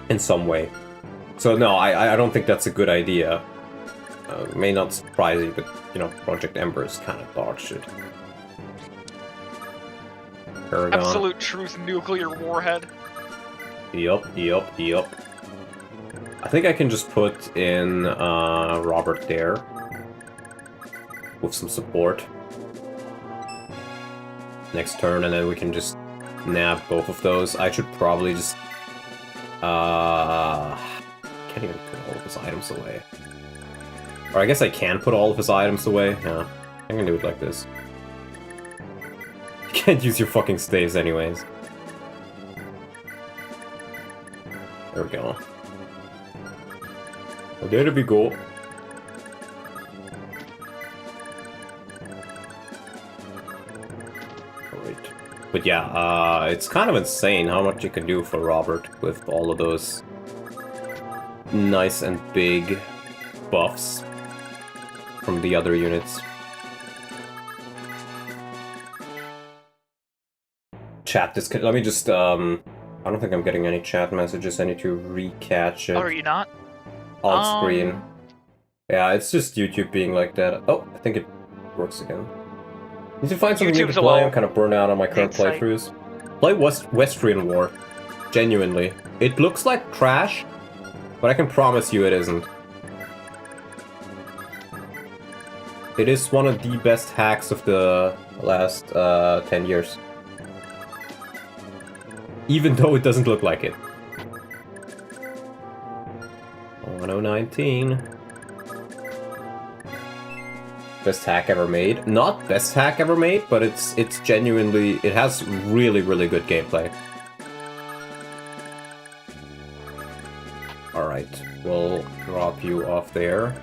in some way. So no, I don't think that's a good idea. May not surprise you, but, you know, Project Ember is kind of dog shit. Paragon. Absolute truth nuclear warhead. Yup. I think I can just put in Robert there. With some support. Next turn, and then we can just nab both of those. I should probably just... can't even put all of his items away. Or I guess I can put all of his items away. Yeah, I can do it like this. You can't use your fucking staves anyways. There we go. Well, there we go. But yeah, it's kind of insane how much you can do for Robert with all of those nice and big buffs from the other units. Chat this. Let me just, I don't think I'm getting any chat messages. I need to recatch it. Oh, are you not? Alt screen. Yeah, it's just YouTube being like that. Oh, I think it works again. Need to find something new to play. I'm kind of burnt out on my current playthroughs. Play Westrian War. Genuinely. It looks like trash, but I can promise you it isn't. It is one of the best hacks of the last 10 years. Even though it doesn't look like it. 1019. Best hack ever made. Not best hack ever made, but it's genuinely... It has really, really good gameplay. Alright, we'll drop you off there.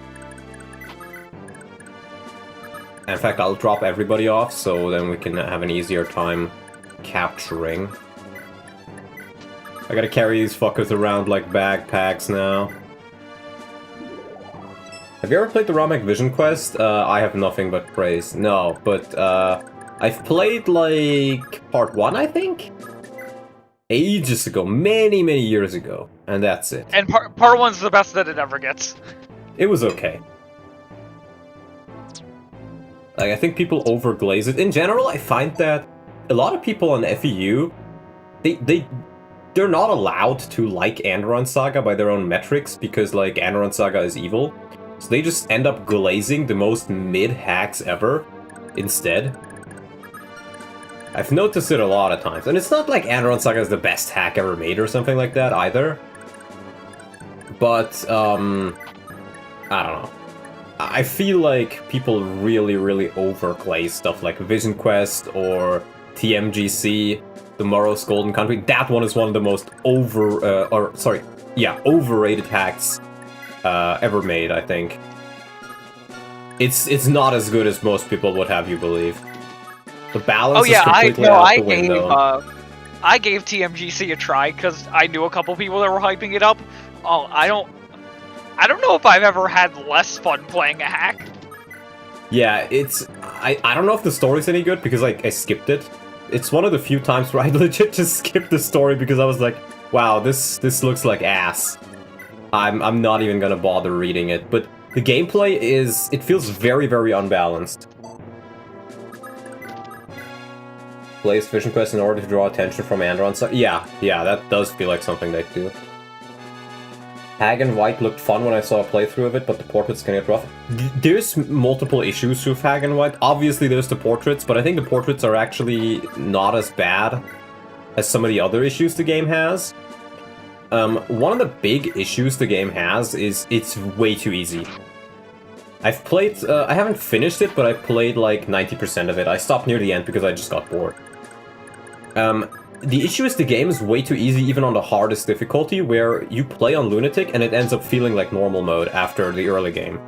In fact, I'll drop everybody off, so then we can have an easier time capturing. I gotta carry these fuckers around like backpacks now. Have you ever played the Ramek Vision Quest? I have nothing but praise. No, but I've played like part 1, I think? Ages ago, many years ago, and that's it. And part 1's the best that it ever gets. It was okay. Like, I think people overglaze it. In general, I find that a lot of people on FEU, they're not allowed to like Andron Saga by their own metrics, because, like, Andron Saga is evil. So they just end up glazing the most mid hacks ever instead. I've noticed it a lot of times. And it's not like Andron Saga is the best hack ever made or something like that either. But, I don't know. I feel like people really overglaze stuff like Vision Quest or TMGC, Tomorrow's Golden Country. That one is one of the most overrated hacks ever made, I think. It's not as good as most people would have you believe. The balance is completely out the window. I gave TMGC a try because I knew a couple people that were hyping it up. Oh, I don't know if I've ever had less fun playing a hack. Yeah, I don't know if the story's any good because like I skipped it. It's one of the few times where I legit just skipped the story because I was like, wow, this looks like ass. I'm not even gonna bother reading it, but the gameplay it feels very unbalanced. Plays Vision Quest in order to draw attention from Andron. So yeah, that does feel like something they do. Hag and White looked fun when I saw a playthrough of it, but the portraits can get rough. There's multiple issues with Hag and White. Obviously, there's the portraits, but I think the portraits are actually not as bad as some of the other issues the game has. One of the big issues the game has is it's way too easy. I've played, I haven't finished it, but I played like 90% of it. I stopped near the end because I just got bored. The issue is the game is way too easy even on the hardest difficulty, where you play on Lunatic and it ends up feeling like normal mode after the early game.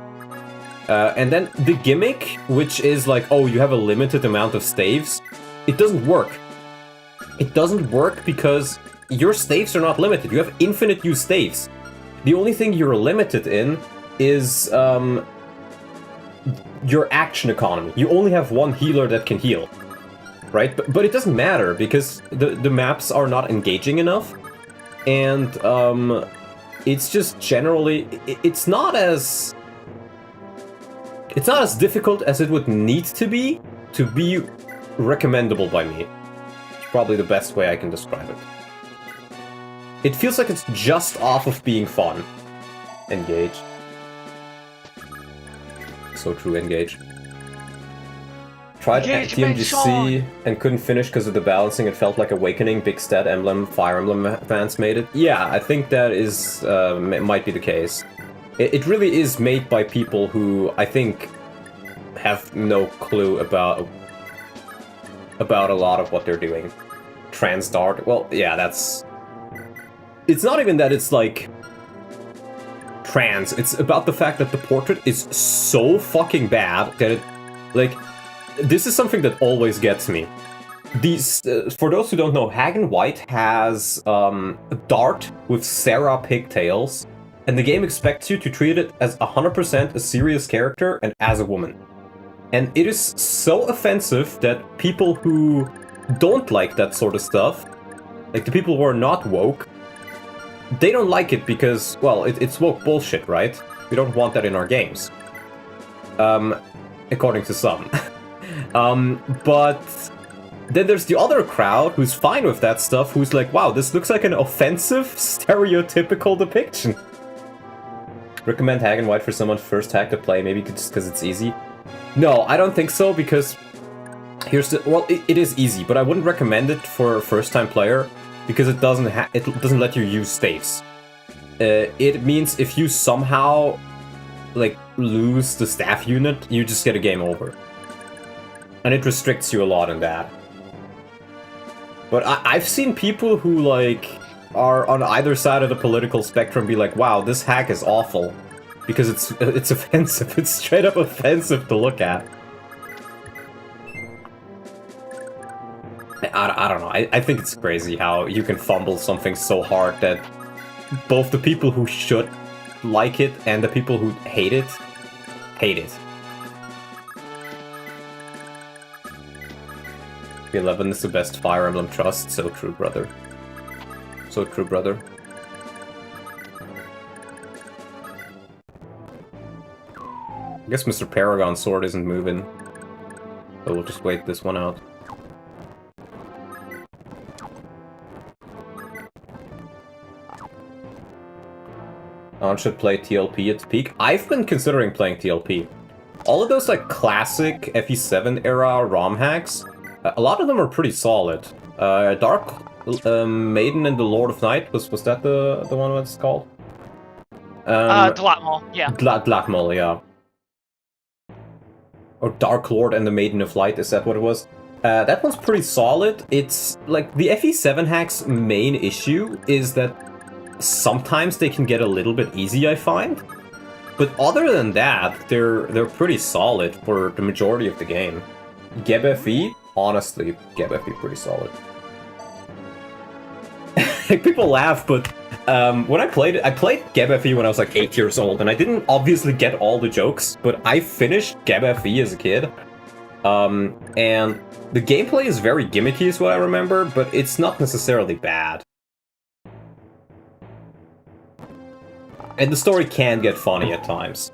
And then the gimmick, which is like, oh, you have a limited amount of staves, it doesn't work. It doesn't work because your staves are not limited. You have infinite use staves. The only thing you're limited in is your action economy. You only have one healer that can heal. Right? But it doesn't matter, because the maps are not engaging enough, and it's just generally... It's not as difficult as it would need to be recommendable by me. It's probably the best way I can describe it. It feels like it's just off of being fun. Engage. So true, engage. Tried TMGC and couldn't finish because of the balancing. It felt like Awakening, Big Stat Emblem, Fire Emblem fans made it. Yeah, I think that is might be the case. It really is made by people who I think have no clue about a lot of what they're doing. Transdart. Well, yeah, that's. It's not even that it's like trans. It's about the fact that the portrait is so fucking bad that it, like. This is something that always gets me. These, for those who don't know, Hag and White has a dart with Sarah pigtails, and the game expects you to treat it as 100% a serious character and as a woman. And it is so offensive that people who don't like that sort of stuff, like the people who are not woke, they don't like it because, well, it's woke bullshit, right? We don't want that in our games. According to some. But then there's the other crowd who's fine with that stuff, who's like, wow, this looks like an offensive, stereotypical depiction. Recommend Hag and White for someone first Hag to play, maybe just because it's easy? No, I don't think so, because here's the... Well, it is easy, but I wouldn't recommend it for a first-time player, because it doesn't let you use staves. It means if you somehow, like, lose the staff unit, you just get a game over. And it restricts you a lot in that. But I've seen people who, like, are on either side of the political spectrum be like, wow, this hack is awful. Because it's offensive. It's straight up offensive to look at. I don't know. I think it's crazy how you can fumble something so hard that both the people who should like it and the people who hate it, hate it. 11 is the best Fire Emblem trust. So true, brother. So true, brother. I guess Mr. Paragon's sword isn't moving. So we'll just wait this one out. I should play TLP at peak. I've been considering playing TLP. All of those like classic FE7 era ROM hacks, a lot of them are pretty solid. Dark Maiden and the Lord of Night, was that the one that's called? Dlatmal, yeah. Dlatmal, yeah. Or Dark Lord and the Maiden of Light, is that what it was? That one's pretty solid. It's like the FE7 hack's main issue is that sometimes they can get a little bit easy, I find. But other than that, they're pretty solid for the majority of the game. Geb FE, honestly, Geb FE pretty solid. People laugh, but when I played it, I played Geb FE when I was like 8 years old, and I didn't obviously get all the jokes, but I finished Geb FE as a kid. And the gameplay is very gimmicky is what I remember, but it's not necessarily bad. And the story can get funny at times.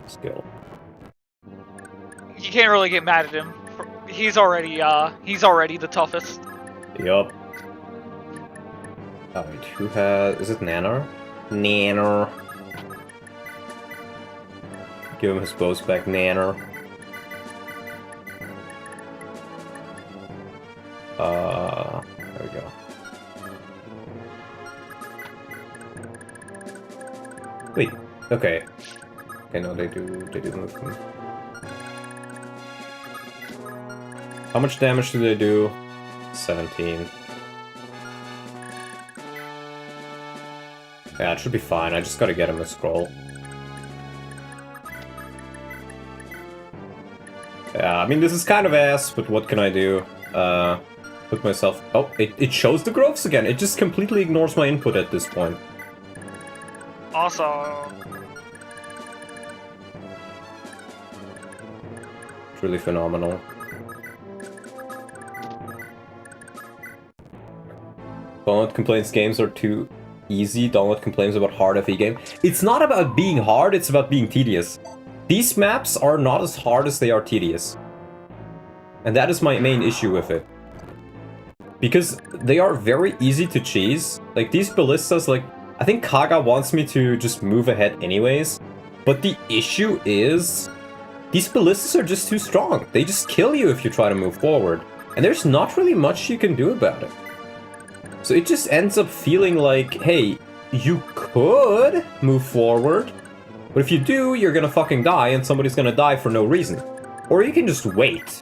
Skill. You can't really get mad at him. He's already the toughest. Yup. Oh wait, who has... is it Nanner? Nanner. Give him his bows back, Nanner. There we go. Wait, okay. Okay, no, they do move them. How much damage do they do? 17. Yeah, it should be fine. I just gotta get him a scroll. Yeah, I mean, this is kind of ass, but what can I do? Put myself... Oh, it shows the growths again. It just completely ignores my input at this point. Awesome. It's really phenomenal. Donald complains games are too easy. Donald complains about hard FE game. It's not about being hard, it's about being tedious. These maps are not as hard as they are tedious. And that is my main issue with it. Because they are very easy to cheese. Like, these ballistas, like, I think Kaga wants me to just move ahead anyways. But the issue is, these ballistas are just too strong. They just kill you if you try to move forward. And there's not really much you can do about it. So it just ends up feeling like, hey, you could move forward, but if you do, you're gonna fucking die and somebody's gonna die for no reason. Or you can just wait.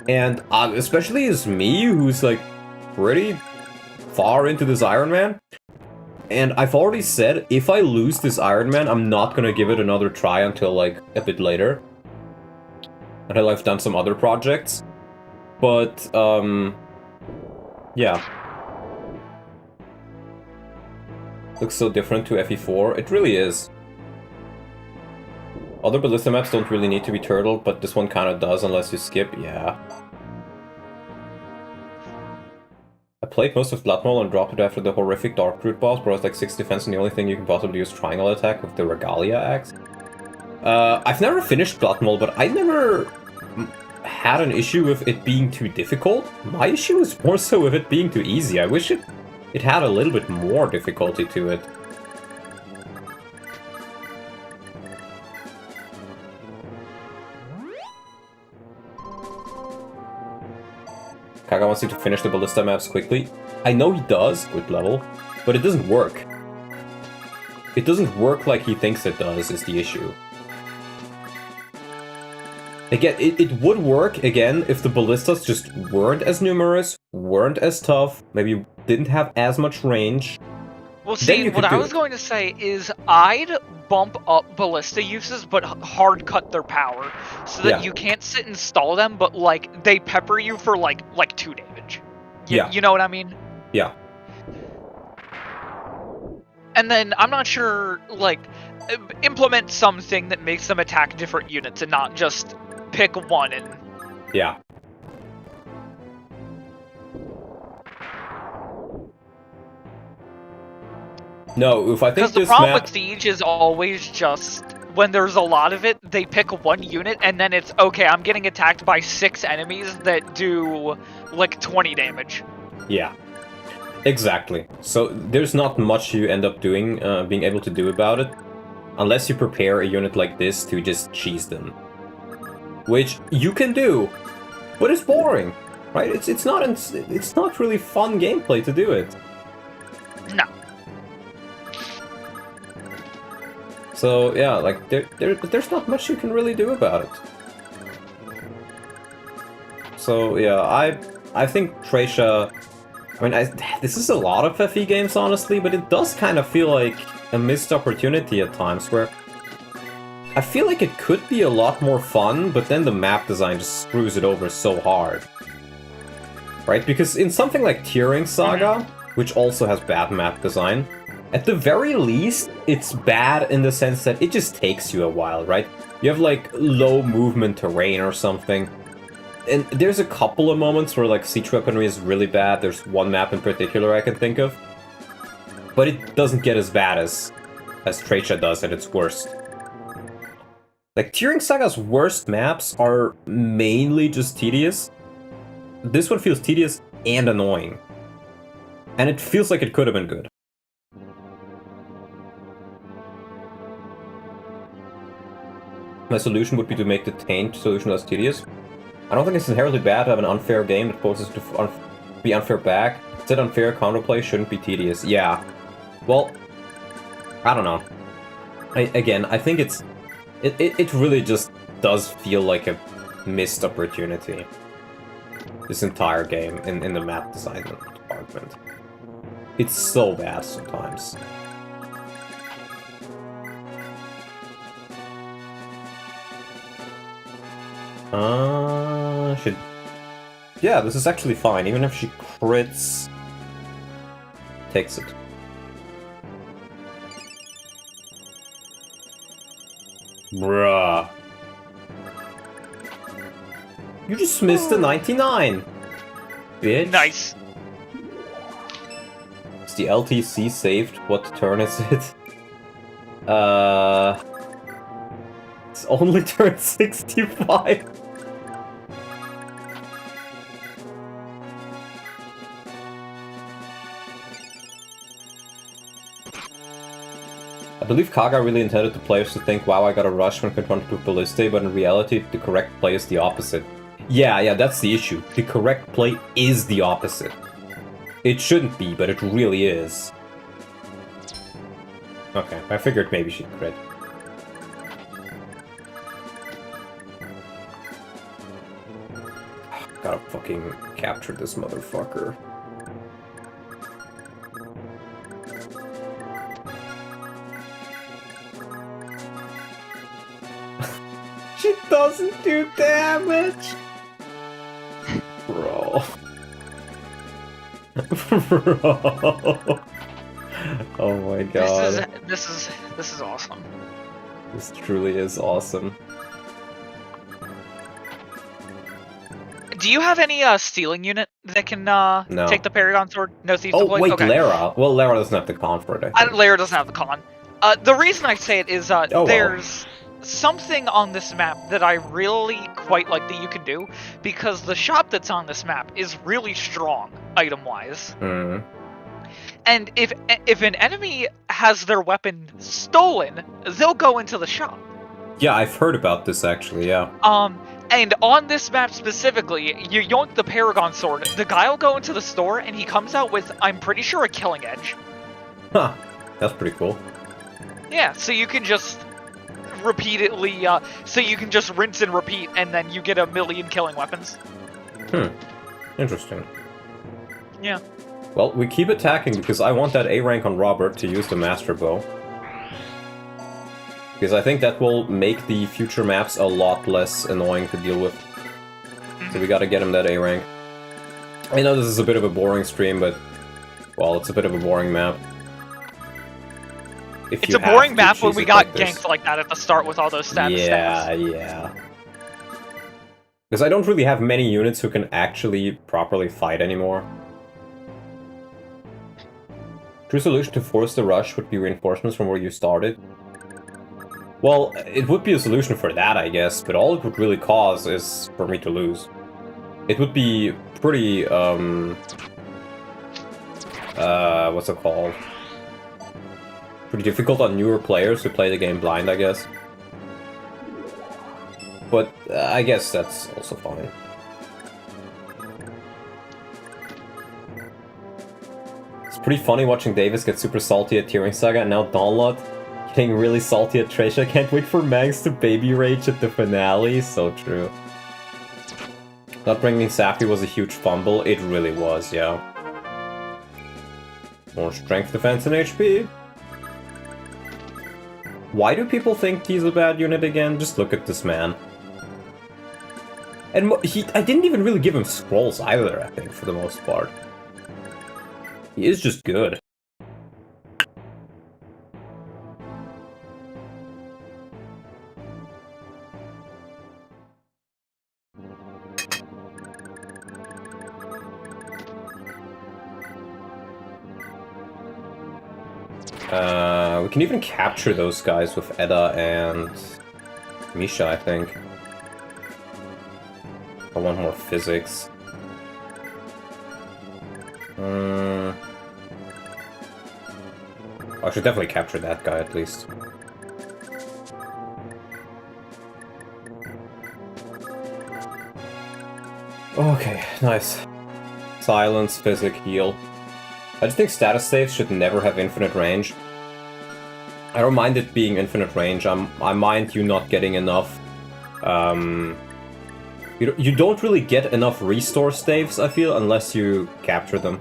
And especially as me, who's like pretty far into this Ironman, and I've already said, if I lose this Ironman, I'm not gonna give it another try until like a bit later. Until I've done some other projects. But, yeah. Looks so different to FE4. It really is. Other ballista maps don't really need to be turtled, but this one kind of does unless you skip. Yeah. I played most of Bloodmaul and dropped it after the horrific Dark Root boss, where I was like 6 defense and the only thing you can possibly do is triangle attack with the Regalia axe. I've never finished Bloodmaul, but I never had an issue with it being too difficult. My issue is more so with it being too easy. I wish it had a little bit more difficulty to it. Kaga wants you to finish the ballista maps quickly. I know he does with level, but it doesn't work. It doesn't work like he thinks it does, is the issue. Again, it would work, again, if the ballistas just weren't as numerous, weren't as tough, maybe didn't have as much range. Well, see, what I was going to say is I'd bump up ballista uses, but hard cut their power, so that you can't sit and stall them, but, like, they pepper you for, like 2 damage. You know what I mean? Yeah. And then, I'm not sure, like, implement something that makes them attack different units and not just pick one and... Yeah. No, if I think this map... Because the problem with Siege is always just, when there's a lot of it, they pick one unit, and then it's, okay, I'm getting attacked by 6 enemies that do, like, 20 damage. Yeah. Exactly. So, there's not much you end up doing, being able to do about it, unless you prepare a unit like this to just cheese them. Which you can do, but it's boring, right? It's not really fun gameplay to do it. No. So yeah, like there's not much you can really do about it. So yeah, I think Tracia. I mean, this is a lot of FE games, honestly, but it does kind of feel like a missed opportunity at times, where I feel like it could be a lot more fun, but then the map design just screws it over so hard. Right? Because in something like Tearing Saga, which also has bad map design, at the very least, it's bad in the sense that it just takes you a while, right? You have, like, low movement terrain or something. And there's a couple of moments where, like, siege weaponry is really bad. There's one map in particular I can think of. But it doesn't get as bad as Tracia does at its worst. Like, Tearing Saga's worst maps are mainly just tedious. This one feels tedious and annoying. And it feels like it could have been good. My solution would be to make the taint solution less tedious. I don't think it's inherently bad to have an unfair game that forces to be unfair back. Instead, unfair counterplay shouldn't be tedious. Yeah. Well, I don't know. I think it really just does feel like a missed opportunity. This entire game in the map design department. It's so bad sometimes. Should... Yeah, this is actually fine, even if she crits... Takes it. Bruh. You just missed the 99! Bitch. Nice. Is the LTC saved? What turn is it? It's only turn 65. I believe Kaga really intended the players to think, wow, I got a rush when confronted with Balliste, but in reality, the correct play is the opposite. Yeah, that's the issue. The correct play is the opposite. It shouldn't be, but it really is. Okay, I figured maybe she'd crit. Gotta fucking capture this motherfucker. She doesn't do damage! Bro. Bro. Oh my god. This is awesome. This truly is awesome. Do you have any stealing unit that can No. take the Paragon Sword? No Thieves Oh Deployed? wait, Okay. Lara. Well, Lara doesn't have the con for it, I think. Lara doesn't have the con. The reason I say it is well. there's something on this map that I really quite like that you can do, because the shop that's on this map is really strong, item-wise. Mm. And if an enemy has their weapon stolen, they'll go into the shop. Yeah, I've heard about this actually, yeah. And on this map specifically, you yoink the Paragon Sword, the guy will go into the store and he comes out with, I'm pretty sure, a Killing Edge. Huh. That's pretty cool. Yeah, so you can just repeatedly, so you can just rinse and repeat, and then you get a million killing weapons. Interesting. Yeah. Well, we keep attacking because I want that A rank on Robert to use the Master Bow. Because I think that will make the future maps a lot less annoying to deal with. So we gotta get him that A rank. I know this is a bit of a boring stream, but... Well, it's a bit of a boring map. It's a boring map when we got like ganked like that at the start with all those status stats. Yeah. Because I don't really have many units who can actually properly fight anymore. True solution to force the rush would be reinforcements from where you started. Well, it would be a solution for that, I guess, but all it would really cause is for me to lose. It would be pretty, what's it called? Pretty difficult on newer players who play the game blind, I guess. But I guess that's also fine. It's pretty funny watching Davis get super salty at Tearing Saga and now Dawnlot getting really salty at Trash. I can't wait for Mags to baby rage at the finale. So true. Not bringing Sappy was a huge fumble. It really was, yeah. More strength, defense, and HP. Why do people think he's a bad unit again? Just look at this man. And I didn't even really give him scrolls either, I think, for the most part. He is just good. We can even capture those guys with Edda and Misha, I think. I want more physics. I should definitely capture that guy at least. Okay, nice. Silence, physic, heal. I just think status saves should never have infinite range. I don't mind it being infinite range. I mind you not getting enough. You don't really get enough restore staves, I feel, unless you capture them.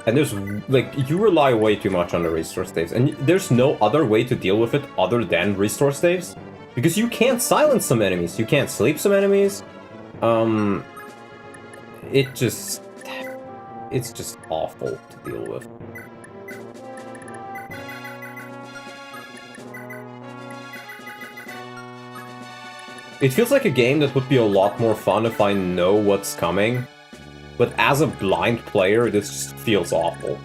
And there's, like, you rely way too much on the restore staves. And there's no other way to deal with it other than restore staves. Because you can't silence some enemies. You can't sleep some enemies. It's just awful to deal with. It feels like a game that would be a lot more fun if I know what's coming. But as a blind player, this just feels awful.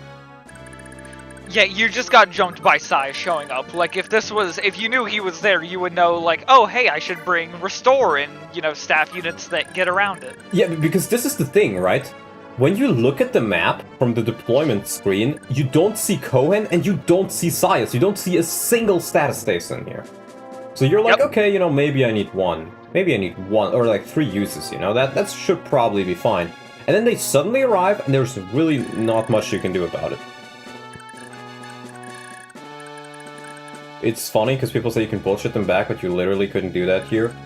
Yeah, you just got jumped by Sai showing up. Like, if you knew he was there, you would know, like, oh, hey, I should bring Restore and, you know, staff units that get around it. Yeah, because this is the thing, right? When you look at the map from the deployment screen, you don't see Cohen and you don't see Sias. You don't see a single status station here. So you're like, okay, you know, maybe I need one. Maybe I need one, or like 3 uses, you know? That should probably be fine. And then they suddenly arrive, and there's really not much you can do about it. It's funny, because people say you can bullshit them back, but you literally couldn't do that here.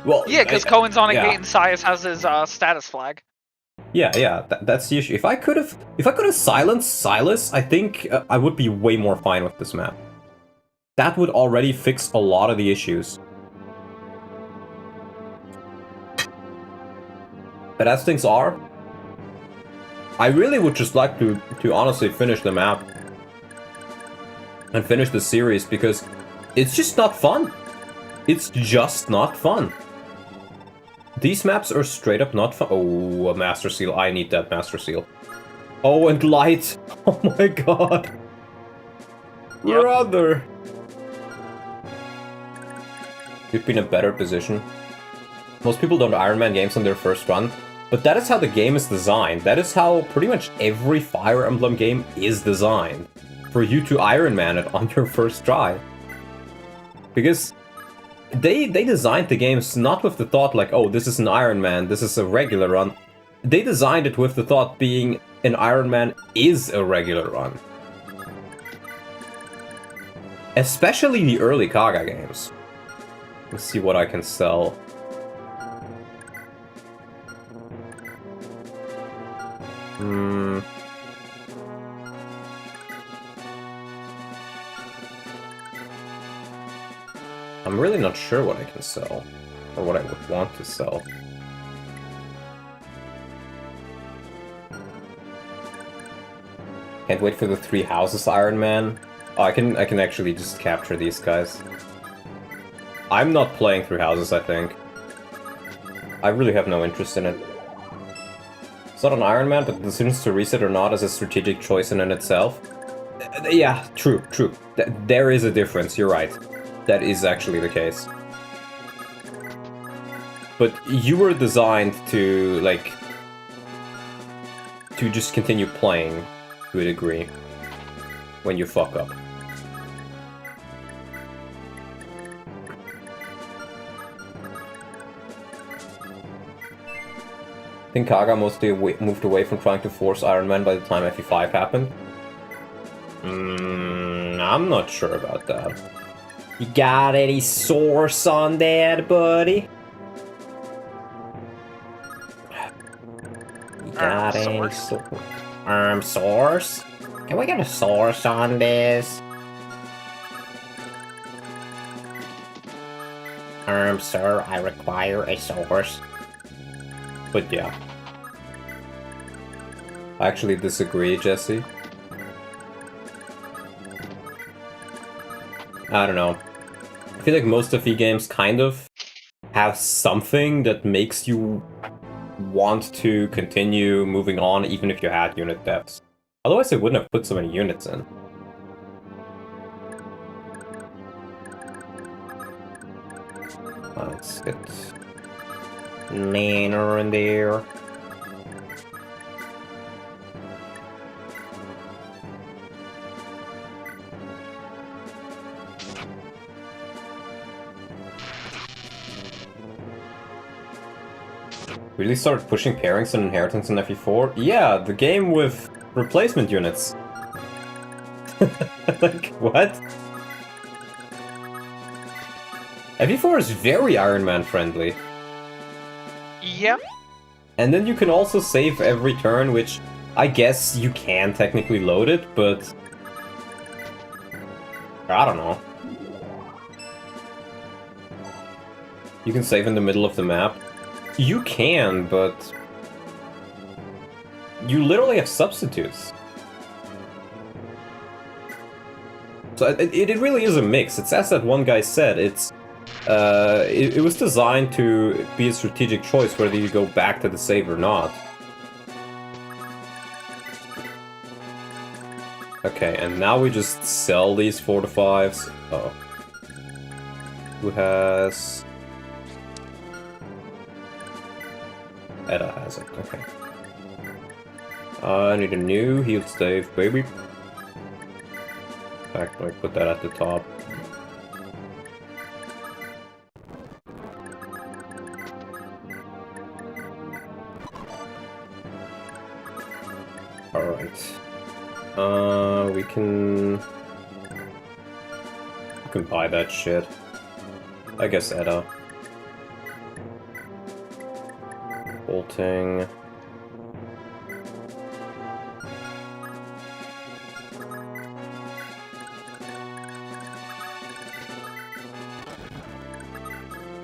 Well, yeah, because Cohen's on a gate and Sias has his status flag. Yeah, that's the issue. If I could have silenced Silas, I think I would be way more fine with this map. That would already fix a lot of the issues. But as things are, I really would just like to honestly finish the map. And finish the series, because it's just not fun. It's just not fun. These maps are straight up not fun. Oh, a Master Seal. I need that Master Seal. Oh, and light. Oh my god. Yep. Brother. You'd be in a better position. Most people don't Ironman games on their first run, but that is how the game is designed. That is how pretty much every Fire Emblem game is designed. For you to Ironman it on your first try. Because they designed the games not with the thought like, oh, this is an Ironman, this is a regular run. They designed it with the thought being an Ironman is a regular run. Especially the early Kaga games. Let's see what I can sell. I'm really not sure what I can sell, or what I would want to sell. Can't wait for the 3 houses Iron Man. Oh, I can actually just capture these guys. I'm not playing 3 houses, I think. I really have no interest in it. It's not an Iron Man, but the decisions to reset or not is a strategic choice in itself. Yeah, true. There is a difference, you're right. That is actually the case. But you were designed to, like, to just continue playing to a degree when you fuck up. I think Kaga mostly moved away from trying to force Iron Man by the time FE5 happened. I'm not sure about that. You got any source on that, buddy? You got any source? Can we get a source on this? Sir, I require a source. But yeah. I actually disagree, Jesse. I don't know. I feel like most FE games kind of have something that makes you want to continue moving on even if you had unit depths. Otherwise they wouldn't have put so many units in. Let's get Nanner in there. Really started pushing pairings and inheritance in FE4? Yeah, the game with replacement units. Like, what? FE4 is very Ironman friendly. Yep. And then you can also save every turn, which I guess you can technically load it, but I don't know. You can save in the middle of the map. You can, but you literally have substitutes. So it really is a mix. It's as that one guy said, it was designed to be a strategic choice whether you go back to the save or not. Okay, and now we just sell these 4 to 5s. Oh. Who has... Edda has it, okay. I need a new healed stave, baby. In fact, I put that at the top. Alright. We can buy that shit. I guess Edda. Bolting.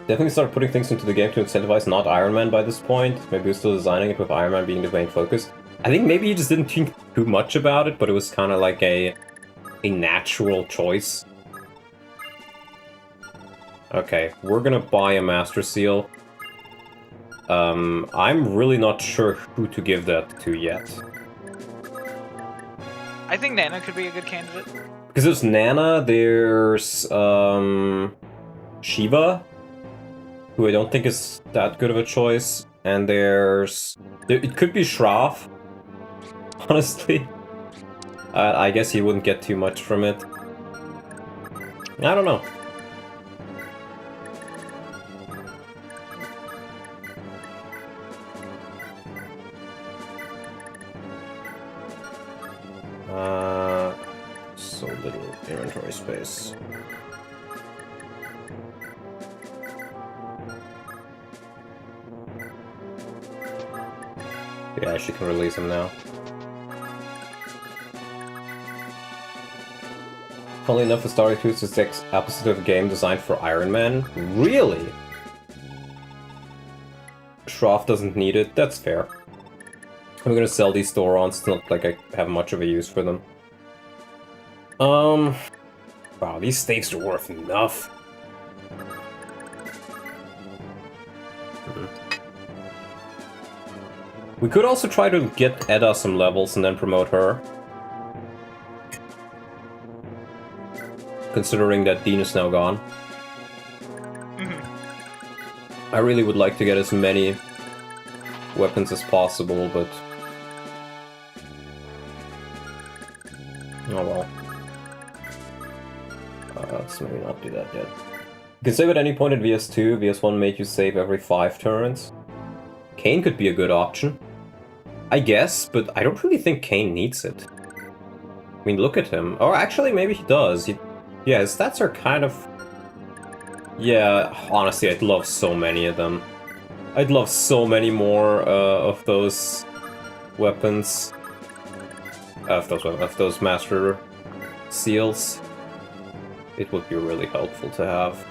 Definitely start putting things into the game to incentivize not Ironman by this point. Maybe we're still designing it with Ironman being the main focus. I think maybe you just didn't think too much about it, but it was kind of like a natural choice. Okay, we're gonna buy a Master Seal. I'm really not sure who to give that to yet. I think Nana could be a good candidate. Because there's Nana, there's Shiva, who I don't think is that good of a choice, and it could be Shroff, honestly. I guess he wouldn't get too much from it. I don't know. So little inventory space. Yeah, she can release him now. Funnily enough, the Starry Tooth is the opposite of a game designed for Ironman. Really? Shroff doesn't need it, that's fair. I'm gonna sell these Thorons, it's not like I have much of a use for them. Wow, these staves are worth enough. We could also try to get Edda some levels and then promote her. Considering that Dean is now gone. I really would like to get as many weapons as possible, but... oh well. Let's maybe not do that yet. You can save at any point in VS2. VS1 made you save every 5 turns. Kane could be a good option. I guess, but I don't really think Kane needs it. I mean, look at him. Or actually, maybe he does. Yeah, his stats are kind of... yeah, honestly, I'd love so many of them. I'd love so many more of those weapons. Of those Master Seals. It would be really helpful to have.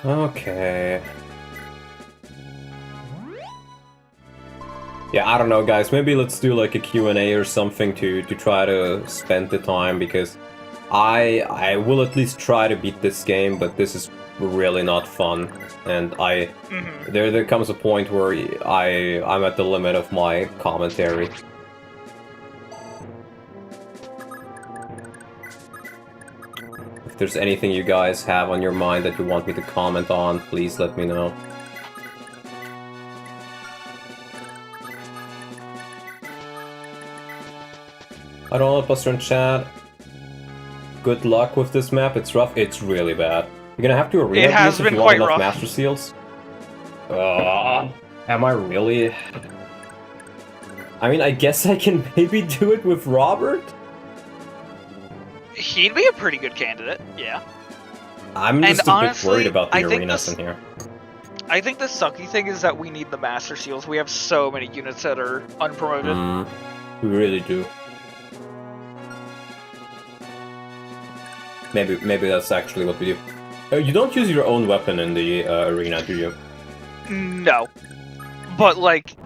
Okay. Yeah, I don't know, guys. Maybe let's do like a Q&A or something to try to spend the time, because I will at least try to beat this game, but this is really not fun. And there comes a point where I'm at the limit of my commentary. If there's anything you guys have on your mind that you want me to comment on, please let me know. I don't know, Buster in chat. Good luck with this map. It's rough. It's really bad. You're gonna have to arena these if you want enough Master Seals. Am I really? I mean, I guess I can maybe do it with Robert? He'd be a pretty good candidate, yeah. I'm just honestly, a bit worried about the arenas in here. I think the sucky thing is that we need the Master Seals. We have so many units that are unpromoted. We really do. Maybe that's actually what we do. You don't use your own weapon in the arena, do you? No. But, like,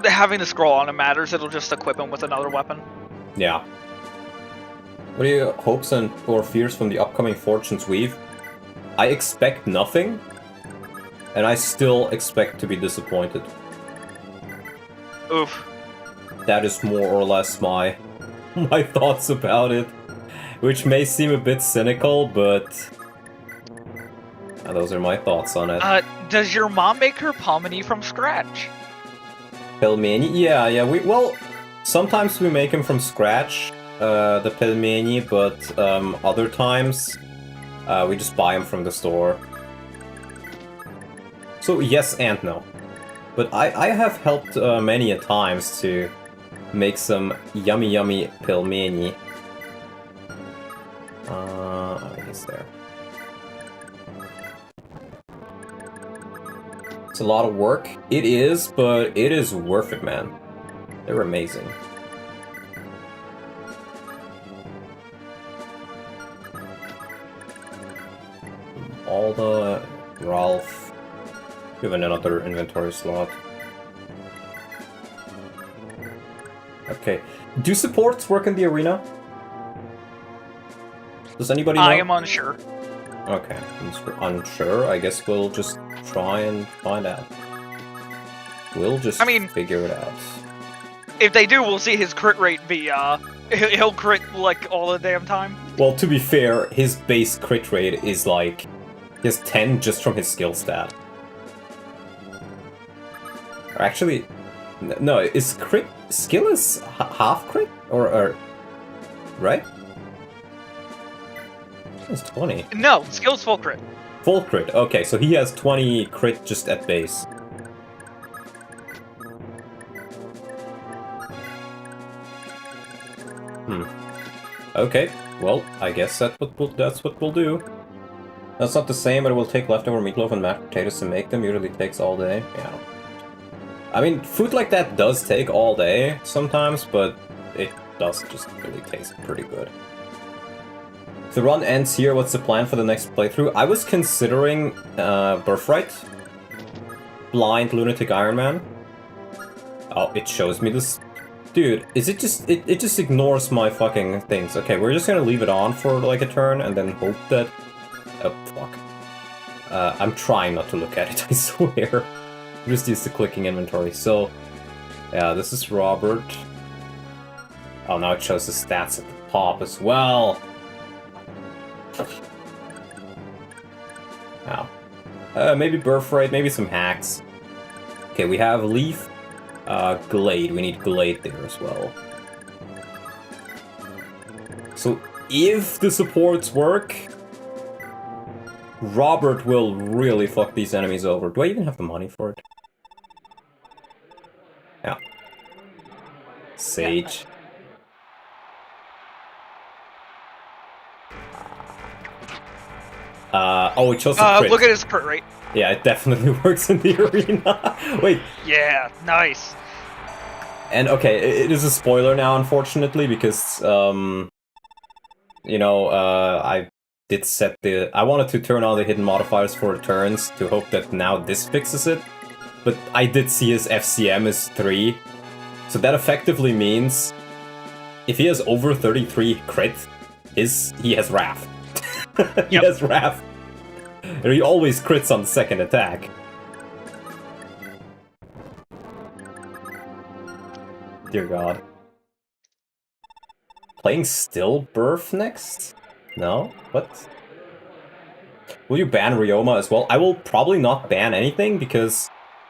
having the scroll on him matters. It'll just equip him with another weapon. Yeah. What are your hopes or fears from the upcoming Fortune's Weave? I expect nothing, and I still expect to be disappointed. Oof. That is more or less my thoughts about it. Which may seem a bit cynical, but those are my thoughts on it. Does your mom make her palmini from scratch? Pelmeni? Yeah. Well, sometimes we make them from scratch, the pelmeni, but other times we just buy them from the store. So yes and no. But I have helped many a times to make some yummy pelmeni. I guess there. It's a lot of work. It is, but it is worth it, man. They're amazing. Alda, Ralph. Given another inventory slot. Okay. Do supports work in the arena? Does anybody know? I am unsure. Okay, I'm unsure. I guess we'll just try and find out. We'll just figure it out. If they do, we'll see his crit rate be, he'll crit, like, all the damn time. Well, to be fair, his base crit rate is, like, he has 10 just from his skill stat. Or actually, no, is crit, skill is half crit? Or, right? It's 20. No, skill's full crit. Full crit. Okay, so he has 20 crit just at base. Okay, well, I guess that's what we'll do. That's not the same, but it will take leftover meatloaf and mashed potatoes to make them. Usually takes all day. Yeah. I mean, food like that does take all day sometimes, but it does just really taste pretty good. If the run ends here, what's the plan for the next playthrough? I was considering Birthright, Blind Lunatic Ironman. Oh, it shows me this. Dude, is it just it just ignores my fucking things. Okay, we're just gonna leave it on for like a turn and then hope that. Oh fuck. I'm trying not to look at it. I swear. I'm just used to clicking inventory. So, yeah, this is Robert. Oh, now it shows the stats at the top as well. Wow. Maybe Birthright, maybe some hacks. Okay, we have Leaf, Glade. We need Glade there as well. So, if the supports work, Robert will really fuck these enemies over. Do I even have the money for it? Yeah. Sage. Oh, it shows the crit. Look at his crit rate. Yeah, it definitely works in the arena. Wait. Yeah, nice. And okay, it is a spoiler now, unfortunately, because, you know, I did set the... I wanted to turn on the hidden modifiers for turns to hope that now this fixes it. But I did see his FCM is 3. So that effectively means if he has over 33 crit, he has Wrath. He has Wrath. And he always crits on the second attack. Dear God. Playing Stillbirth next? No? What? Will you ban Ryoma as well? I will probably not ban anything because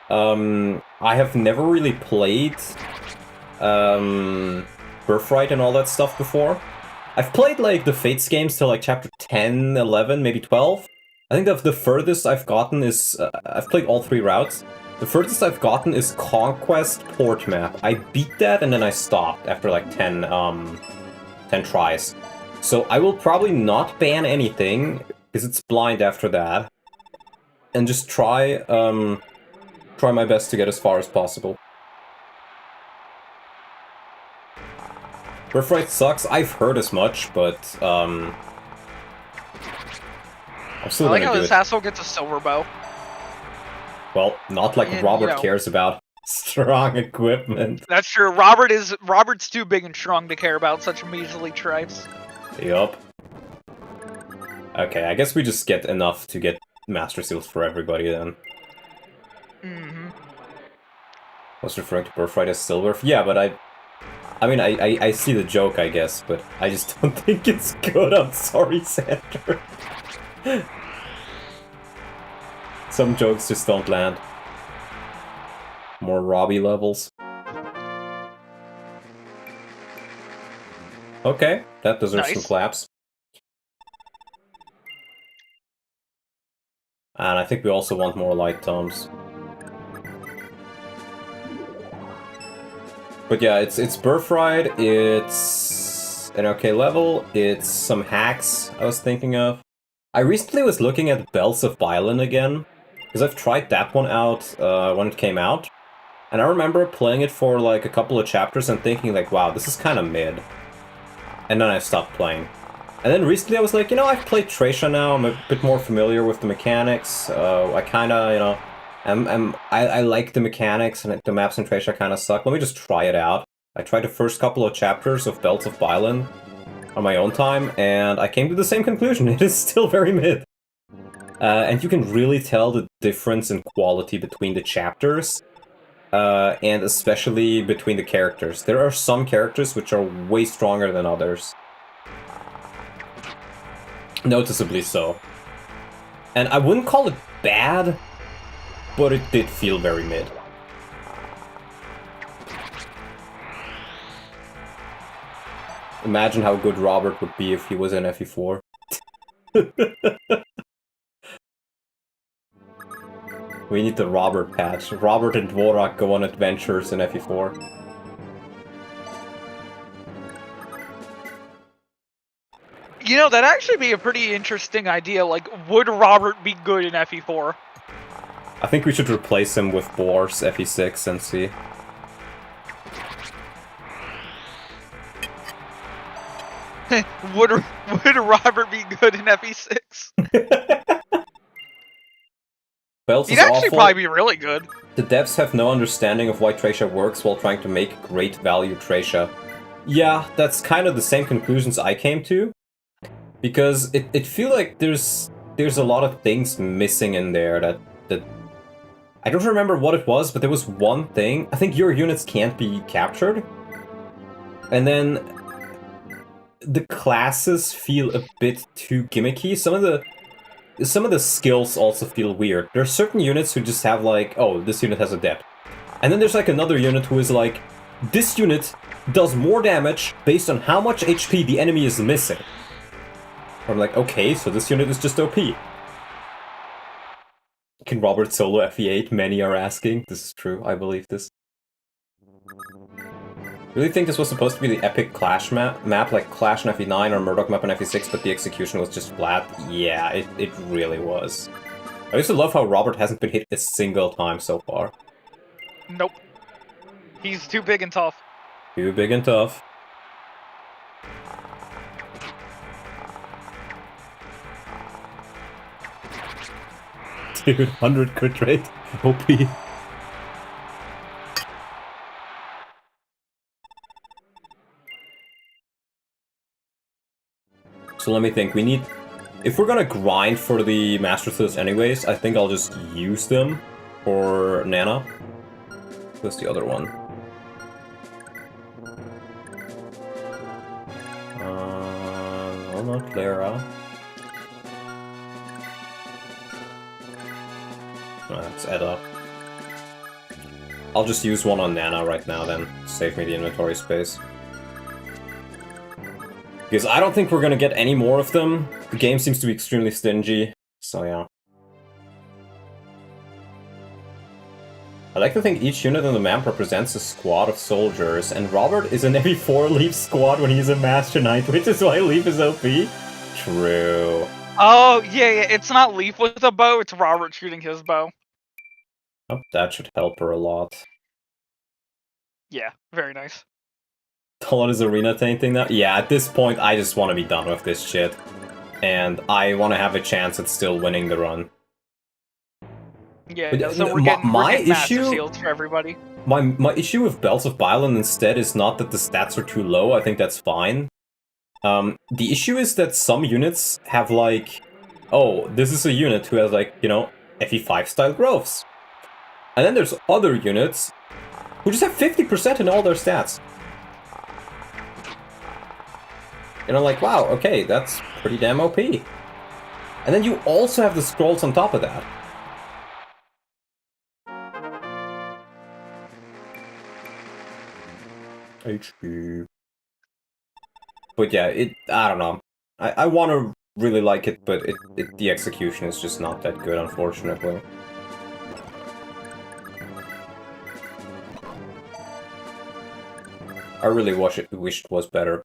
I have never really played Birthright and all that stuff before. I've played like the Fates games till like chapter 10, 11, maybe 12. I think the furthest I've gotten is I've played all 3 routes. The furthest I've gotten is Conquest Port Map. I beat that and then I stopped after like 10 tries. So I will probably not ban anything because it's blind after that, and just try my best to get as far as possible. Birthright sucks. I've heard as much, but I'm still I like gonna how do this it. asshole gets a silver bow. Well, not like And, Robert you know. cares about strong equipment. That's true. Robert's too big and strong to care about such measly tripes. Yup. Okay, I guess we just get enough to get Master Seals for everybody then. Mm-hmm. I was referring to Birthright as silver. Yeah, but I mean, I see the joke, I guess, but I just don't think it's good. I'm sorry, Sander. Some jokes just don't land. More Robbie levels. Okay, that deserves some Nice. claps. And I think we also want more light tomes. But yeah, it's Birthright, it's an okay level, it's some hacks I was thinking of. I recently was looking at Bells of Bylin again, because I've tried that one out when it came out. And I remember playing it for like a couple of chapters and thinking like, wow, this is kind of mid. And then I stopped playing. And then recently I was like, you know, I've played Tracia now, I'm a bit more familiar with the mechanics, I kinda, you know, I like the mechanics, and the maps in Tracia kinda suck. Let me just try it out. I tried the first couple of chapters of Belts of Bylin on my own time, and I came to the same conclusion. It is still very mid. And you can really tell the difference in quality between the chapters, and especially between the characters. There are some characters which are way stronger than others. Noticeably so. And I wouldn't call it bad, but it did feel very mid. Imagine how good Robert would be if he was in FE4. We need the Robert patch. Robert and Dvorak go on adventures in FE4. You know, that'd actually be a pretty interesting idea. Like, would Robert be good in FE4? I think we should replace him with Boar's FE6 and see. would Robert be good in FE6? Bells He'd is actually awful. probably be really good. The devs have no understanding of why Tracia works while trying to make great value Tracia. Yeah, that's kind of the same conclusions I came to. Because it feels like there's a lot of things missing in there that I don't remember what it was, but there was one thing. I think your units can't be captured. And then the classes feel a bit too gimmicky. Some of the skills also feel weird. There are certain units who just have like, oh, this unit has adept. And then there's like another unit who is like, this unit does more damage based on how much HP the enemy is missing. I'm like, okay, so this unit is just OP. Can Robert solo FE8? Many are asking. This is true, I believe this. Really think this was supposed to be the epic Clash map like Clash in FE9 or Murdoch map in FE6, but the execution was just flat? Yeah, it really was. I used to love how Robert hasn't been hit a single time so far. Nope. He's too big and tough. Too big and tough. Dude, 100 crit rate. OP. So let me think, we need... If we're gonna grind for the Master Seals anyways, I think I'll just use them for Nana. What's the other one? No, not Lara. That's Edda. I'll just use one on Nana right now then, save me the inventory space. Because I don't think we're gonna get any more of them. The game seems to be extremely stingy, so yeah. I like to think each unit on the map represents a squad of soldiers, and Robert is an FE4 Leaf squad when he's a Master Knight, which is why Leaf is OP. True. Oh, yeah, it's not Leaf with a bow, it's Robert shooting his bow. Oh, that should help her a lot. Yeah, very nice. Told is arena tainting now? Yeah, at this point, I just want to be done with this shit. And I want to have a chance at still winning the run. Yeah, But, so we're getting massive shields for everybody. My issue with Bells of Bylon instead is not that the stats are too low, I think that's fine. The issue is that some units have like, oh, this is a unit who has like, you know, FE5 style growths. And then there's other units who just have 50% in all their stats. And I'm like, wow, okay, that's pretty damn OP. And then you also have the scrolls on top of that. HP. But yeah, I don't know. I want to really like it, but the execution is just not that good, unfortunately. I really wish it was better.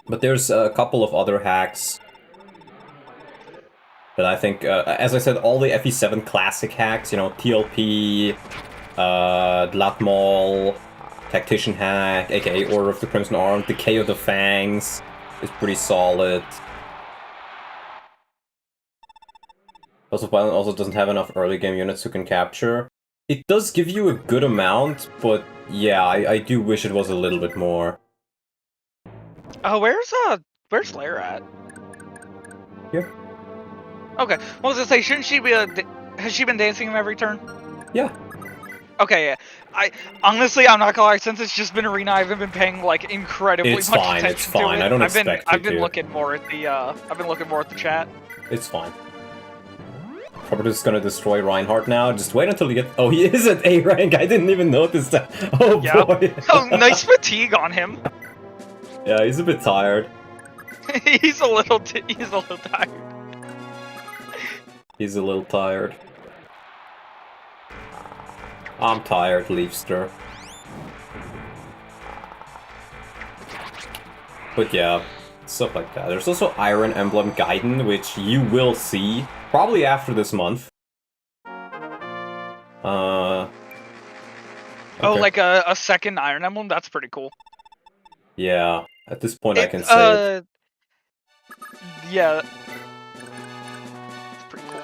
But there's a couple of other hacks that I think, as I said, all the FE7 classic hacks, you know, TLP, Dlatmol, Tactician hack, aka Order of the Crimson Arm, Decay of the Fangs is pretty solid. Also, Violent also doesn't have enough early game units who can capture. It does give you a good amount, but yeah, I do wish it was a little bit more. Oh, where's Lara at? Here. Okay, well, I was gonna say, shouldn't she be has she been dancing him every turn? Yeah. Okay, yeah. Honestly, I'm not gonna lie, since it's just been arena, I haven't been paying like incredibly much attention to it. It's fine. I don't expect you to. I've been looking more at the chat. It's fine. Robert is gonna destroy Reinhardt now. Just wait until you get. Oh, he is at A rank. I didn't even notice that. Oh yep. boy. Oh, nice fatigue on him. Yeah, he's a bit tired. he's a little tired. He's a little tired. I'm tired, Leafster. But yeah, stuff like that. There's also Iron Emblem Gaiden, which you will see probably after this month. Okay. Oh, like a second Iron Emblem? That's pretty cool. Yeah, at this point I can say it. Yeah. It's pretty cool.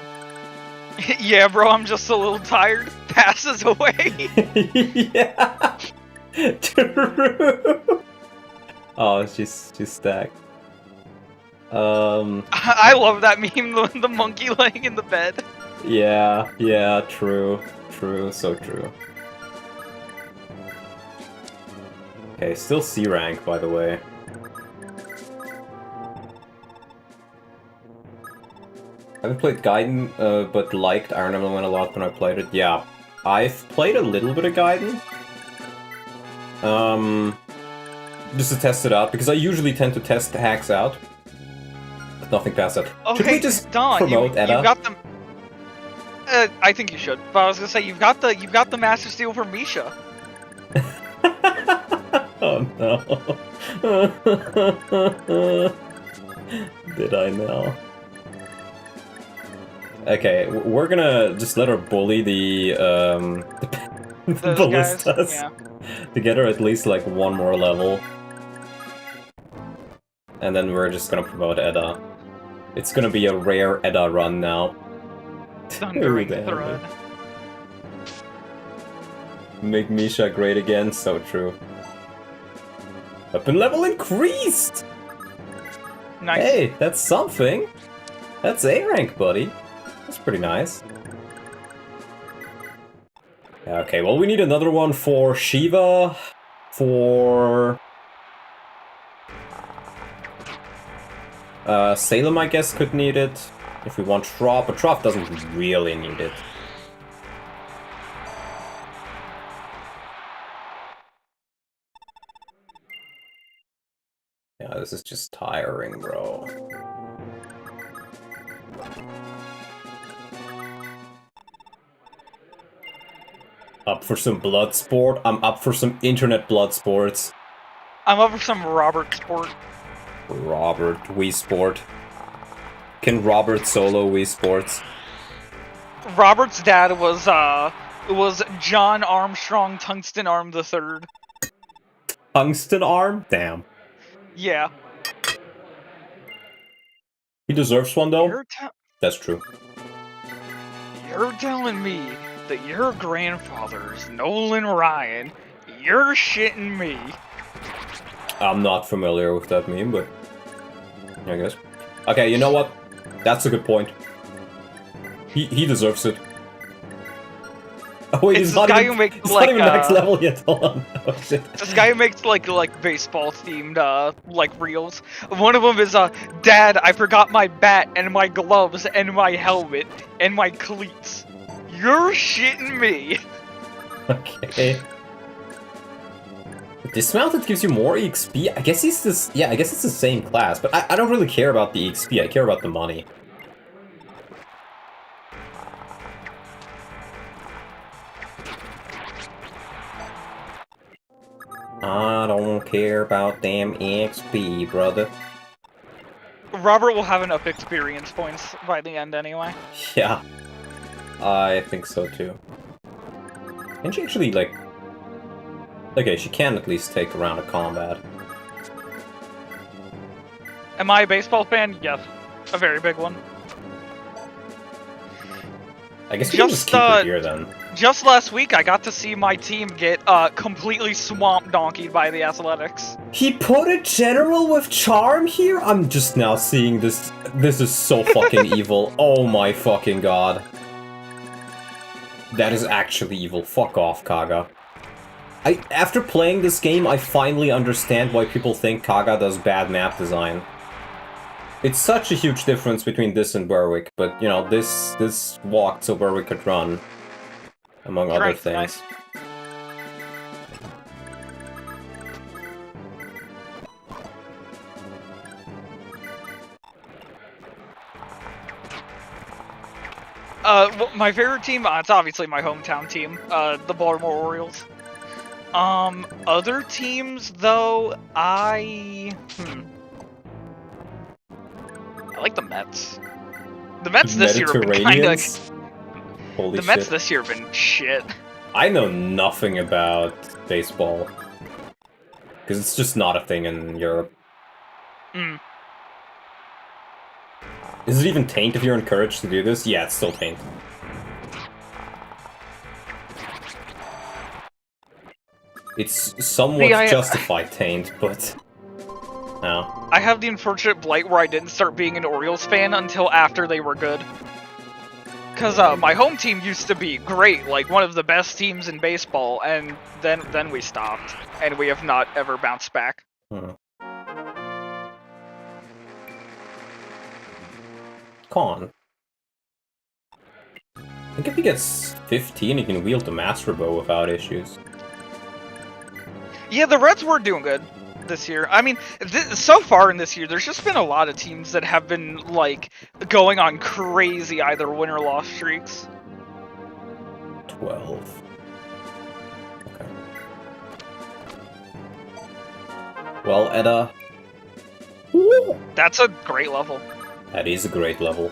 Yeah, bro, I'm just a little tired. Passes away. Yeah. True. Oh, she's stacked. I love that meme, the monkey laying in the bed. Yeah, true, so true. Okay, still C rank, by the way. I haven't played Gaiden, but liked Iron Emblem a lot when I played it. Yeah, I've played a little bit of Gaiden. Just to test it out, because I usually tend to test the hacks out. But nothing past that. Okay, should we just Don, promote Edda? You got them. I think you should. But I was gonna say you've got the Master Steel for Misha. Oh no. Did I know? Okay, we're gonna just let her bully the ballistas yeah. to get her at least like one more level. And then we're just gonna promote Edda. It's gonna be a rare Edda run now. Thundering Throne. Make Misha great again, so true. Weapon level increased! Nice. Hey, that's something! That's A rank, buddy. That's pretty nice. Okay, well we need another one for Shiva, for... Salem, I guess, could need it. If we want Trough, but Trough doesn't really need it. Yeah, this is just tiring, bro. Up for some blood sport? I'm up for some internet blood sports. I'm up for some Robert sport. Robert, Wii Sport. Can Robert solo Wii Sports? Robert's dad was John Armstrong Tungsten Arm III. Tungsten arm? Damn. Yeah. He deserves one, though? You're That's true. You're telling me that your grandfather's Nolan Ryan. You're shitting me. I'm not familiar with that meme, but I guess. Okay, you know what? That's a good point. He deserves it. Oh wait, It's he's this not guy even, who makes, he's like, not even next level yet. Hold on. Oh shit. This guy who makes like baseball themed like reels. One of them is Dad, I forgot my bat and my gloves and my helmet and my cleats. You're shitting me. Okay. Dismounted gives you more EXP? I guess he's this. Yeah, I guess it's the same class, but I don't really care about the EXP, I care about the money. I don't care about them EXP, brother. Robert will have enough experience points by the end anyway. Yeah. I think so too. Can she actually, like... Okay, she can at least take a round of combat. Am I a baseball fan? Yes. A very big one. I guess we can just keep her here then. Just last week, I got to see my team get completely swamp donkeyed by the Athletics. He put a general with charm here? I'm just now seeing this. This is so fucking evil. Oh my fucking god. That is actually evil. Fuck off, Kaga. After playing this game, I finally understand why people think Kaga does bad map design. It's such a huge difference between this and Berwick, but, you know, this walked so Berwick could run. Among other things. Nice. Well, my favorite team, it's obviously my hometown team, the Baltimore Orioles. Other teams, though, I like the Mets. The Mets this year have been kinda... Holy the Mets shit. this year have been shit. I know nothing about baseball. Because it's just not a thing in Europe. Is it even taint if you're encouraged to do this? Yeah, it's still taint. It's somewhat justified taint, but... No. I have the unfortunate blight where I didn't start being an Orioles fan until after they were good. Because my home team used to be great, like one of the best teams in baseball, and then we stopped, and we have not ever bounced back. Con. I think if he gets 15, he can wield the Master Bow without issues. Yeah, the Reds were doing good this year. I mean, so far in this year, there's just been a lot of teams that have been, like, going on crazy either win or loss streaks. 12. Okay. Well, Edda... Ooh, that's a great level. That is a great level.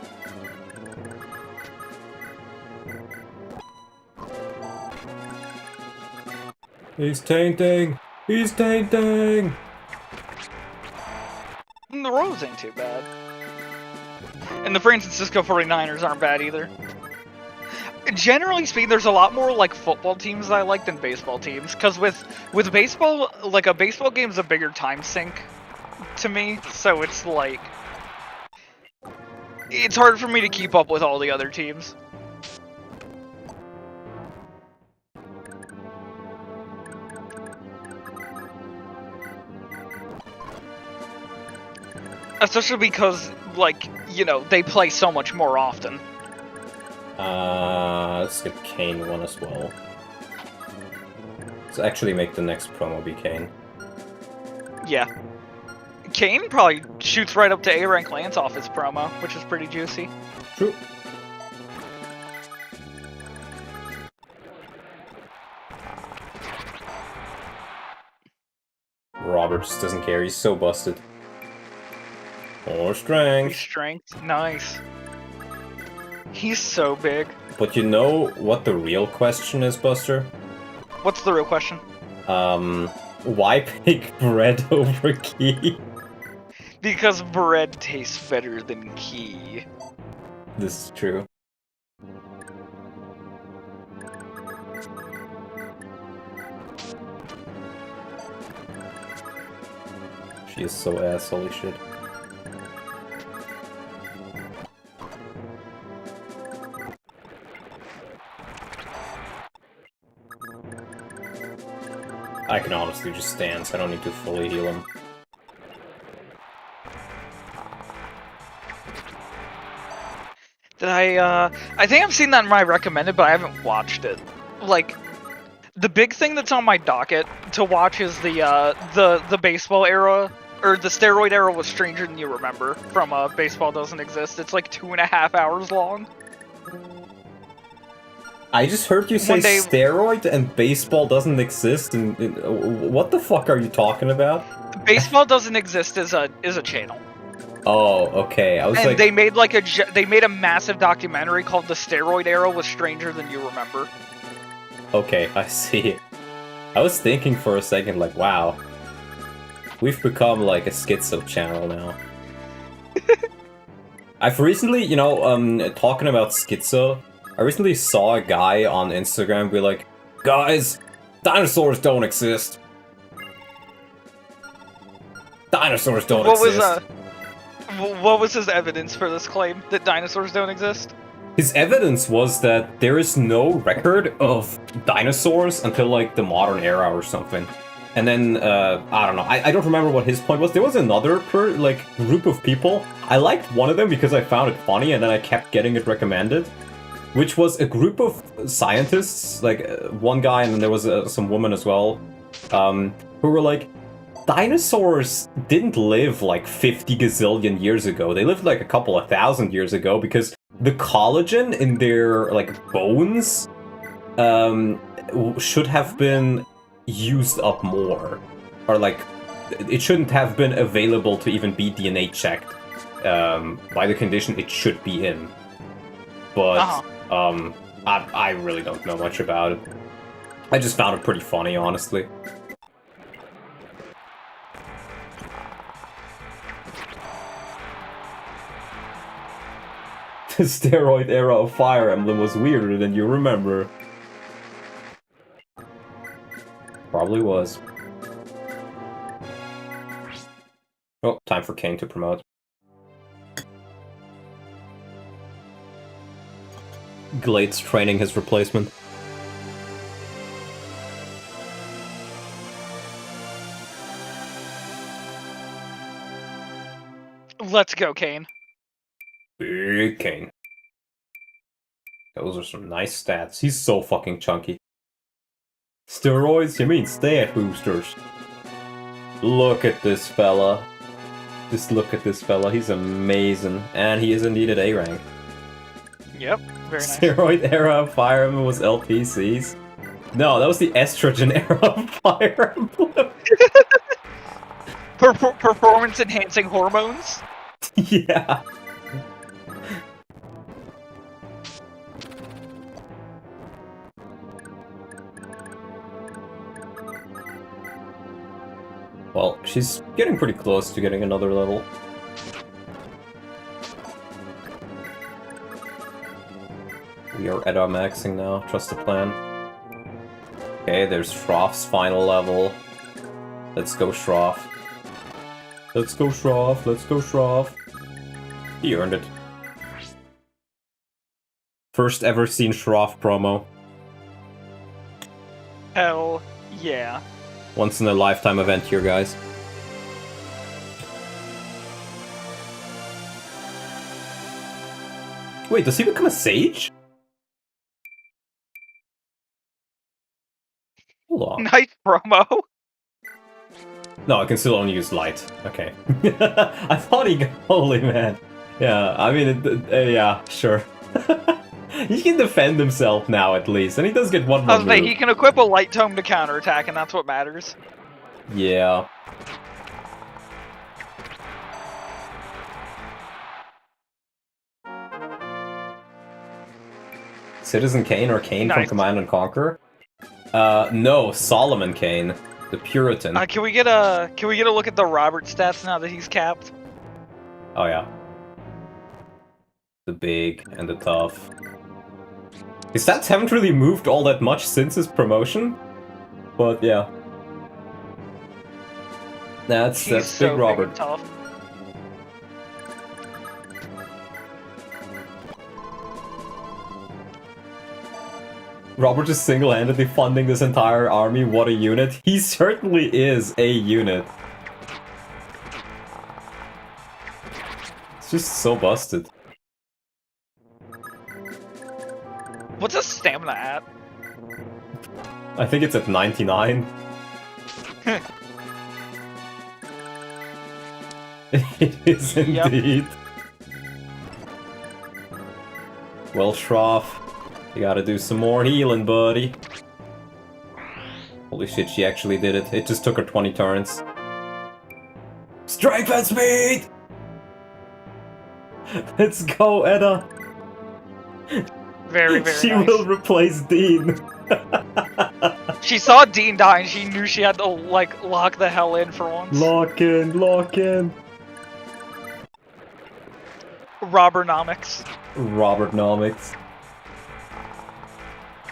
He's tainting! He's tainting! The Royals ain't too bad. And the San Francisco 49ers aren't bad either. Generally speaking, there's a lot more, like, football teams that I like than baseball teams. Because with baseball, like, a baseball game's a bigger time sink to me. So it's, like... It's hard for me to keep up with all the other teams. Especially because, like, you know, they play so much more often. Let's get Kane one as well. Let's actually make the next promo be Kane. Yeah. Kane probably shoots right up to A rank Lance off his promo, which is pretty juicy. True. Roberts doesn't care, he's so busted. More strength. Strength, nice. He's so big. But you know what the real question is, Buster? What's the real question? Why pick bread over key? Because bread tastes better than key. This is true. She is so ass, holy shit. I can honestly just stand, so I don't need to fully heal him. Did I think I've seen that in my recommended, but I haven't watched it. Like, the big thing that's on my docket to watch is the baseball era, or the steroid era was Stranger Than You Remember, from Baseball Doesn't Exist. It's like 2.5 hours long. I just heard you say steroid and baseball doesn't exist, and what the fuck are you talking about? Baseball Doesn't Exist is a channel. Oh, okay. I was and like, they made a massive documentary called The Steroid Era was Stranger Than You Remember. okay, I see. I was thinking for a second, like, wow, we've become like a schizo channel now. I've recently, you know, talking about schizo, I recently saw a guy on Instagram be like, guys, dinosaurs don't exist. Dinosaurs don't exist. What was his evidence for this claim that dinosaurs don't exist? His evidence was that there is no record of dinosaurs until like the modern era or something. And then, I don't know, I don't remember what his point was. There was another group of people. I liked one of them because I found it funny and then I kept getting it recommended. Which was a group of scientists, like one guy and then there was some woman as well, who were like, dinosaurs didn't live like 50 gazillion years ago. They lived like a couple of thousand years ago because the collagen in their like bones should have been used up more, or like it shouldn't have been available to even be DNA checked by the condition it should be in. But I really don't know much about it. I just found it pretty funny, honestly. The steroid era of Fire Emblem was weirder than you remember. Probably was. Oh, time for Kane to promote. Glade's training his replacement. Let's go, Kane. Big Kane. Those are some nice stats. He's so fucking chunky. Steroids? You mean stat boosters? Look at this fella. Just look at this fella. He's amazing. And he is indeed at A rank. Yep, very nice. Steroid era of Fire Emblem was LPCs. No, that was the estrogen era of Fire Emblem. Performance-enhancing hormones? Yeah. Well, she's getting pretty close to getting another level. We are at our maxing now, trust the plan. Okay, there's Shroff's final level. Let's go, Shroff. Let's go, Shroff, let's go, Shroff. He earned it. First ever seen Shroff promo. Hell yeah. Once in a lifetime event here, guys. Wait, does he become a sage? Hold on. Nice promo. No, I can still only use light. Okay. I thought he got holy man. Yeah, I mean, yeah, sure. He can defend himself now at least, and he does get one more I was saying, move. he can equip a light tome to counterattack, and that's what matters. Yeah. Citizen Kane or Kane from Nice. Command and Conquer? No, Solomon Kane, the Puritan. Can we get a look at the Robert stats now that he's capped? Oh yeah. The big and the tough. His stats haven't really moved all that much since his promotion, but yeah. That's He's Big so big Robert. and tough. Robert is single-handedly funding this entire army. What a unit. He certainly is a unit. It's just so busted. What's his stamina at? I think it's at 99. It is Yep. indeed. Well, Shroff, you gotta do some more healing, buddy. Holy shit, she actually did it. It just took her 20 turns. Strength and speed! Let's go, Edda! Very, very She nice. will replace Dean. She saw Dean die and she knew she had to, like, lock the hell in for once. Lock in, lock in. Robernomics. Robertnomics.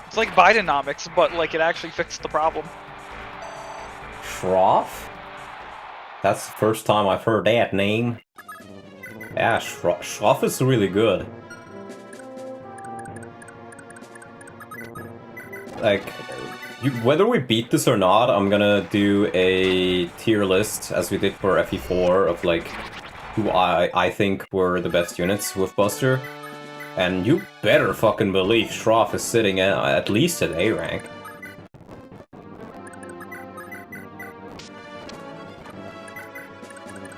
It's like Bidenomics, but, like, it actually fixed the problem. Shroff? That's the first time I've heard that name. Yeah, Shroff is really good. Like, whether we beat this or not, I'm gonna do a tier list, as we did for FE4, of like, who I think were the best units with Buster. And you better fucking believe Shroff is sitting at least at A rank.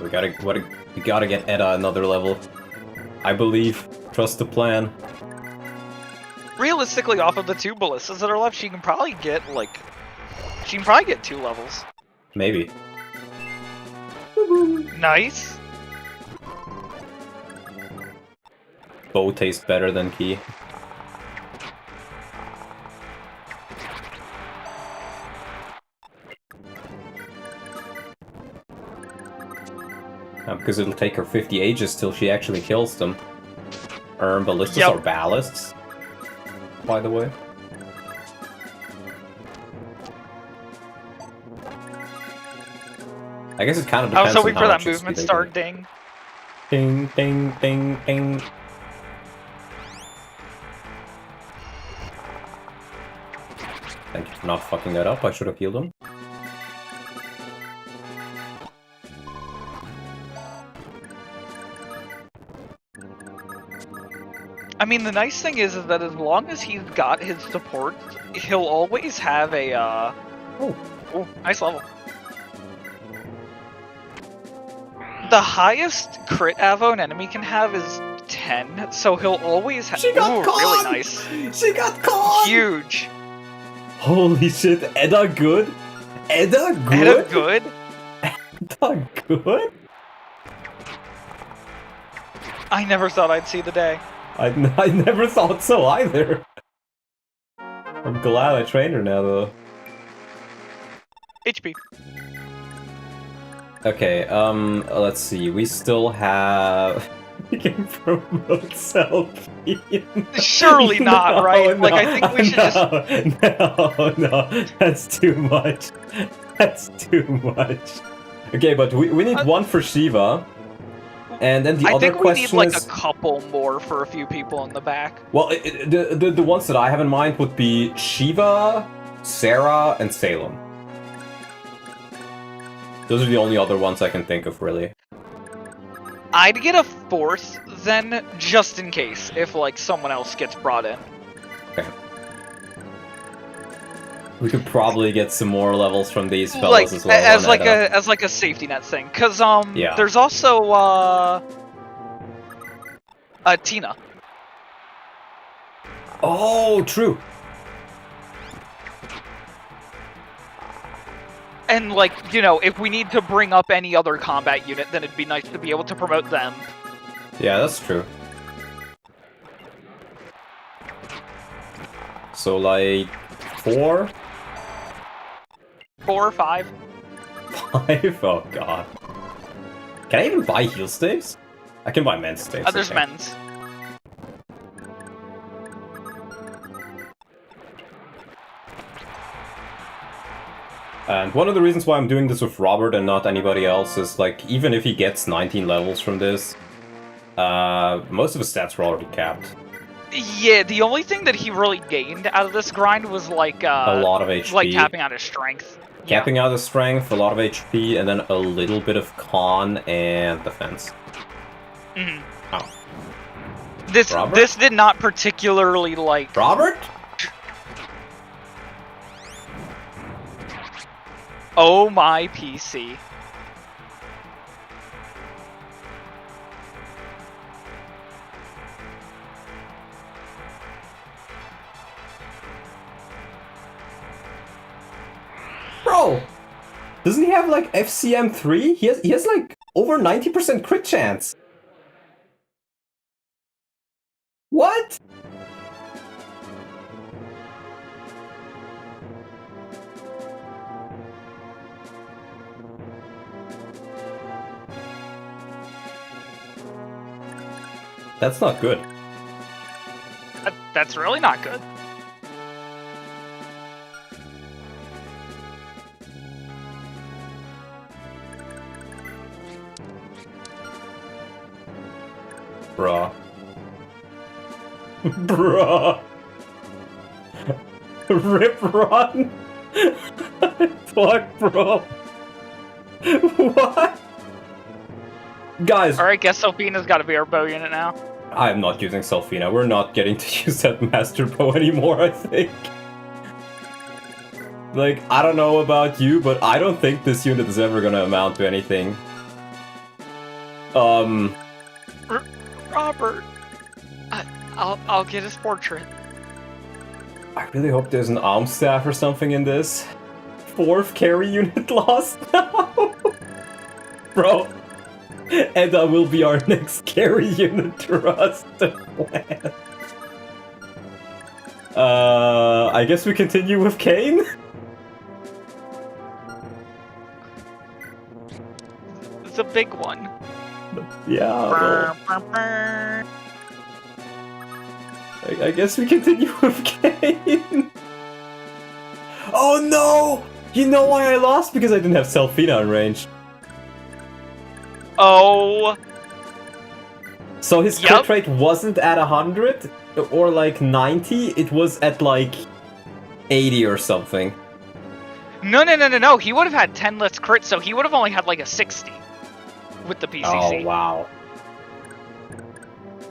We gotta get Edda another level. I believe. Trust the plan. Realistically, off of the 2 ballistas that are left, she can probably get, like... She can probably get 2 levels. Maybe. Nice. Bow tastes better than Key. Because it'll take her 50 ages till she actually kills them. Ballistas Yep. are ballasts, by the way. I guess it kind of I was depends hoping on for how that much movement XP they star get. ding. Ding, ding, ding, ding. Thank you for not fucking that up. I should have healed him. I mean, the nice thing is that as long as he's got his support, he'll always have a, Oh, nice level. The highest crit avo an enemy can have is 10, so he'll always have. She got caught! Really nice. She got caught! Huge. Holy shit, Edda good? Edda good? Edda good. Edda good? I never thought I'd see the day. I never thought so either. I'm glad I trained her now though. HP. Okay, let's see. We still have... We can promote Selfie. Surely not, right? Like, I think we should just... No, that's too much. That's too much. Okay, but we need one for Shiva. And then the I other think we question need, like, is... a couple more for a few people in the back. Well, the ones that I have in mind would be Shiva, Sarah, and Salem. Those are the only other ones I can think of, really. I'd get a 4th then, just in case, if like someone else gets brought in. Okay. We could probably get some more levels from these fellas Like as well. as like a safety net thing, cause Yeah. there's also Tina. Oh, true. And like, you know, if we need to bring up any other combat unit, then it'd be nice to be able to promote them. Yeah, that's true. So like 4? 4 or 5. 5? Oh god. Can I even buy heal staves? I can buy men's staves. There's okay. men's. And one of the reasons why I'm doing this with Robert and not anybody else is, like, even if he gets 19 levels from this, most of his stats were already capped. Yeah, the only thing that he really gained out of this grind was like A lot of HP. like capping out his strength. Capping out his strength, a lot of HP, and then a little bit of con and defense. Mhm. Oh. This did not particularly like. Robert? Oh my PC. Bro! Doesn't he have like FCM3? He has like over 90% crit chance. What? That's not good. That's really not good. Bruh. Bruh. Rip run. Fuck, bro. What? Guys. Alright, guess Sophina's gotta be our bow unit now. I'm not using Selfina. We're not getting to use that Master Bow anymore, I think. Like, I don't know about you, but I don't think this unit is ever gonna amount to anything. Robert, I'll get his portrait. I really hope there's an arm staff or something in this. 4th carry unit lost now. Bro. And that will be our next carry unit, trust the plan. I guess we continue with Kane? It's a big one. Yeah. I guess we continue with Kane. Oh no! You know why I lost? Because I didn't have Selfina in range. Oh. So his crit rate wasn't at 100 or like 90, it was at like 80 or something. No. He would have had 10 less crits, so he would have only had like a 60 with the PCC. Oh, wow.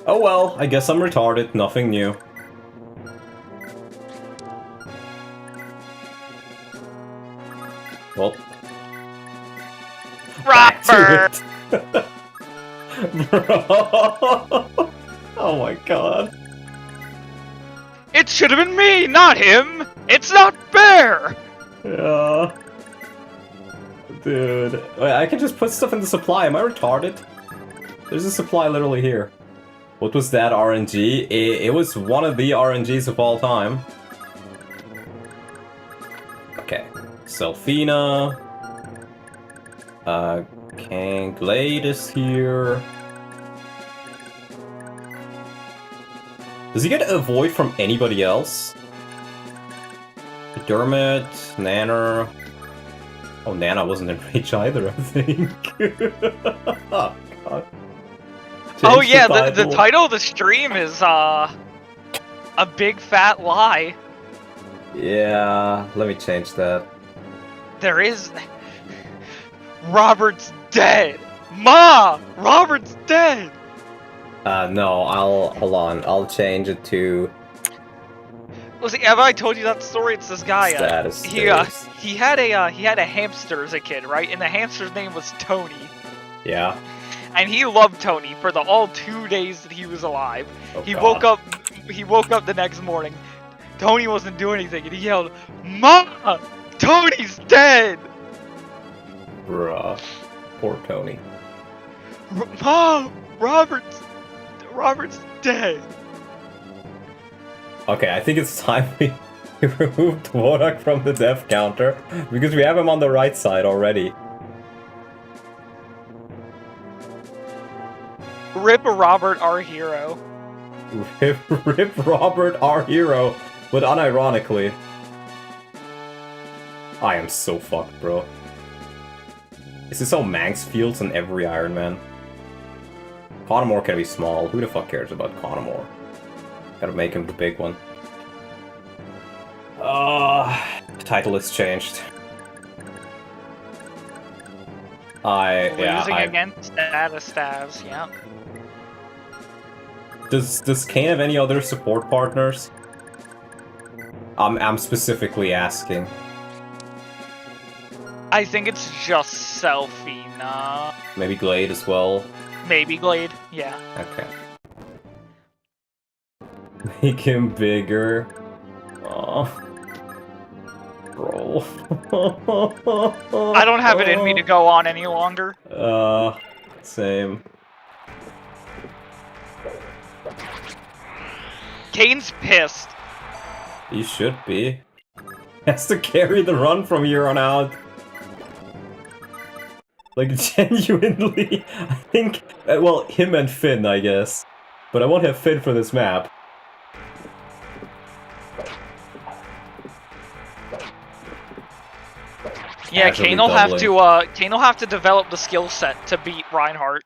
Oh well, I guess I'm retarded, nothing new. Well. Robert! Bro. Oh my god. It should have been me, not him! It's not fair! Yeah. Dude. Wait, I can just put stuff in the supply, am I retarded? There's a supply literally here. What was that RNG? It was one of the RNGs of all time. Okay. Selfina. King Glade is here. Does he get a void from anybody else? Dermot, Nana. Oh, Nana wasn't in range either, I think. Oh, God. Oh yeah, the title of the stream is, a big fat lie. Yeah, let me change that. There is... Robert's dead! Ma! Robert's dead! No, hold on. I'll change it to Listen, have I told you that story? It's this guy. status. He had a hamster as a kid, right? And the hamster's name was Tony. Yeah. And he loved Tony for the all 2 days that he was alive. Oh, He God. woke up the next morning. Tony wasn't doing anything, and he yelled, "Ma! Tony's dead!" Bruh. Poor Tony. Ma! Robert's dead. Okay, I think it's time we removed Wodak from the death counter, because we have him on the right side already. Rip Robert, our hero. Rip Robert, our hero, but unironically. I am so fucked, bro. Is this all Manx fields in every Ironman? Connemore can be small. Who the fuck cares about Connemore? Gotta make him the big one. The title is changed. Losing against STAVES, yeah. Does Kane have any other support partners? I'm specifically asking. I think it's just Selfie, nah. Maybe Glade as well. Maybe Glade, yeah. Okay. Make him bigger. Oh. Bro. I don't have it in me to go on any longer. Same. Kane's pissed. He should be. Has to carry the run from here on out. Like, genuinely, I think, well, him and Finn, I guess. But I won't have Finn for this map. Yeah, Casually Kane will have to develop the skill set to beat Reinhardt.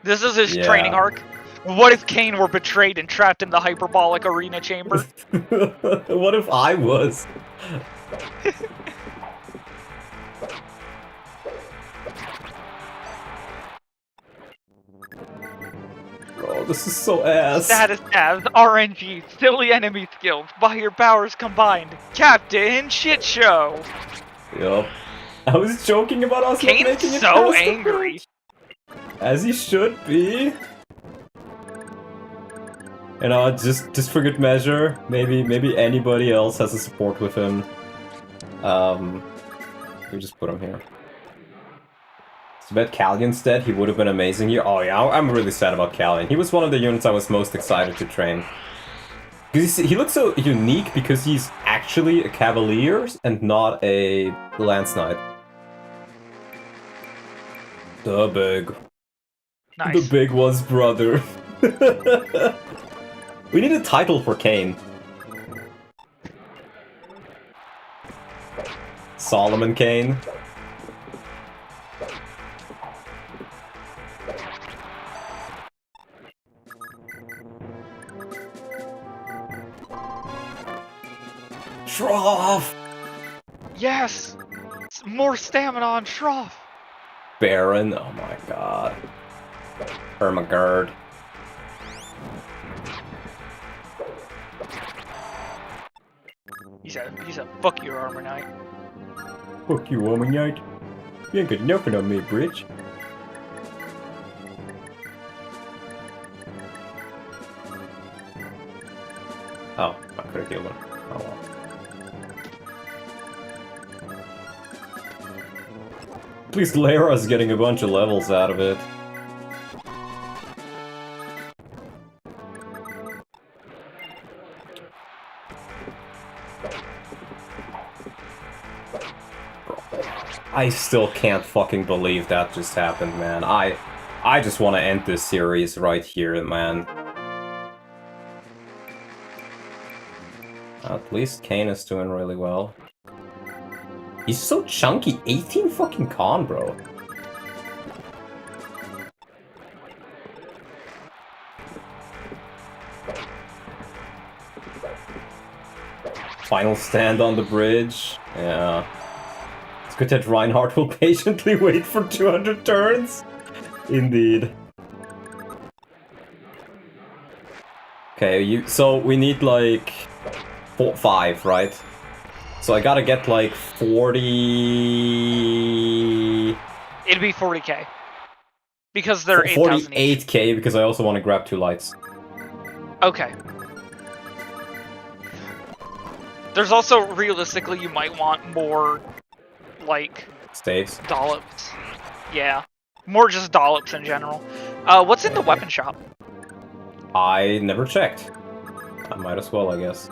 This is his training arc. What if Kane were betrayed and trapped in the hyperbolic arena chamber? What if I was? Bro, this is so ass. Status tabs, RNG, silly enemy skills, by your powers combined. Captain Shit Show. Yup. I was joking about us not Kane's making it so past the angry. bridge. As he should be. You know, just for good measure, maybe anybody else has a support with him. We just put him here. It's about Callian's dead. He would have been amazing here. Oh yeah, I'm really sad about Callian. He was one of the units I was most excited to train. Because he looks so unique because he's actually a Cavalier and not a Lance Knight. The big. Nice. The big one's brother. We need a title for Kane. Solomon Kane. Shroff! Yes! More stamina on Shroff! Baron, oh my god. Ermagerd. He's a fuck your armor knight. Fuck you, woman knight. You ain't got nothing on me, bitch. Oh, I could have killed him. Oh well. At least Lara's getting a bunch of levels out of it. I still can't fucking believe that just happened, man. I just want to end this series right here, man. At least Kane is doing really well. He's so chunky. 18 fucking con, bro. Final stand on the bridge. Yeah. It's good that Reinhardt will patiently wait for 200 turns. Indeed. Okay, so we need like 5, right? So I gotta get like 40... It'd be 40k. Because they're 8,000 each. 48k, because I also want to grab 2 lights. Okay. There's also, realistically, you might want more, like... Staves. Dollops. Yeah. More just dollops in general. What's in the weapon shop? I never checked. I might as well, I guess.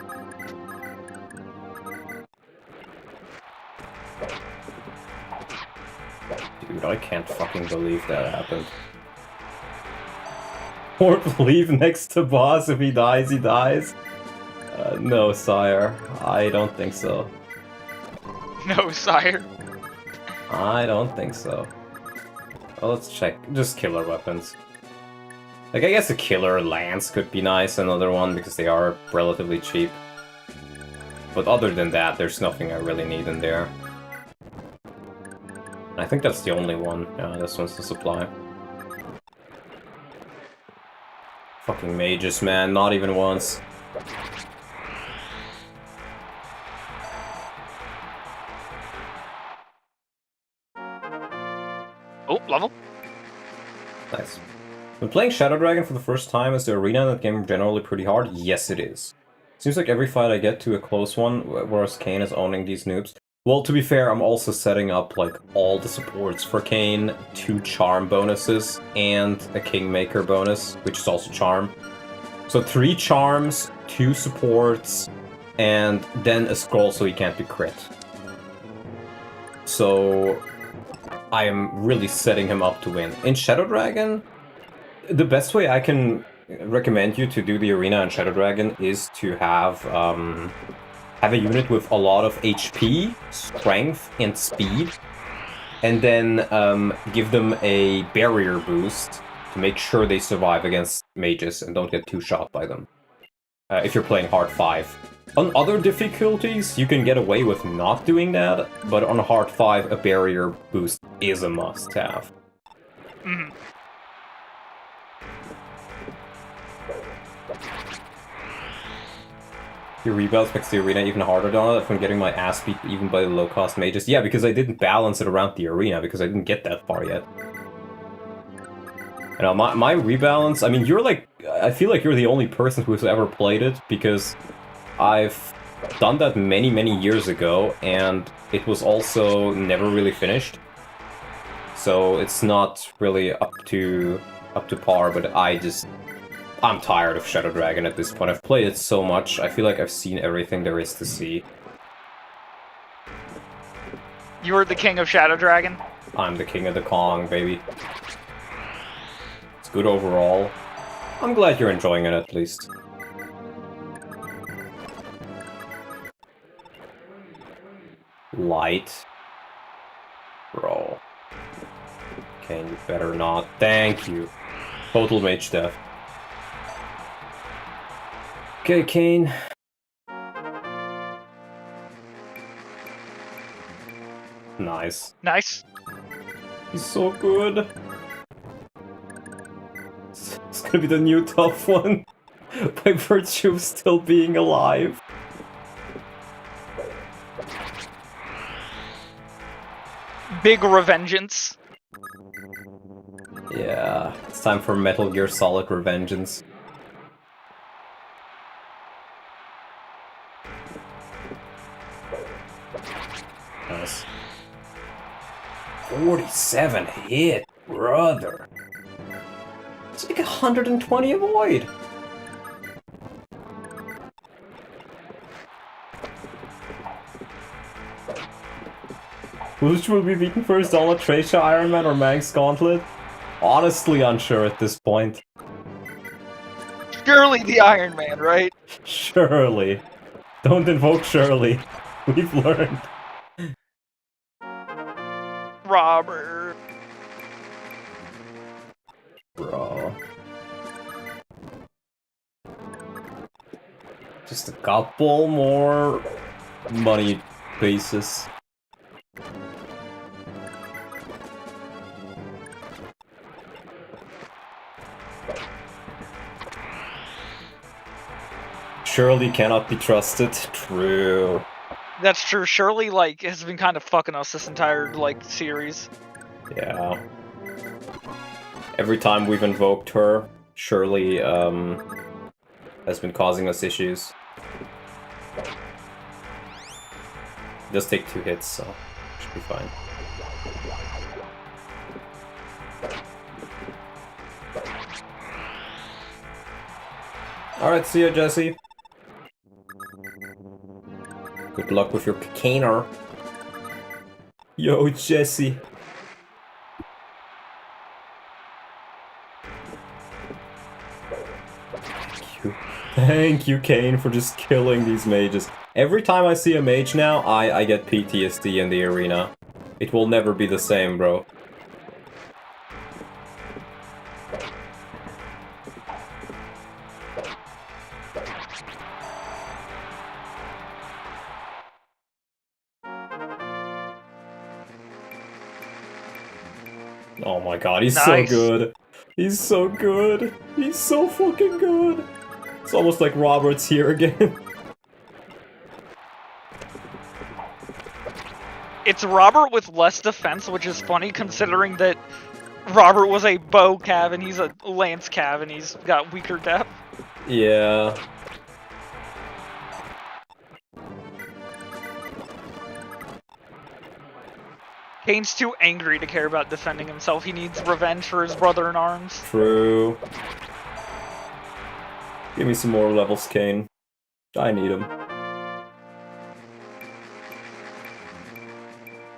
Dude, I can't fucking believe that happened. Or leave next to boss. If he dies, he dies. No, sire. I don't think so. No, sire. I don't think so. Well, let's check. Just killer weapons. Like, I guess a killer lance could be nice, another one, because they are relatively cheap. But other than that, there's nothing I really need in there. I think that's the only one. Yeah, this one's the supply. Fucking mages, man. Not even once. Oh, level. Nice. When playing Shadow Dragon for the first time, is the arena in that game generally pretty hard? Yes, it is. Seems like every fight I get to a close one, whereas Kayn is owning these noobs. Well, to be fair, I'm also setting up, like, all the supports for Kayn, 2 charm bonuses, and a Kingmaker bonus, which is also charm. So 3 charms, 2 supports, and then a scroll so he can't be crit. So I am really setting him up to win. In Shadow Dragon, the best way I can recommend you to do the arena in Shadow Dragon is to have a unit with a lot of HP, strength, and speed, and then give them a barrier boost to make sure they survive against mages and don't get 2-shot by them. If you're playing hard 5. On other difficulties, you can get away with not doing that, but on hard 5, a barrier boost is a must-have. Mm. Your rebounds makes the arena even harder, Donald, if I'm getting my ass beat even by the low-cost mages. Yeah, because I didn't balance it around the arena, because I didn't get that far yet. You know, my rebalance, I mean, you're like, I feel like you're the only person who's ever played it, because I've done that many, many years ago, and it was also never really finished. So it's not really up to par, but I'm tired of Shadow Dragon at this point. I've played it so much, I feel like I've seen everything there is to see. You're the king of Shadow Dragon? I'm the king of the Kong, baby. It's good overall. I'm glad you're enjoying it, at least. Light. Bro. Okay, you better not. Thank you. Total mage death. Okay, Kayn. Nice. Nice. He's so good. It's gonna be the new tough one. By virtue of still being alive. Big revengeance. Yeah, it's time for Metal Gear Solid Revengeance. Nice. 47 hit, brother. It's like 120 avoid. Which will be beaten first, Donald Tracia, Ironman, or Mang's Gauntlet? Honestly unsure at this point. Surely the Iron Man, right? Surely. Don't invoke Shirley. We've learned. Robert. Bro. Just a couple more money pieces. Shirley cannot be trusted. True. That's true. Shirley, like, has been kind of fucking us this entire, like, series. Yeah. Every time we've invoked her, Shirley, has been causing us issues. Just take 2 hits, so should be fine. Alright, see ya, Jesse. Good luck with your caner. Yo, Jesse. Thank you, Kane, for just killing these mages. Every time I see a mage now, I get PTSD in the arena. It will never be the same, bro. Oh my god, he's Nice. so good. He's so good. He's so fucking good. It's almost like Robert's here again. It's Robert with less defense, which is funny considering that Robert was a bow cav and he's a lance cav and he's got weaker depth. Yeah. Kane's too angry to care about defending himself. He needs revenge for his brother in arms. True. Give me some more levels, Kane. I need them.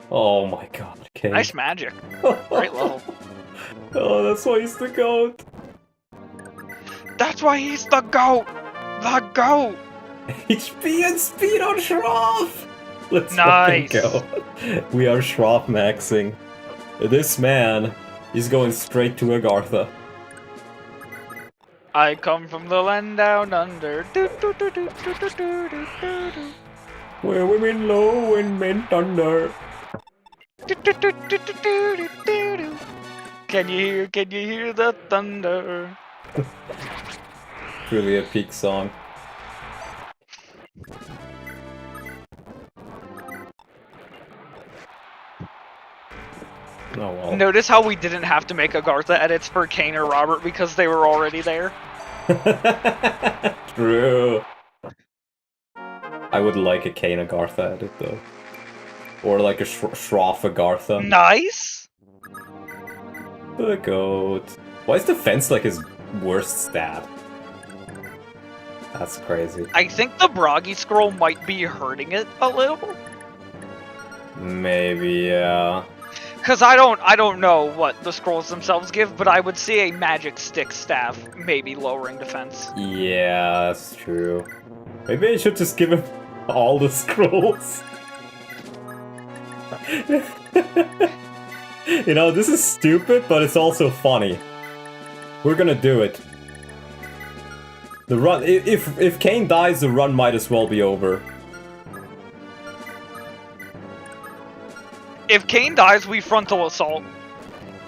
Oh my god, Kane. Nice magic. Great level. Oh, that's why he's the GOAT. That's why he's the GOAT! The GOAT! HP and speed on Shroff! Let's Nice. fucking go. We are Shroff maxing. This man is going straight to Agartha. I come from the land down under. Do, do, do, do, do, do, do, do, do, do. Where women low and men thunder. Do, do, do, do, do, do, do, do. Can you hear the thunder? Really a peak song. Oh well. Notice how we didn't have to make Agartha edits for Kane or Robert because they were already there. True. I would like a Kane Agartha edit though. Or like a Shroff Agartha. Nice! The GOAT. Why is defense like his worst stat? That's crazy. I think the Bragi scroll might be hurting it a little. Maybe, yeah. Cause I don't know what the scrolls themselves give, but I would see a magic stick staff maybe lowering defense. Yeah, that's true. Maybe I should just give him all the scrolls. You know, this is stupid, but it's also funny. We're gonna do it. The run, if Kane dies, the run might as well be over. If Kane dies, we frontal assault.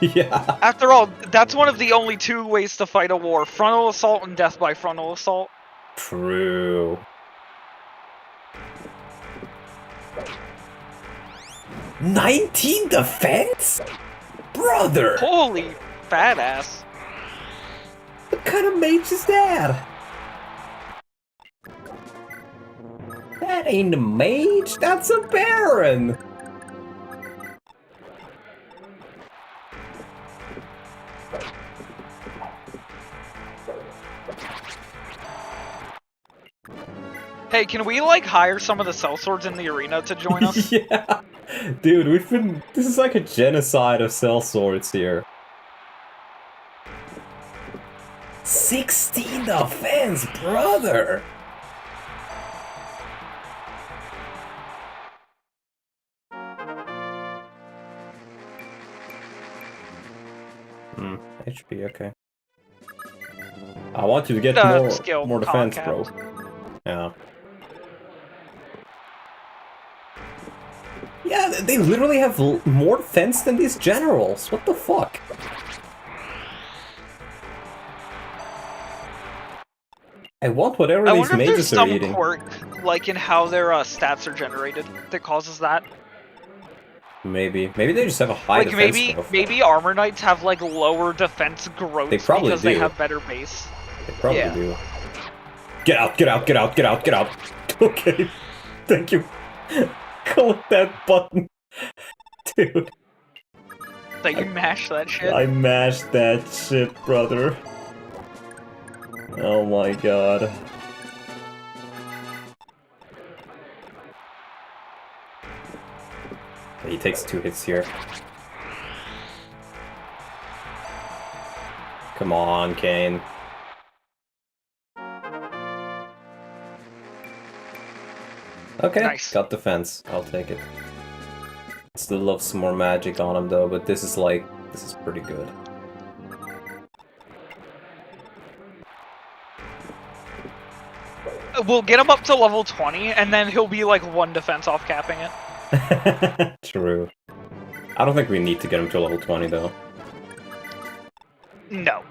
Yeah. After all, that's one of the only 2 ways to fight a war. Frontal assault and death by frontal assault. True. 19 defense? Brother! Holy fat ass. What kind of mage is that? That ain't a mage, that's a baron! Hey, can we, like, hire some of the sellswords in the arena to join us? Yeah! Dude, this is like a genocide of sellswords here. 16 defense, brother! HP, okay. I want you to get more defense, bro. Yeah. Yeah, they literally have more defense than these generals. What the fuck? I want whatever I these wonder if there's mages are some eating. quirk, like in how their stats are generated, that causes that. Maybe they just have a high Like defense maybe growth. maybe armor knights have like lower defense growth They probably because they do. have better base. They probably Yeah. do. Get out, get out, get out, get out, get out. Okay. Thank you. Click that button. Dude. That you mash that shit. I mashed that shit, brother. Oh my god. He takes 2 hits here. Come on, Kane. Okay, Nice. got defense. I'll take it. Still love some more magic on him though, but this is pretty good. We'll get him up to level 20, and then he'll be like 1 defense off capping it. True. I don't think we need to get him to level 20 though. No.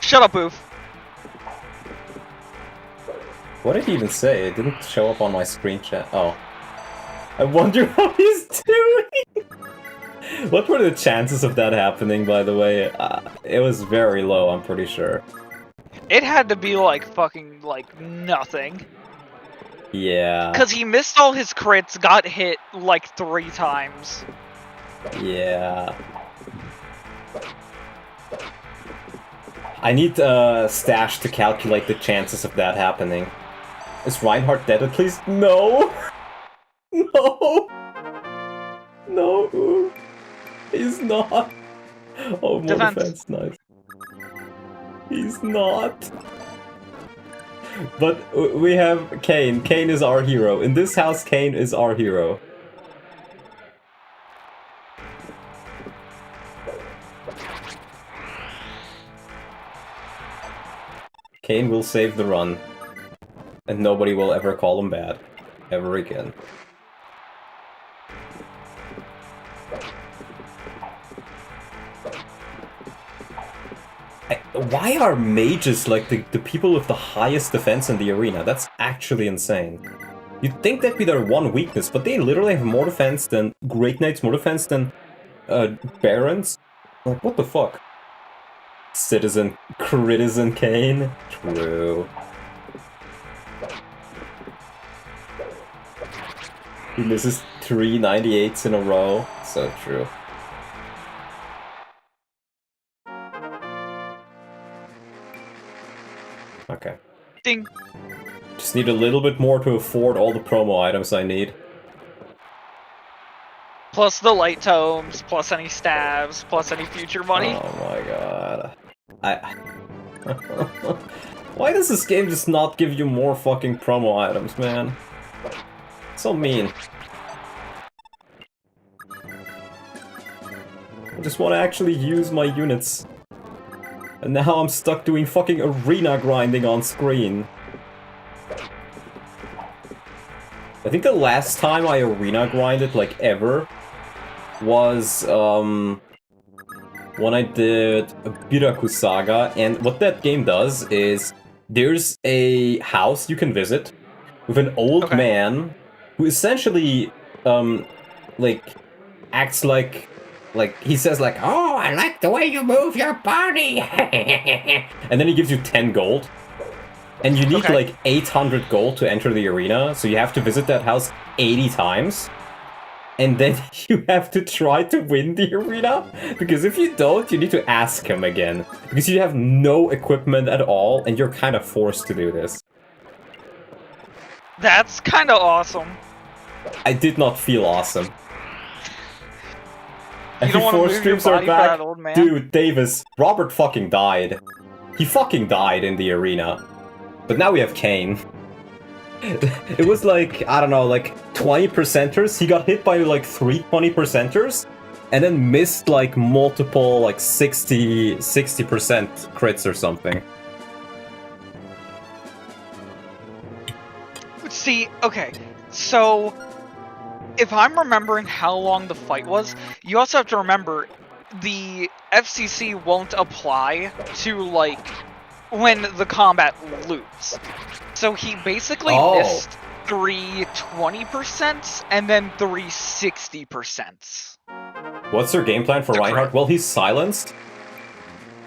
Shut up, Oof. What did he even say? It didn't show up on my screen chat. Oh. I wonder how he's doing! What were the chances of that happening, by the way? It was very low, I'm pretty sure. It had to be like fucking like nothing. Yeah. Cause he missed all his crits, got hit like 3 times. Yeah. I need Stash to calculate the chances of that happening. Is Reinhardt dead at least? No! No! No! He's not! Oh, more defense, nice. He's not! But we have Kane. Kane is our hero. In this house, Kane is our hero. Kane will save the run. And nobody will ever call him bad. Ever again. Why are mages like the people with the highest defense in the arena? That's actually insane. You'd think that'd be their one weakness, but they literally have more defense than Great Knights, more defense than Barons. Like, what the fuck? Citizen Critizen Kane? True. He misses 3 98s in a row. So true. Okay. Ding. Just need a little bit more to afford all the promo items I need. Plus the light tomes, plus any staves, plus any future money. Oh my god. Why does this game just not give you more fucking promo items, man? So mean. I just want to actually use my units. And now I'm stuck doing fucking arena grinding on screen. I think the last time I arena grinded, like, ever, was, when I did Biraku Saga, and what that game does is, there's a house you can visit, with an old man, who essentially, like, acts like, he says like, "Oh, I like the way you move your body!" And then he gives you 10 gold. And you need like 800 gold to enter the arena, so you have to visit that house 80 times. And then you have to try to win the arena, because if you don't, you need to ask him again. Because you have no equipment at all, and you're kind of forced to do this. That's kind of awesome. I did not feel awesome. You don't want to move your body for that old man? Dude, Davis, Robert fucking died. He fucking died in the arena. But now we have Kane. It was like, I don't know, like 20%ers. He got hit by like 3 20%ers. And then missed like multiple, like 60% crits or something. See, okay, so if I'm remembering how long the fight was, you also have to remember the FCC won't apply to, like, when the combat loops. So he basically missed 3 20% and then 3 60%. What's their game plan for Reinhardt? Well, he's silenced.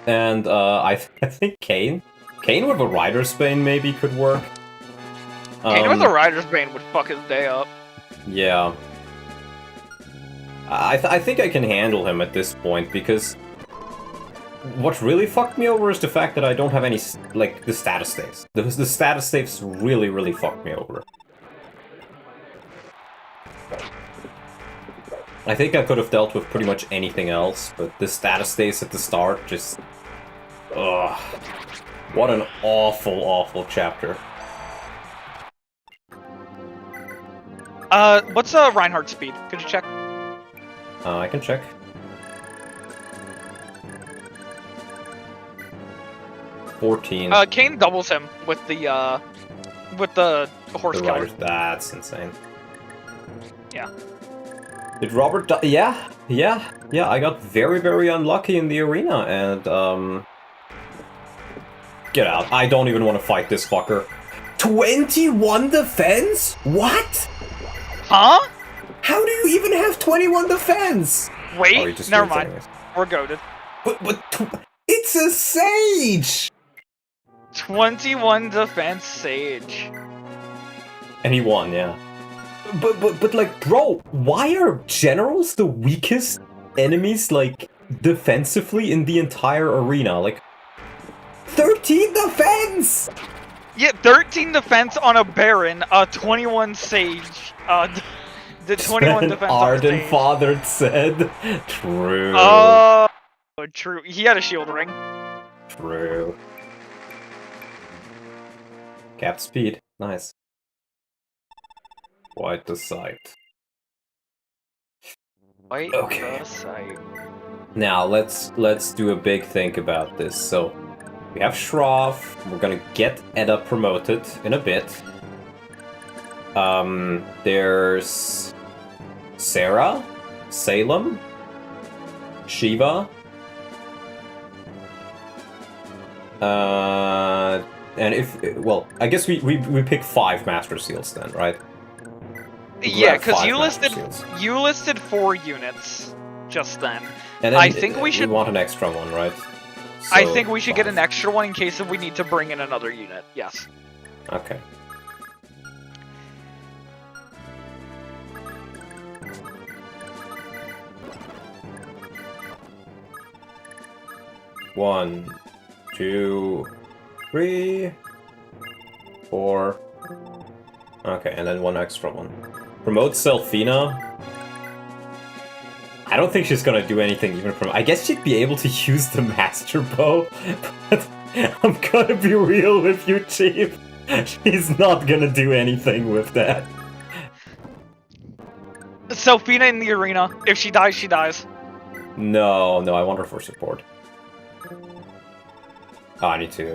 And I think Kane with a Rider's Bane maybe could work. Kane with a Rider's Bane would fuck his day up. Yeah. I think I can handle him at this point, because what really fucked me over is the fact that I don't have any, like, the status saves. The status saves really, really fucked me over. I think I could have dealt with pretty much anything else, but the status stays at the start just... Ugh. What an awful, awful chapter. What's Reinhardt's speed? Could you check? I can check. 14. Kane doubles him with the horse killer. That's insane. Yeah. Did Robert die? Yeah, I got very, very unlucky in the arena, and, get out. I don't even want to fight this fucker. 21 defense? What? Huh? How do you even have 21 defense? Wait, never mind. We're goated. But it's a Sage! 21 defense Sage. And he won, yeah. But like, bro, why are generals the weakest enemies, like, defensively in the entire arena? Like, 13 defense! Yeah, 13 defense on a Baron, 21 Sage, the 21 defense on Arden Sage. fathered said. True. Oh, true. He had a shield ring. True. Cap speed. Nice. Quite the sight. Quite Okay. the sight. Now let's do a big think about this. So we have Shroff. We're gonna get Edda promoted in a bit. There's Sarah, Salem, Shiva, and well, I guess we pick 5 Master Seals then, right? Yeah, because you listed 4 units just then. And then I think we should want an extra one, right? I So, think we should get 5. an extra one in case we need to bring in another unit. Yes. Okay. One, 2, 3, 4. Okay, and then 1 extra one. Promote Selfina. I don't think she's gonna do anything even from. I guess she'd be able to use the Master Bow, but I'm gonna be real with you, Chief. She's not gonna do anything with that. Selfina in the arena. If she dies, she dies. No, I want her for support. Oh, I need to,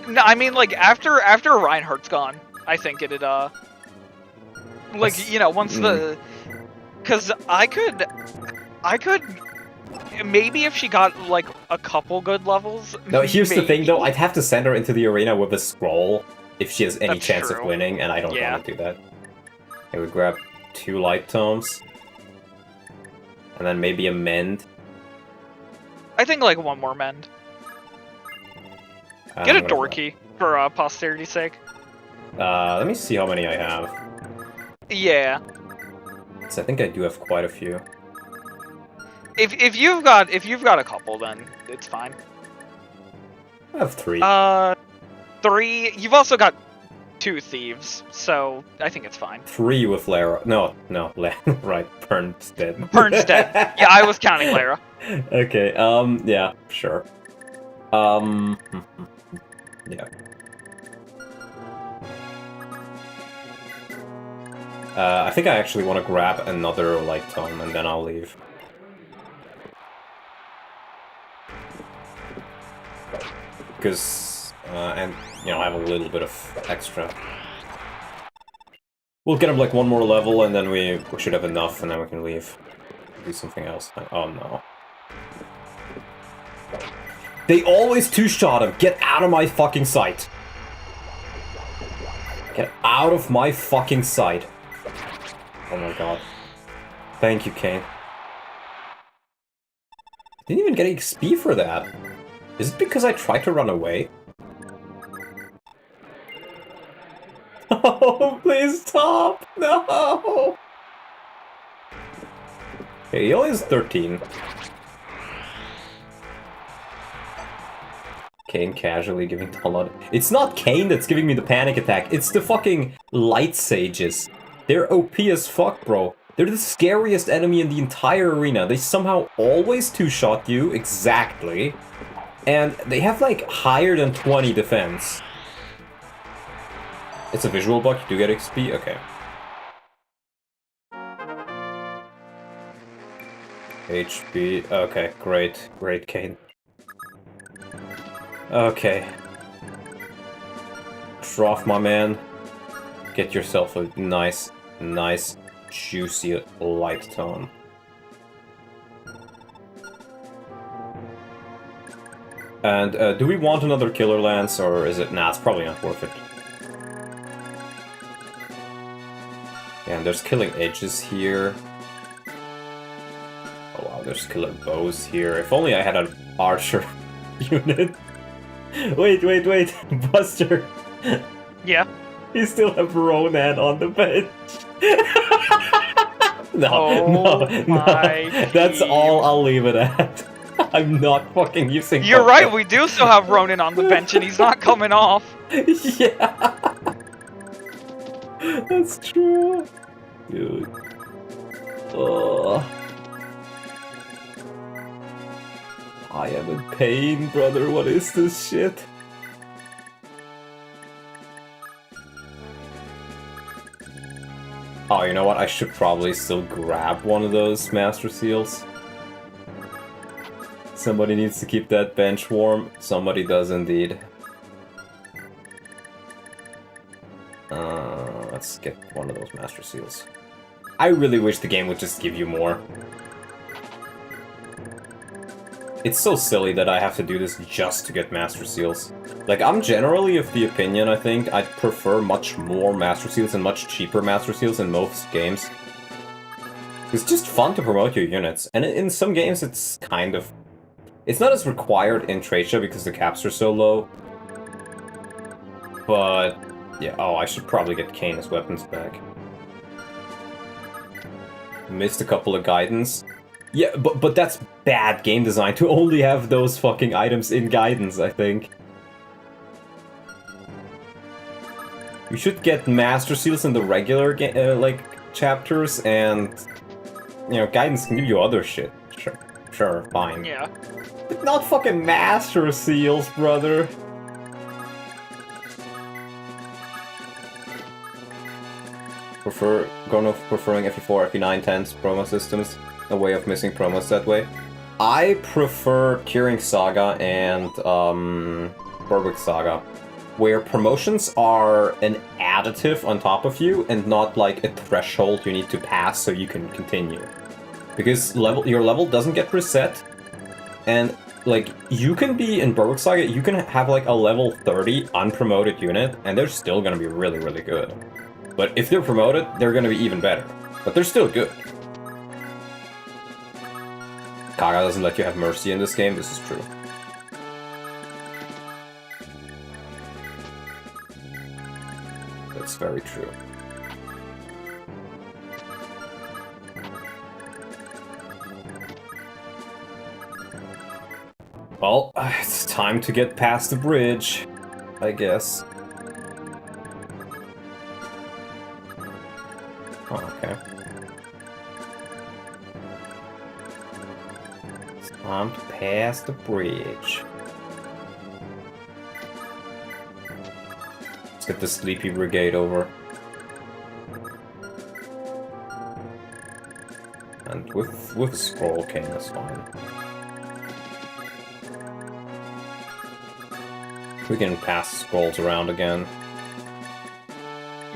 No, I mean, like, after Reinhardt's gone, I think it'd, like, you know, once the... Because I could... Maybe if she got, like, a couple good levels... No, here's maybe. the thing, though. I'd have to send her into the arena with a scroll if she has any That's chance true. of winning, and I don't want to do that. I would grab 2 light tomes. And then maybe a mend. I think, like, 1 more mend. Get a Dorky, for posterity's sake. Let me see how many I have. Yeah. So I think I do have quite a few. If you've got a couple, then it's fine. I have 3. 3. You've also got 2 thieves, so I think it's fine. 3 with Lara. No, right. Pern's dead. Pern's dead. Yeah, I was counting Lara. Okay, yeah, sure. Yeah. I think I actually want to grab another light tome and then I'll leave. Because, and, you know, I have a little bit of extra. We'll get him like one more level, and then we should have enough, and then we can leave. Do something else. Oh no. They always two-shot him! Get out of my fucking sight! Get out of my fucking sight! Oh my god. Thank you, Kane. Didn't even get XP for that. Is it because I tried to run away? Oh, please stop! No! Okay, he only has 13. Kane casually giving Talon. It's not Kane that's giving me the panic attack, it's the fucking Light Sages. They're OP as fuck, bro. They're the scariest enemy in the entire arena. They somehow always two-shot you, exactly. And they have like higher than 20 defense. It's a visual bug, you do get XP? Okay. HP, okay, great. Great, Kane. Okay. Trough, my man. Get yourself a nice, juicy light tone. And do we want another Killer Lance, or is it... Nah, it's probably not worth it. Yeah, and there's Killing Edges here. Oh wow, there's Killer Bows here. If only I had an Archer unit. Wait, Buster. Yeah? You still have Ronan on the bench. No. That's all I'll leave it at. I'm not fucking using You're right, we do still have Ronan on the bench and he's not coming off. Yeah. That's true. Dude. I am in pain, brother. What is this shit? Oh, you know what? I should probably still grab one of those Master Seals. Somebody needs to keep that bench warm. Somebody does indeed. Let's get one of those Master Seals. I really wish the game would just give you more. It's so silly that I have to do this just to get Master Seals. Like, I'm generally of the opinion, I think, I'd prefer much more Master Seals and much cheaper Master Seals in most games. It's just fun to promote your units, and in some games it's kind of... It's not as required in Tracia because the caps are so low. But, yeah, oh, I should probably get Kane's weapons back. Missed a couple of guidance. Yeah, but that's bad game design to only have those fucking items in guidance, I think. You should get Master Seals in the regular like chapters, and you know, guidance can give you other shit. Sure, fine. Yeah. But not fucking Master Seals, brother. Preferring FE4, FE9, 10s promo systems. A way of missing promos that way. I prefer Curing Saga and Berwick Saga, where promotions are an additive on top of you and not like a threshold you need to pass so you can continue. Because your level doesn't get reset, and like you can be in Berwick Saga, you can have like a level 30 unpromoted unit, and they're still gonna be really, really good. But if they're promoted, they're gonna be even better. But they're still good. Kaga doesn't let you have mercy in this game, this is true. That's very true. Well, it's time to get past the bridge, I guess. Oh, okay. It's time to pass the bridge. Let's get the Sleepy Brigade over. And with Scroll King, that's fine. We can pass scrolls around again.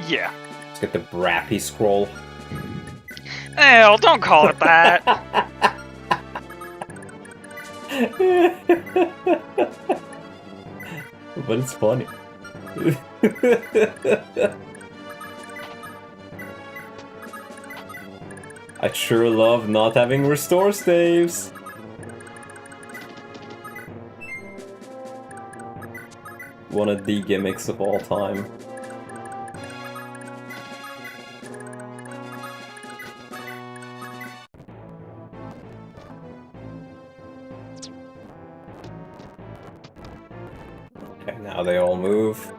Yeah. Let's get the Brappy scroll. Hell, don't call it that. But it's funny. I sure love not having restore staves. One of the gimmicks of all time. Okay, now they all move.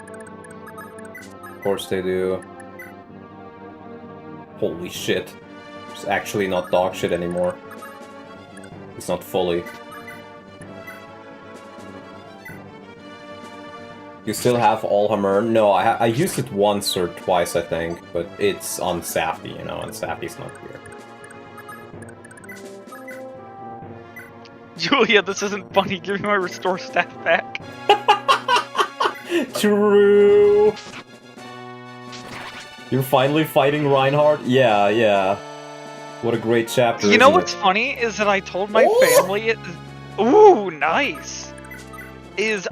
Of course they do. Holy shit. It's actually not dog shit anymore. It's not fully. You still have all hammer? No, I used it once or twice, I think, but it's on Sappy, you know, and Sappy's not here. Julia, this isn't funny. Give me my restore staff back. True! You're finally fighting Reinhardt? Yeah, yeah. What a great chapter, You know isn't what's it? funny is that I told my Oh! family ooh, nice.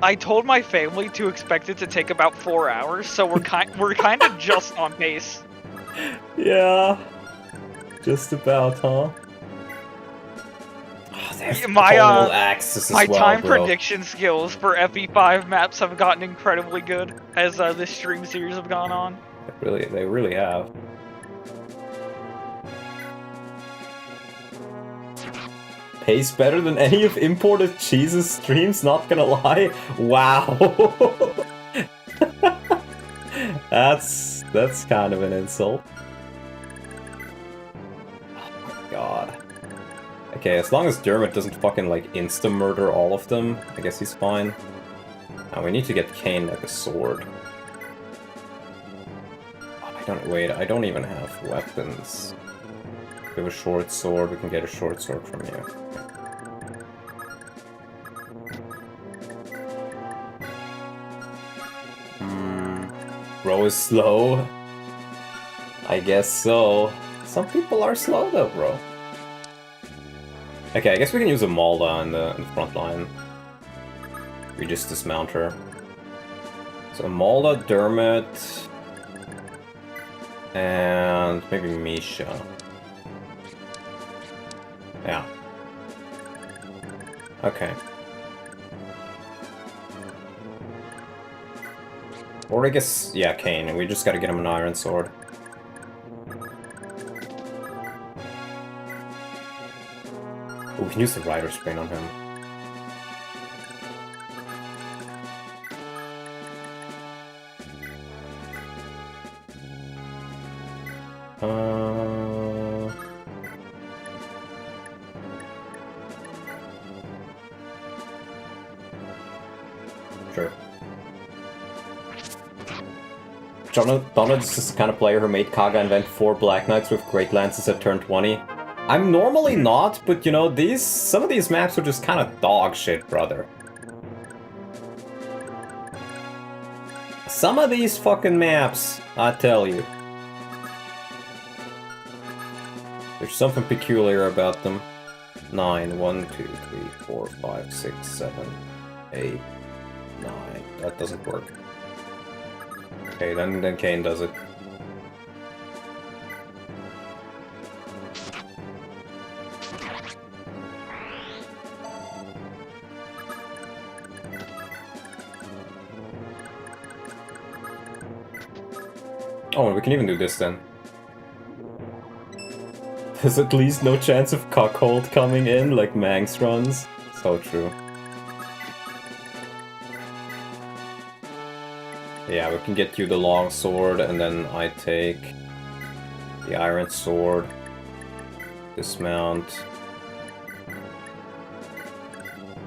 I told my family to expect it to take about 4 hours, so we're kind of just on pace. Yeah. Just about, huh? Oh, there's My, tonal axis as My well, time bro. prediction skills for FE5 maps have gotten incredibly good as this stream series have gone on. They really have. Pace better than any of imported cheese's streams, not gonna lie. Wow. That's kind of an insult. Oh my god. Okay, as long as Dermot doesn't fucking like insta-murder all of them, I guess he's fine. Now we need to get Kane like a sword. I don't even have weapons. We have a short sword, we can get a short sword from you. Bro is slow? I guess so. Some people are slow though, bro. Okay, I guess we can use a Malda in the front line. We just dismount her. So Malda, Dermot, and maybe Misha. Yeah. Okay. Or I guess, yeah, Kane. We just gotta get him an iron sword. Oh, we can use the Rider's Bane on him. Sure. Donald's is just the kind of player who made Kaga invent 4 Black Knights with Great Lances at turn 20. I'm normally not, but you know, some of these maps are just kind of dog shit, brother. Some of these fucking maps, I tell you. There's something peculiar about them. 9, 1, 2, 3, 4, 5, 6, 7, 8, 9. That doesn't work. Okay, then Kane does it. Oh, and we can even do this then. There's at least no chance of Cockhold coming in like Manx runs. So true. Yeah, we can get you the long sword, and then I take the iron sword, dismount.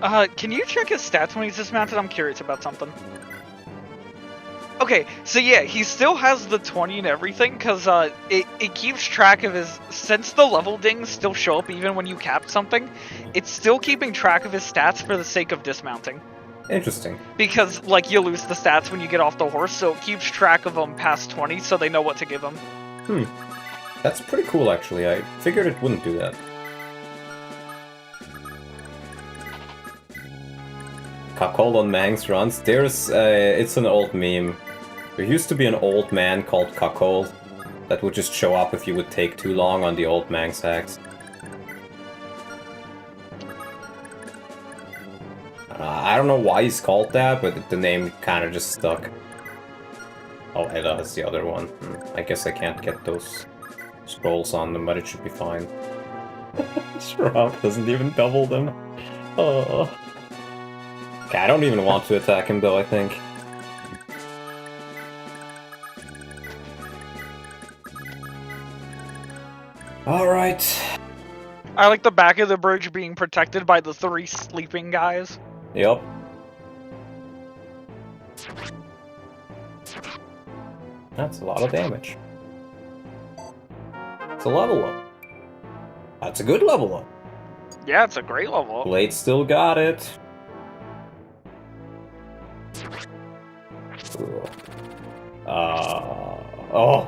Can you check his stats when he's dismounted? I'm curious about something. Okay, so yeah, he still has the 20 and everything, because it keeps track of his... Since the level dings still show up even when you cap something, it's still keeping track of his stats for the sake of dismounting. Interesting. Because, like, you lose the stats when you get off the horse, so it keeps track of them past 20, so they know what to give them. That's pretty cool, actually. I figured it wouldn't do that. Cuckold on Mang's runs. There's, it's an old meme. There used to be an old man called Cuckold that would just show up if you would take too long on the old Mang's hacks. I don't know why he's called that, but the name kind of just stuck. Oh, Edda is the other one. I guess I can't get those scrolls on them, but it should be fine. Shrub doesn't even double them. Oh. Okay, I don't even want to attack him though, I think. Alright. I like the back of the bridge being protected by the 3 sleeping guys. Yup. That's a lot of damage. It's a level up. That's a good level up. Yeah, it's a great level up. Blade still got it. Oh.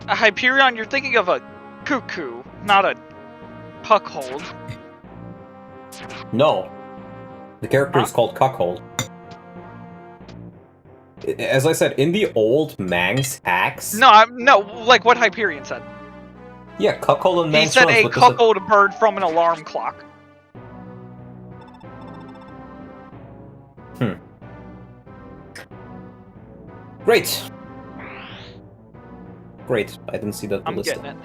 Hyperion, you're thinking of a cuckoo, not a cuckold. No. The character is called Cuckold. As I said, in the old Mang's hacks... No, no, like what Hyperion said. Yeah, Cuckold and He Mang's said runs, a but cuckold bird from an alarm clock. Great. Great. I didn't see that. I'm getting it.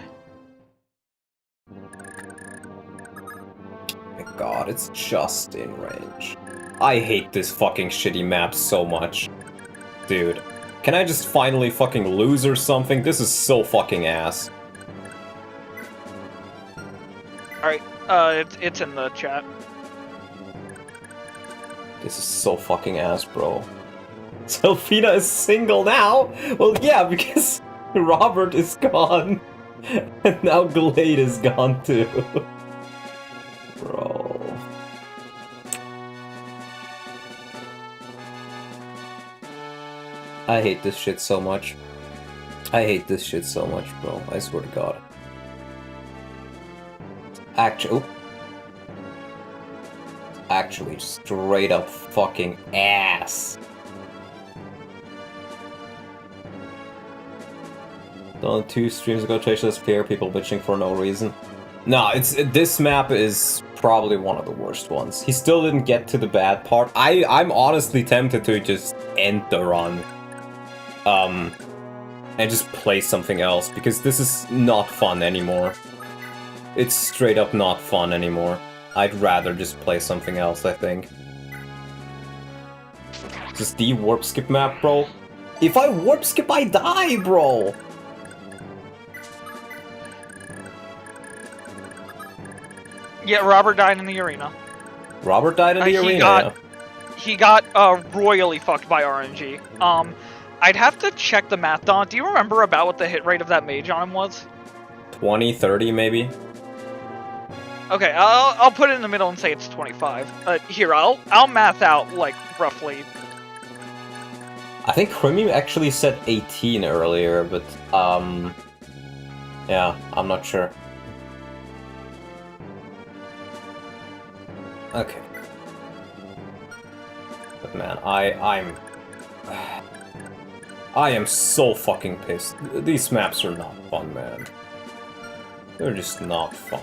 My god, it's just in range. I hate this fucking shitty map so much. Dude, can I just finally fucking lose or something? This is so fucking ass. Alright, it's in the chat. This is so fucking ass, bro. Selfina is single now? Well, yeah, because Robert is gone. And now Glade is gone too. Bro. I hate this shit so much. I hate this shit so much, bro. I swear to God. Actually, straight up fucking ass. Done 2 streams ago, Tasha's clear, people bitching for no reason. No, this map is probably one of the worst ones. He still didn't get to the bad part. I'm honestly tempted to just end the run. And just play something else, because this is not fun anymore. It's straight up not fun anymore. I'd rather just play something else, I think. Just the warp skip map, bro. If I warp skip, I die, bro! Yeah, Robert died in the arena. Robert died in the arena, He got royally fucked by RNG. I'd have to check the math, Don. Do you remember about what the hit rate of that mage on him was? 20, 30 maybe? Okay, I'll put it in the middle and say it's 25. Here, I'll math out, like, roughly. I think Krimi actually said 18 earlier, but, yeah, I'm not sure. Okay. But man, I am so fucking pissed. These maps are not fun, man. They're just not fun.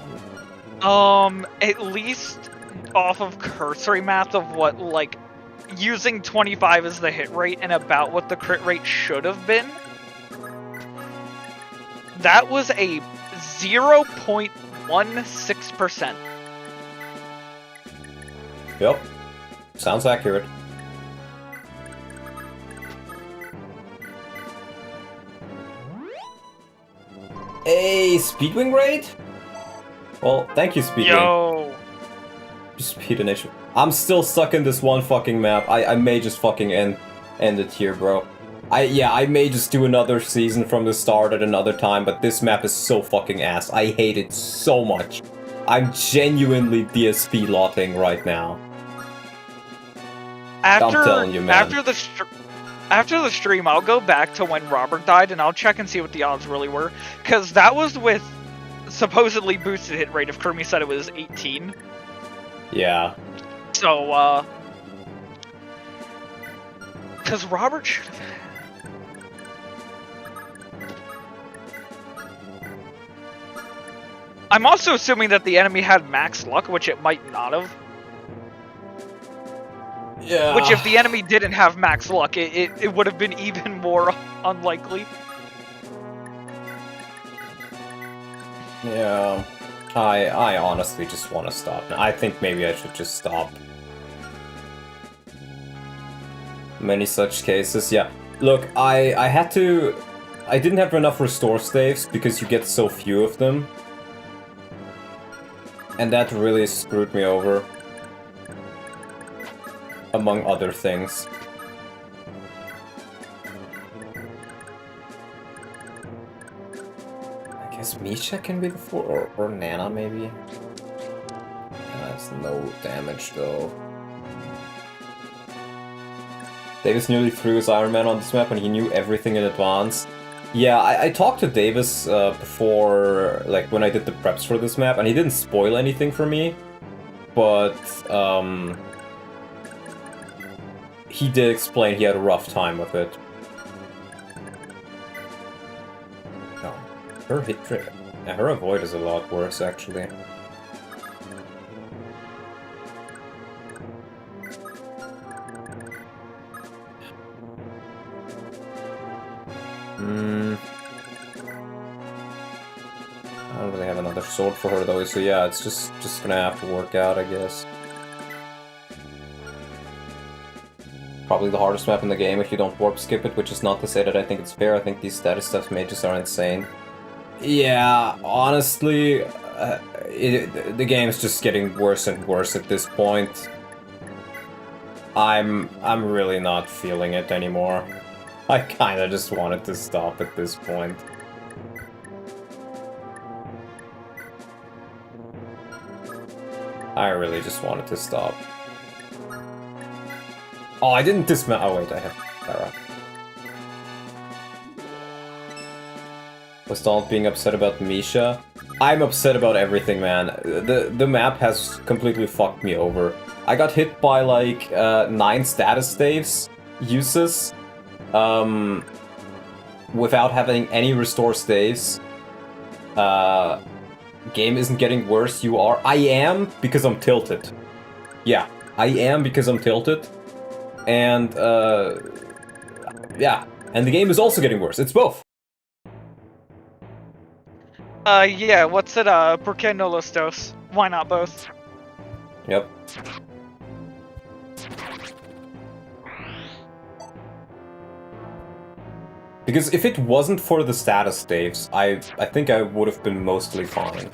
At least off of cursory math of what, like, using 25 as the hit rate and about what the crit rate should have been, that was a 0.16%. Yep. Sounds accurate. Hey, Speedwing raid? Well, thank you, Speedwing. Yo! Speed initiative. I'm still stuck in this one fucking map. I may just fucking end it here, bro. I may just do another season from the start at another time, but this map is so fucking ass. I hate it so much. I'm genuinely DSP lotting right now. After telling you, man. after the stream, I'll go back to when Robert died and I'll check and see what the odds really were, because that was with supposedly boosted hit rate. If Kermie said it was 18. Yeah. So, because Robert should have. I'm also assuming that the enemy had max luck, which it might not have. Yeah. Which, if the enemy didn't have max luck, it would have been even more unlikely. Yeah. I honestly just want to stop. I think maybe I should just stop. Many such cases, yeah. Look, I didn't have enough restore staves because you get so few of them. And that really screwed me over. Among other things. I guess Misha can be the 4, or Nana maybe? That's no damage though. Davis nearly threw his Ironman on this map and he knew everything in advance. Yeah, I talked to Davis before, like, when I did the preps for this map, and he didn't spoil anything for me. But, he did explain he had a rough time with it. No. Her hit rate... her avoid is a lot worse, actually. I don't really have another sword for her though, so yeah, it's just gonna have to work out, I guess. Probably the hardest map in the game if you don't warp skip it, which is not to say that I think it's fair. I think these status stuff mages are insane. Yeah, honestly, the game's just getting worse and worse at this point. I'm really not feeling it anymore. I kinda just wanted to stop at this point. I really just wanted to stop. Oh, I didn't dismount. Oh wait, I have Farah. Was Donald being upset about Misha? I'm upset about everything, man. The map has completely fucked me over. I got hit by like 9 status staves uses without having any restore staves. Game isn't getting worse, you are. I am, because I'm tilted. Yeah, I am because I'm tilted. And, yeah. And the game is also getting worse. It's both. Yeah, what's it, ¿Por qué no los dos? Why not both? Yep. Because if it wasn't for the status staves, I think I would have been mostly fine.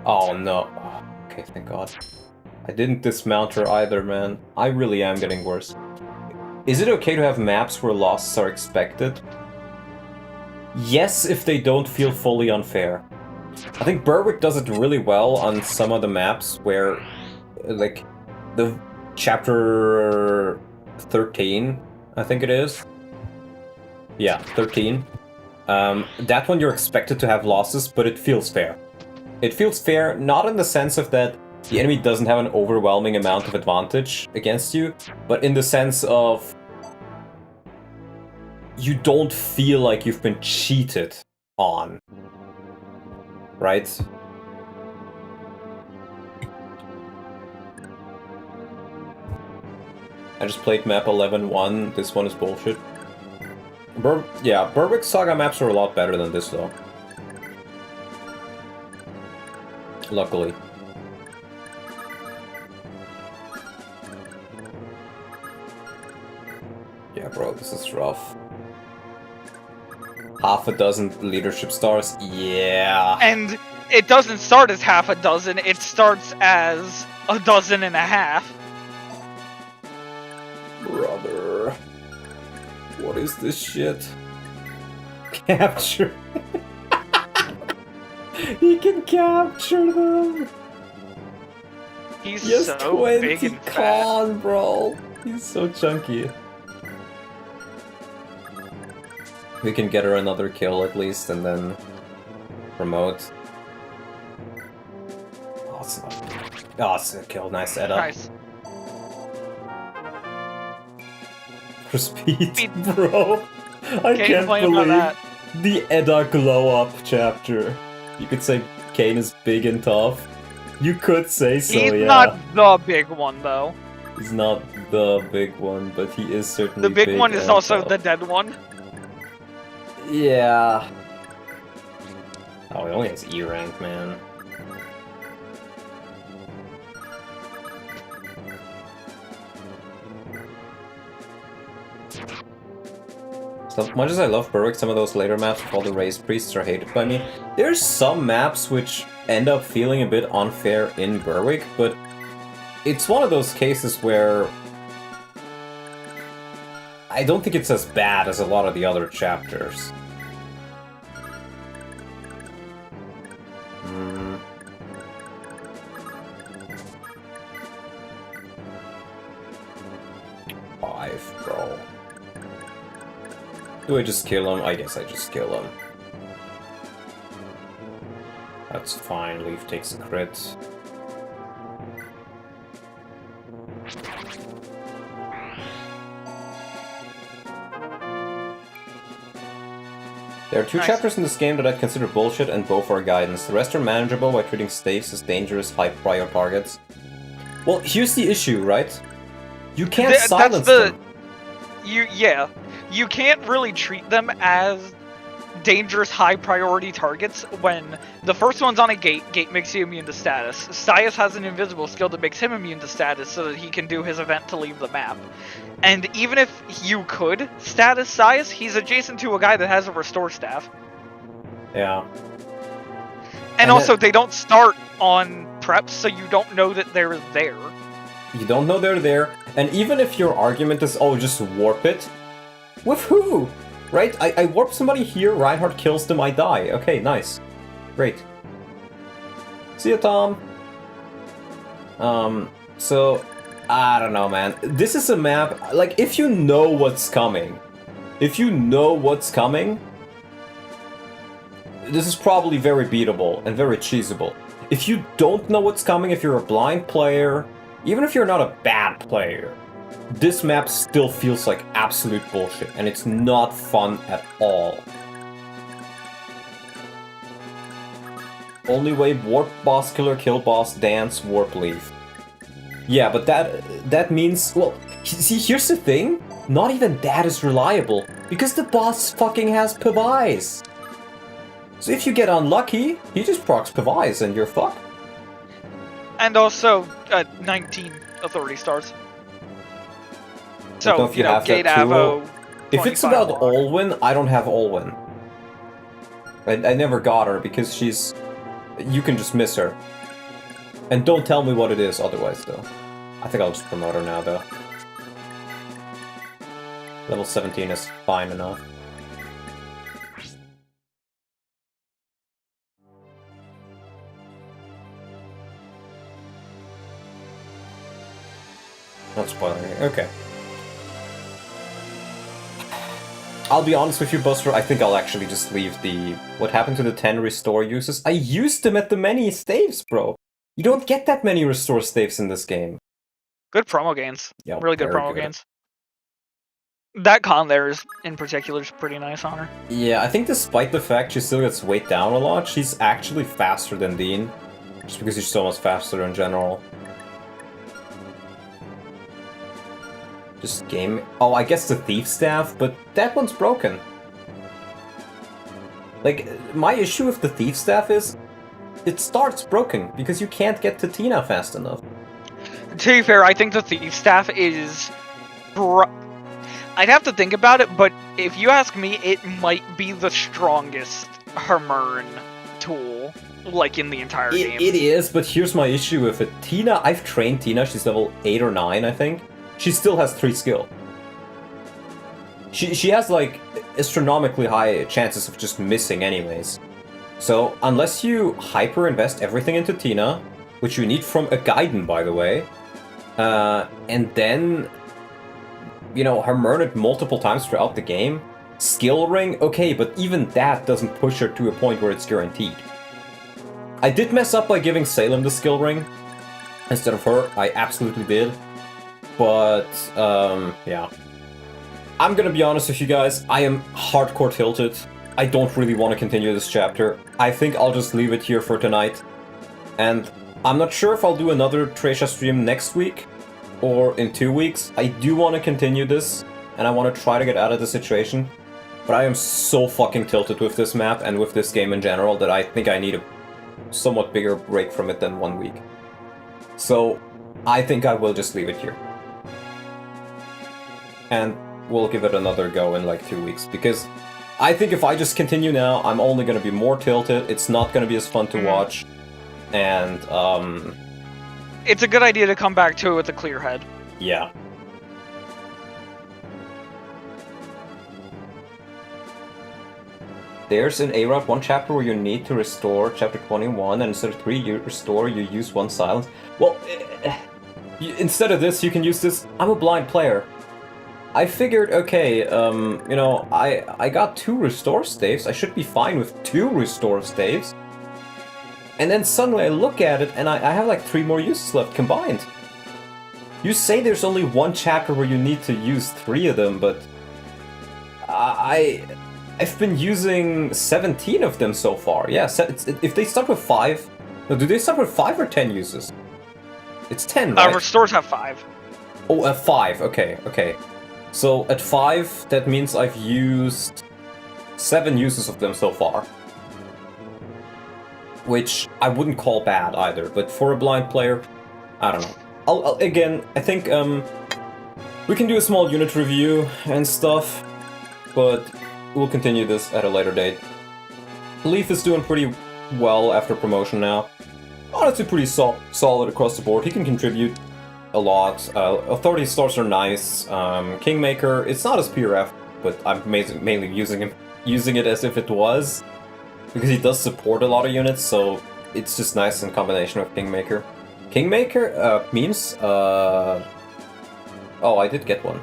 Oh no. Oh, okay, thank God. I didn't dismount her either, man. I really am getting worse. Is it okay to have maps where losses are expected? Yes, if they don't feel fully unfair. I think Berwick does it really well on some of the maps where, like, the chapter 13, I think it is. Yeah, 13. That one you're expected to have losses, but it feels fair. It feels fair, not in the sense of that the enemy doesn't have an overwhelming amount of advantage against you, but in the sense of you don't feel like you've been cheated on. Right? I just played map 11-1, this one is bullshit. Yeah, Berwick Saga maps are a lot better than this though. Luckily. Yeah, bro, this is rough. Half a dozen leadership stars? Yeah. And it doesn't start as half a dozen, it starts as a dozen and a half. Brother. What is this shit? Capture. He can capture them. He's Yes, so 20 big and fat. con, bro. He's so chunky. We can get her another kill at least, and then promote. Oh, it's not. Oh, it's a kill. Nice setup. Nice. For speed, bro. I Can't can't complain about believe that. the Edda glow up chapter. You could say Kane is big and tough. You could say so, He's yeah. not the big one, though. He's not the big one, but he is certainly The big one is and also tough. the dead one. Yeah. Oh, he only has E rank, man. So much as I love Berwick, some of those later maps with all the raised priests are hated by me. There's some maps which end up feeling a bit unfair in Berwick, but it's one of those cases where I don't think it's as bad as a lot of the other chapters. Five, bro. Do I just kill him? I guess I just kill him. That's fine, Leaf takes a crit. There are two Nice. chapters in this game that I'd consider bullshit and both are guidance. The rest are manageable by treating staves as dangerous, high-prior targets. Well, here's the issue, right? You can't silence them. You can't really treat them as dangerous high priority targets when the first one's on a gate makes you immune to status. Sias has an invisible skill that makes him immune to status so that he can do his event to leave the map. And even if you could status Sias, he's adjacent to a guy that has a restore staff. Yeah. And also, they don't start on preps, so you don't know that they're there. You don't know they're there, and even if your argument is, oh, just warp it, with who? Right? I warp somebody here, Reinhardt kills them, I die. Okay, nice. Great. See ya, Tom. So, I don't know, man. This is a map, like, if you know what's coming, this is probably very beatable and very cheesable. If you don't know what's coming, if you're a blind player, even if you're not a bad player, this map still feels like absolute bullshit, and it's not fun at all. Only way: warp boss, killer, kill boss, dance, warp, leave. Yeah, but that means, well, see, here's the thing, not even that is reliable, because the boss fucking has Pavise. So if you get unlucky, he just procs Pavise and you're fucked. And also, 19 authority stars. So, you know, Gate Avo. If it's about Olwen, I don't have Olwen. I never got her because she's... You can just miss her. And don't tell me what it is otherwise, though. I think I'll just promote her now, though. Level 17 is fine enough. Not spoiling it. Okay. I'll be honest with you, Buster, I think I'll actually just leave the... What happened to the 10 restore uses? I used them at the many staves, bro! You don't get that many restore staves in this game. Good promo gains. Yeah, really good very promo gains. That con there is, in particular, is pretty nice on her. Yeah, I think despite the fact she still gets weighed down a lot, she's actually faster than Dean. Just because she's so much faster in general. Just game... Oh, I guess the Thief Staff, but that one's broken. Like, my issue with the Thief Staff is... It starts broken, because you can't get to Tina fast enough. To be fair, I think the Thief Staff is... I'd have to think about it, but if you ask me, it might be the strongest Hermern tool, like, in the entire game. It is, but here's my issue with it. Tina, I've trained Tina, she's level 8 or 9, I think. she still has 3 skill. She has like astronomically high chances of just missing anyways. So unless you hyper invest everything into Tina, which you need from a Gaiden by the way, and then, you know, her Mernit multiple times throughout the game, skill ring, okay, but even that doesn't push her to a point where it's guaranteed. I did mess up by giving Salem the skill ring instead of her, I absolutely did. But, yeah. I'm gonna be honest with you guys, I am hardcore tilted. I don't really want to continue this chapter. I think I'll just leave it here for tonight. And I'm not sure if I'll do another Tresha stream next week or in 2 weeks. I do want to continue this, and I want to try to get out of the situation. But I am so fucking tilted with this map and with this game in general that I think I need a somewhat bigger break from it than 1 week. So I think I will just leave it here. And we'll give it another go in like 2 weeks, because I think if I just continue now, I'm only going to be more tilted, it's not going to be as fun to watch, and, It's a good idea to come back to it with a clear head. yeah. There's an A-Route 1 chapter where you need to restore chapter 21, and instead of 3 you restore, you use 1 silence. Well, instead of this, you can use this. I'm a blind player. I figured, okay, you know, I got 2 restore staves, I should be fine with 2 restore staves. And then suddenly I look at it and I have like 3 more uses left combined. You say there's only 1 chapter where you need to use 3 of them, but I've been using 17 of them so far. Yeah, if they start with 5, no, do they start with 5 or 10 uses? It's 10, right? Restores have 5. Oh, at 5, okay. So at 5, that means I've used 7 uses of them so far. Which I wouldn't call bad either, but for a blind player, I don't know. Again, I think we can do a small unit review and stuff, but we'll continue this at a later date. Leaf is doing pretty well after promotion now. Honestly pretty solid across the board. He can contribute a lot. Authority stars are nice. Kingmaker, it's not as PRF, but I'm mainly using it as if it was, because he does support a lot of units, so it's just nice in combination with Kingmaker. Kingmaker memes. Oh, I did get one.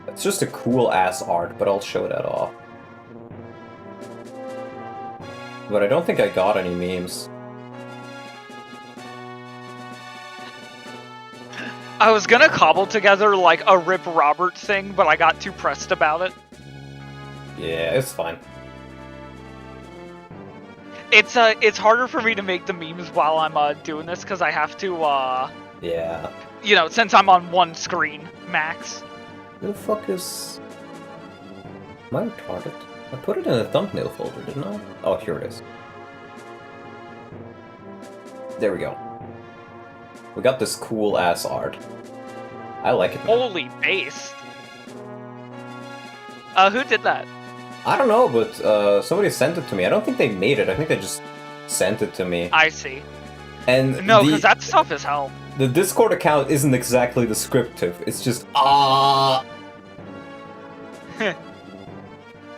It's just a cool ass art, but I'll show that off. But I don't think I got any memes. I was gonna cobble together like a Rip Robert thing, but I got too pressed about it. Yeah, it's fine. It's harder for me to make the memes while I'm doing this, because I have to Yeah. you know, since I'm on 1 screen max. Who the fuck is... Am I retarded? I put it in a thumbnail folder, didn't I? Oh, here it is. There we go. We got this cool ass art. I like it. Holy base. Who did that? I don't know, but somebody sent it to me. I don't think they made it. I think they just sent it to me. I see. And no, because that's tough as hell. The Discord account isn't exactly descriptive. It's just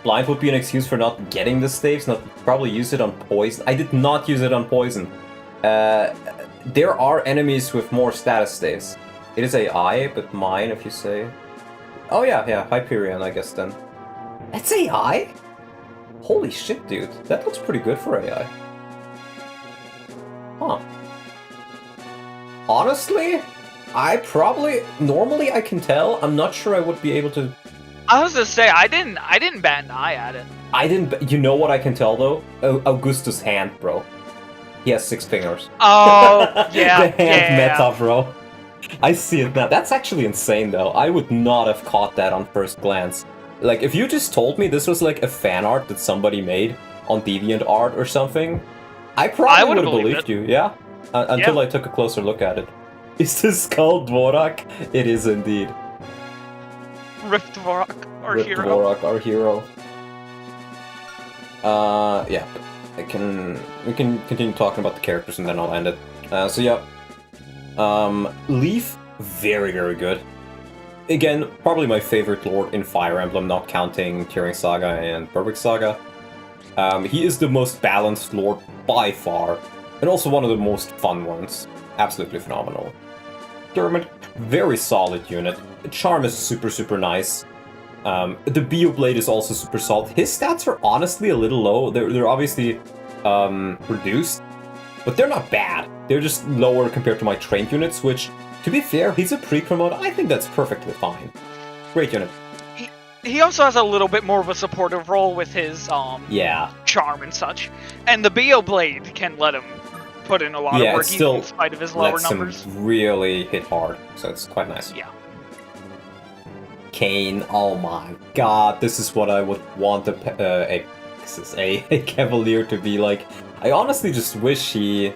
Blind would be an excuse for not getting the staves, not probably use it on poison. I did not use it on poison. There are enemies with more status staves. It is AI, but mine, if you say. Oh yeah, Hyperion, I guess then. That's AI? Holy shit, dude. That looks pretty good for AI. Huh. Honestly, normally I can tell. I'm not sure I would be able to... I was to say, I didn't bat an eye at it. You know what I can tell, though? Augustus' hand, bro. He has 6 fingers. Oh, yeah, The hand meta, bro. I see it now. That's actually insane, though. I would not have caught that on first glance. Like, if you just told me this was like a fan art that somebody made on DeviantArt or something, I probably would have believed you, yeah? Until I took a closer look at it. Is this called Dvorak? It is indeed. Rift Dvorak, our Rip hero. Dvorak, our hero. Yeah. We can continue talking about the characters and then I'll end it. So yeah. Leaf very, very good. Again, probably my favorite lord in Fire Emblem, not counting Tearing Saga and Perfect Saga. He is the most balanced lord by far, and also one of the most fun ones. Absolutely phenomenal. Dermot, very solid unit. Charm is super, super nice. The Bioblade is also super solid. His stats are honestly a little low. They're obviously reduced, but they're not bad. They're just lower compared to my trained units, which, to be fair, he's a pre-promote. I think that's perfectly fine. Great unit. He also has a little bit more of a supportive role with his Yeah. charm and such. And the Bioblade can let him put in a lot of work still in spite of his lower lets numbers. him really hit hard, so it's quite nice. Yeah. Kayn, oh my god, this is what I would want a Cavalier to be like. I honestly just wish he...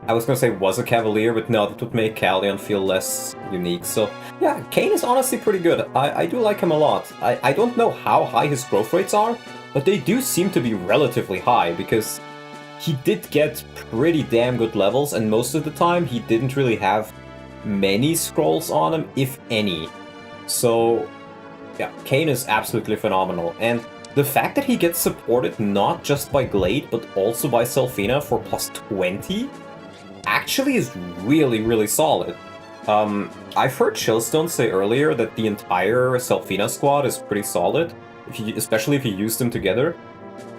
I was gonna say was a Cavalier, but no, that would make Callion feel less unique. So yeah, Kayn is honestly pretty good. I do like him a lot. I don't know how high his growth rates are, but they do seem to be relatively high, because he did get pretty damn good levels, and most of the time he didn't really have many scrolls on him, if any. So yeah, Kayn is absolutely phenomenal. And the fact that he gets supported not just by Glade, but also by Selfina for plus 20, actually is really, really solid. I've heard Chillstone say earlier that the entire Selfina squad is pretty solid, especially if you use them together.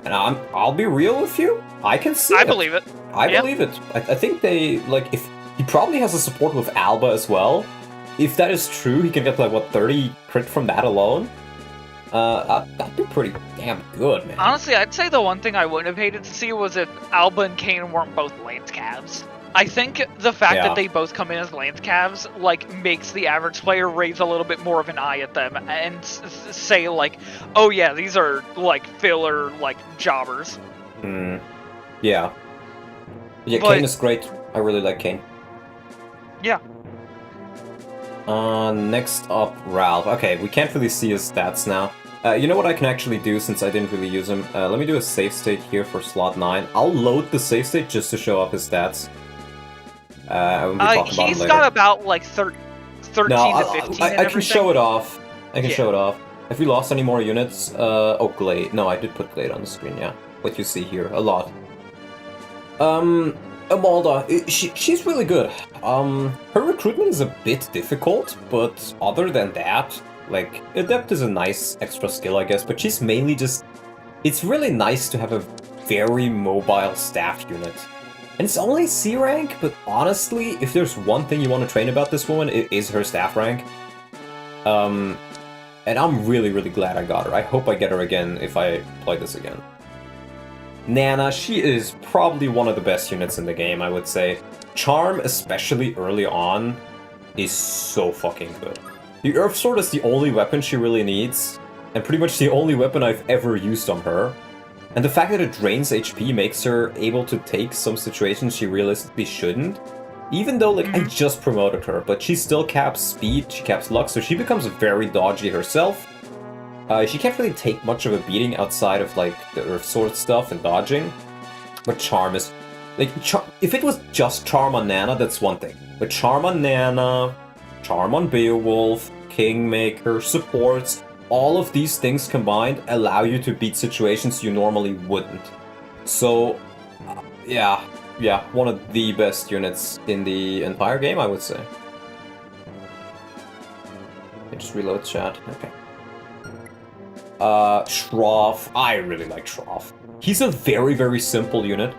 And I'll be real with you, I can see it. I believe it. I believe it. I think they, like, if he probably has a support with Alba as well. If that is true, he can get, like, what, 30 crit from that alone? That'd be pretty damn good, man. Honestly, I'd say the one thing I wouldn't have hated to see was if Alba and Kayn weren't both Lance Cavs. I think the fact that they both come in as Lance Cavs, like, makes the average player raise a little bit more of an eye at them and say, like, oh yeah, these are, like, filler, like, jobbers. Yeah. Yeah, Kayn is great. I really like Kayn. Yeah. Next up, Ralph. Okay, we can't really see his stats now. You know what I can actually do since I didn't really use him? Let me do a save state here for slot 9. I'll load the save state just to show off his stats. He's got about like 13 to 15. I can show it off. I can show it off. Have we lost any more units? Oh, Glade. No, I did put Glade on the screen, yeah. What you see here, a lot. Amalda, she's really good. Her recruitment is a bit difficult, but other than that, like, Adept is a nice extra skill, I guess, but she's mainly just... It's really nice to have a very mobile staff unit. And it's only C rank, but honestly, if there's one thing you want to train about this woman, it is her staff rank. And I'm really, really glad I got her. I hope I get her again if I play this again. Nana, she is probably one of the best units in the game, I would say. Charm, especially early on, is so fucking good. The Earth Sword is the only weapon she really needs, and pretty much the only weapon I've ever used on her. And the fact that it drains HP makes her able to take some situations she realistically shouldn't. Even though, like, I just promoted her, but she still caps speed, she caps luck, so she becomes very dodgy herself. She can't really take much of a beating outside of, like, the Earth Sword stuff and dodging. But Charm is... Like, if it was just Charm on Nana, that's one thing. But Charm on Nana, Charm on Beowulf, Kingmaker, supports... All of these things combined allow you to beat situations you normally wouldn't. So, yeah, one of the best units in the entire game, I would say. I just reload chat, okay. Shroff, I really like Shroff. He's a very, very simple unit.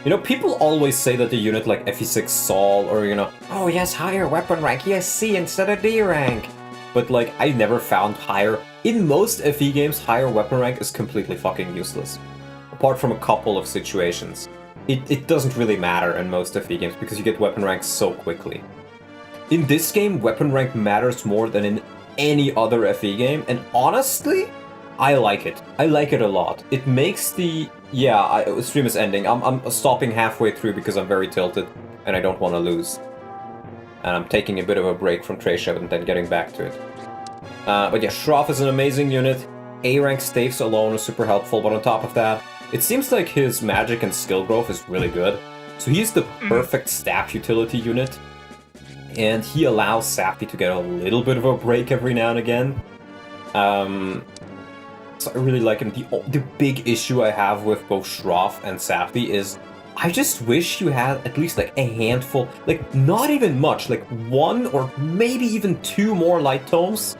You know, people always say that the unit like FE6 Saul, or, you know, oh, he has higher weapon rank, he has C instead of D rank. But, like, I never found higher... In most FE games, higher weapon rank is completely fucking useless. Apart from a couple of situations. It doesn't really matter in most FE games, because you get weapon rank so quickly. In this game, weapon rank matters more than in any other FE game, and honestly, I like it. I like it a lot. It makes the... Yeah, stream is ending. I'm stopping halfway through because I'm very tilted, and I don't want to lose. And I'm taking a bit of a break from Tracia and then getting back to it. But yeah, Shroff is an amazing unit. A-rank staves alone is super helpful, but on top of that, it seems like his magic and skill growth is really good. So he's the perfect staff utility unit, and he allows Sappy to get a little bit of a break every now and again. So I really like him. The big issue I have with both Shroff and Sappy is I just wish you had at least like a handful, like not even much, like 1 or maybe even 2 more light tomes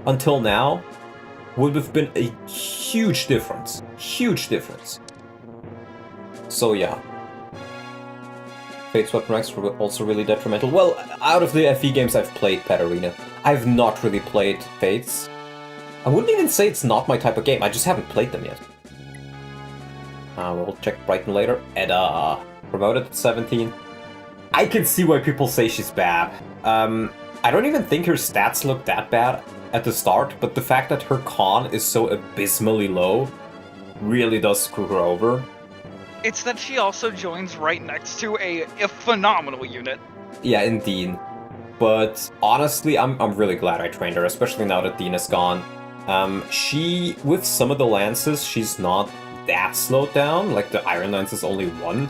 until now would have been a huge difference. Huge difference. So yeah. Fate Swept ranks were also really detrimental. Well, out of the FE games I've played Pet Arena, I've not really played Fates. I wouldn't even say it's not my type of game, I just haven't played them yet. We'll check Brighton later. Edda, promoted at 17. I can see why people say she's bad. I don't even think her stats look that bad at the start, but the fact that her con is so abysmally low really does screw her over. It's that she also joins right next to a phenomenal unit. Yeah, indeed. But honestly, I'm really glad I trained her, especially now that Dean is gone. She, with some of the lances, she's not that slowed down. Like the Iron Lance is only 1,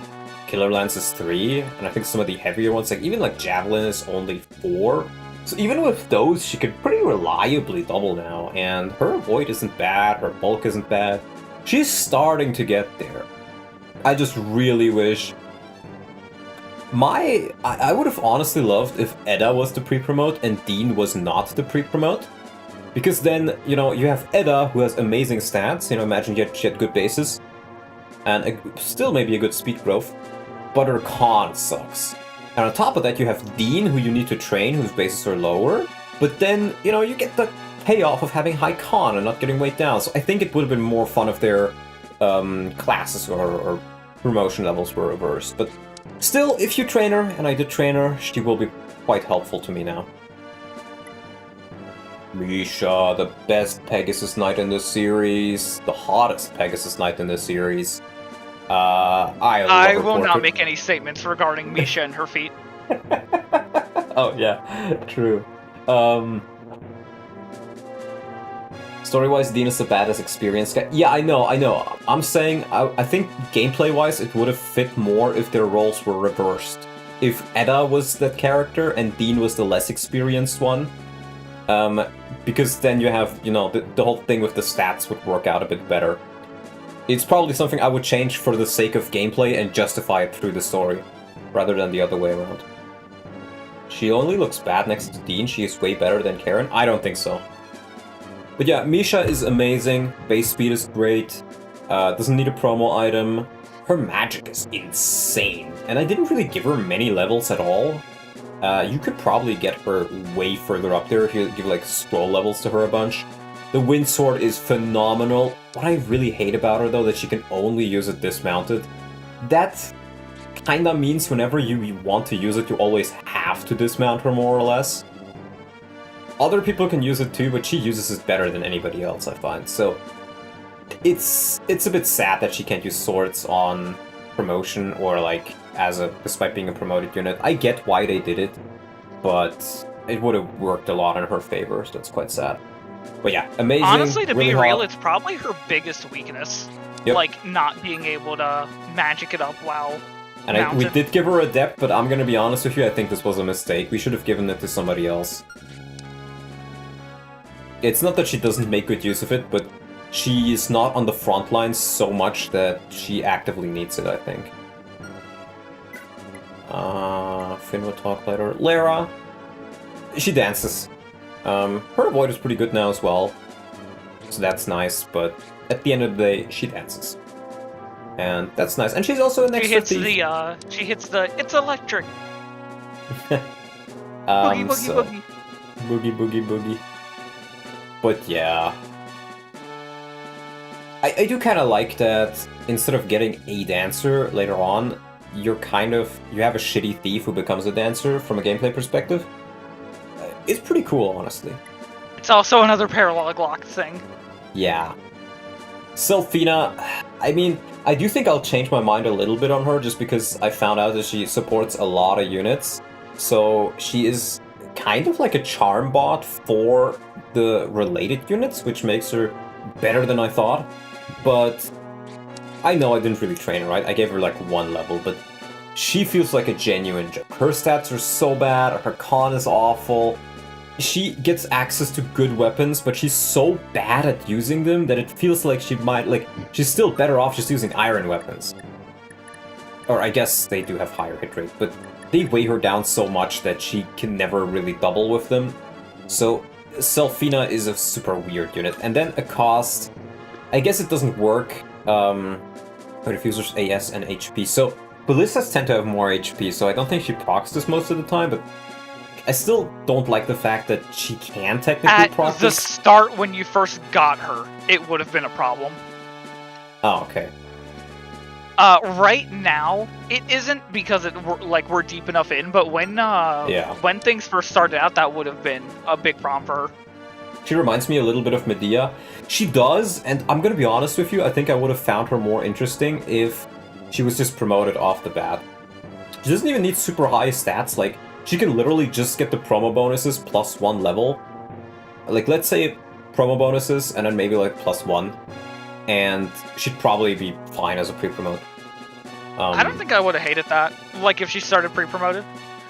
Killer Lance is 3, and I think some of the heavier ones, like even like Javelin is only 4. So even with those, she could pretty reliably double now, and her Void isn't bad, her Bulk isn't bad. She's starting to get there. I just really wish... I would have honestly loved if Edda was the pre-promote and Dean was not the pre-promote. Because then, you know, you have Edda, who has amazing stats, you know, imagine she had good bases, and still maybe a good speed growth, but her con sucks. And on top of that, you have Dean, who you need to train, whose bases are lower, but then, you know, you get the payoff of having high con and not getting weighed down. So I think it would have been more fun if their classes or promotion levels were reversed. But still, if you train her, and I did train her, she will be quite helpful to me now. Misha, the best Pegasus Knight in this series, the hottest Pegasus Knight in this series. I will not make any statements regarding Misha and her feet. Oh yeah, true. Story-wise, Dean is the baddest experienced guy. Yeah, I know. I'm saying, I think gameplay-wise, it would have fit more if their roles were reversed. If Edda was that character and Dean was the less experienced one. Because then you have, you know, the whole thing with the stats would work out a bit better. It's probably something I would change for the sake of gameplay and justify it through the story, rather than the other way around. She only looks bad next to Dean, she is way better than Karen? I don't think so. But yeah, Misha is amazing, base speed is great, doesn't need a promo item, her magic is insane, and I didn't really give her many levels at all. You could probably get her way further up there if you give like scroll levels to her a bunch. The Wind Sword is phenomenal. What I really hate about her though, that she can only use it dismounted. That kinda means whenever you want to use it, you always have to dismount her more or less. Other people can use it too, but she uses it better than anybody else, I find. So it's a bit sad that she can't use swords on promotion or like despite being a promoted unit. I get why they did it, but it would have worked a lot in her favor, so that's quite sad. But yeah, amazing. Honestly, to really be real, hot. it's probably her biggest weakness. Yep. Like, not being able to magic it up while And we did give her a depth, but I'm gonna be honest with you, I think this was a mistake. We should have given it to somebody else. It's not that she doesn't make good use of it, but she is not on the front lines so much that she actively needs it, I think. Finn will talk later. Lara, she dances. Her void is pretty good now as well, so that's nice, but at the end of the day, she dances. And that's nice. And she's also an extra thief. She hits the, it's electric! Boogie, boogie. Boogie, boogie. But yeah. I do kind of like that instead of getting a dancer later on, you have a shitty thief who becomes a dancer from a gameplay perspective. It's pretty cool, honestly. It's also another paralog lock thing. Yeah. Selfina, I mean, I do think I'll change my mind a little bit on her just because I found out that she supports a lot of units. So she is kind of like a charm bot for the related units, which makes her better than I thought. But I know I didn't really train her, right? I gave her like 1 level, but she feels like a genuine joke. Her stats are so bad, her con is awful. She gets access to good weapons, but she's so bad at using them that it feels like she might, like, she's still better off just using iron weapons. Or I guess they do have higher hit rate, but they weigh her down so much that she can never really double with them. So Selfina is a super weird unit. And then a cost, I guess it doesn't work, but it uses AS and HP. So ballistas tend to have more HP, so I don't think she procs this most of the time, but I still don't like the fact that she can technically proc At the this. start, when you first got her, it would have been a problem. Oh, okay. Right now, it isn't because we're deep enough in, but when things first started out, that would have been a big problem for her. She reminds me a little bit of Medea. She does, and I'm gonna be honest with you, I think I would have found her more interesting if she was just promoted off the bat. She doesn't even need super high stats, like, she can literally just get the promo bonuses plus 1 level. Like, let's say promo bonuses, and then maybe like +1. And she'd probably be fine as a pre-promote. I don't think I would have hated that, like if she started pre-promoted.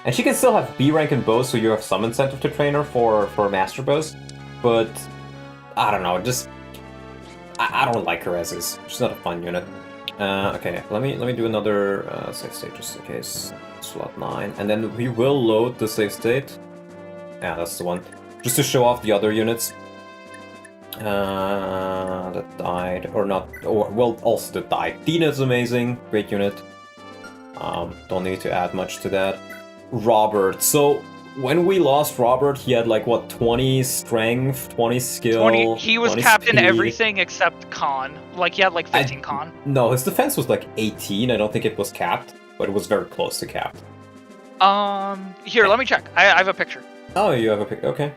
And she can still have B rank in bows, so you have some incentive to train her for master bows. But I don't know, just I don't like her as is. She's not a fun unit. Okay, let me do another save state just in case. Slot 9, and then we will load the save state. Yeah, that's the one. Just to show off the other units. That died, or not, or, well, also that died. Dina's amazing, great unit. Don't need to add much to that. Robert, so when we lost Robert, he had like, what, 20 strength, 20 skill, 20, he was 20 capped in speed. everything except con. Like, he had like 15 con. No, his defense was like 18, I don't think it was capped, but it was very close to capped. Here, let me check. I have a picture. Oh, you have a pic, okay.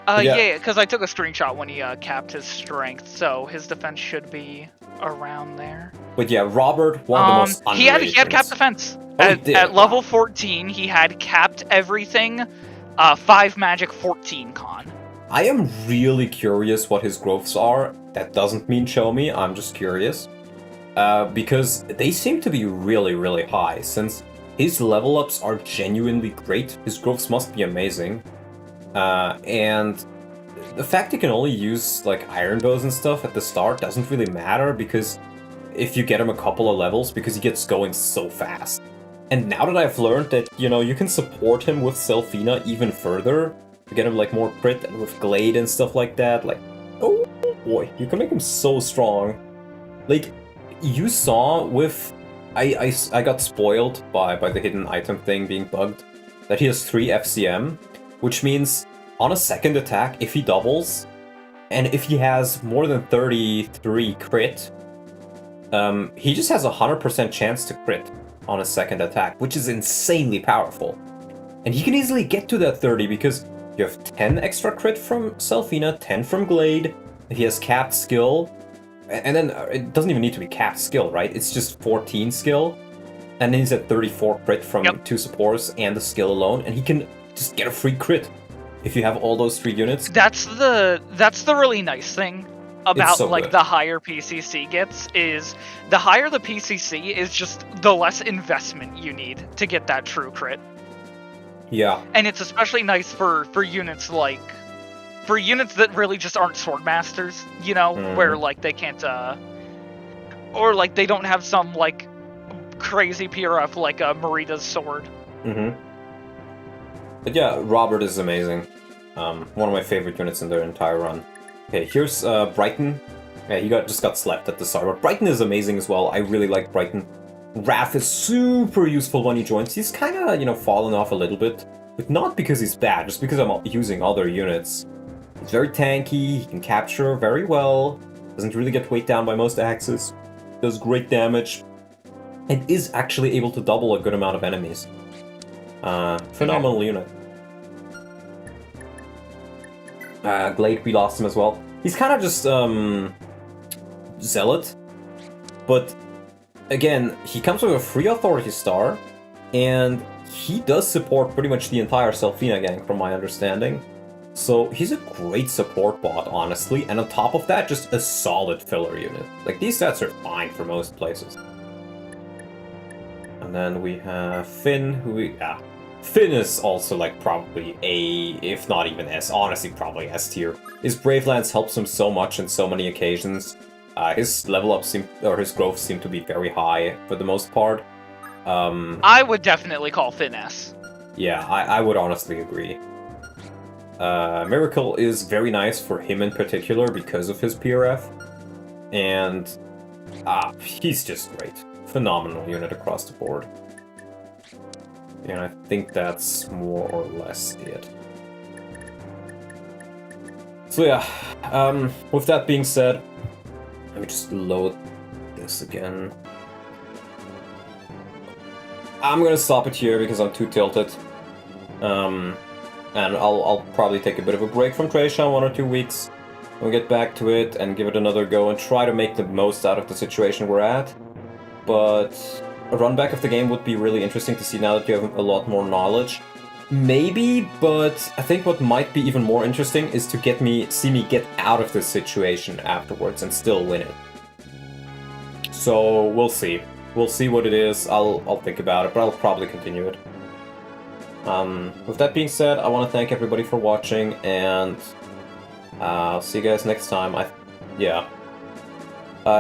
Yeah, because I took a screenshot when he capped his strength, so his defense should be around there. But yeah, Robert, one of the most underrated he had capped defense. Oh, At level 14, he had capped everything, 5 magic, 14 con. I am really curious what his growths are. That doesn't mean show me, I'm just curious. Because they seem to be really, really high, since his level ups are genuinely great. His growths must be amazing. And the fact you can only use like iron bows and stuff at the start doesn't really matter, because if you get him a couple of levels, because he gets going so fast. And now that I've learned that, you know, you can support him with Selfina even further to get him like more crit, and with Glade and stuff like that, like, oh boy, you can make him so strong. Like, you saw with I got spoiled by the hidden item thing being bugged, that he has 3 FCM, which means on a second attack, if he doubles, and if he has more than 33 crit, he just has a 100% chance to crit on a second attack, which is insanely powerful. And he can easily get to that 30 because you have 10 extra crit from Selfina, 10 from Glade, if he has capped skill, and then it doesn't even need to be capped skill, right? It's just 14 skill, and then he's at 34 crit from 2 supports and the skill alone, and he can just get a free crit if you have all those 3 units. That's the really nice thing about so like good. the higher PCC gets, is the higher the PCC is just the less investment you need to get that true crit. Yeah. And it's especially nice for units like, for units that really just aren't sword masters, you know, where like they can't or like they don't have some like crazy PRF like Marita's sword. But yeah, Robert is amazing. One of my favorite units in their entire run. Okay, here's Brighton. Yeah, he just got slapped at the start, but Brighton is amazing as well. I really like Brighton. Raph is super useful when he joins. He's kind of, you know, fallen off a little bit, but not because he's bad, just because I'm using other units. He's very tanky, he can capture very well, doesn't really get weighed down by most axes, does great damage, and is actually able to double a good amount of enemies. Phenomenal unit. Glade, we lost him as well. He's kind of just, Zealot, but again, he comes with a free Authority Star, and he does support pretty much the entire Selfina gang, from my understanding. So he's a great support bot, honestly, and on top of that, just a solid filler unit. Like, these stats are fine for most places. And then we have Finn, Finn is also like probably A, if not even S, honestly probably S tier. His Brave Lance helps him so much on so many occasions. His level up his growth seem to be very high for the most part. I would definitely call Finn S. Yeah, I would honestly agree. Miracle is very nice for him in particular because of his PRF. And he's just great. Phenomenal unit across the board. And I think that's more or less it. So yeah, with that being said, let me just load this again. I'm gonna stop it here because I'm too tilted. And I'll probably take a bit of a break from Trayshawn 1 or 2 weeks. We'll get back to it and give it another go and try to make the most out of the situation we're at. But a run back of the game would be really interesting to see now that you have a lot more knowledge. Maybe, but I think what might be even more interesting is to see me get out of this situation afterwards and still win it. So we'll see. We'll see what it is. I'll think about it, but I'll probably continue it. With that being said, I want to thank everybody for watching, and I'll see you guys next time.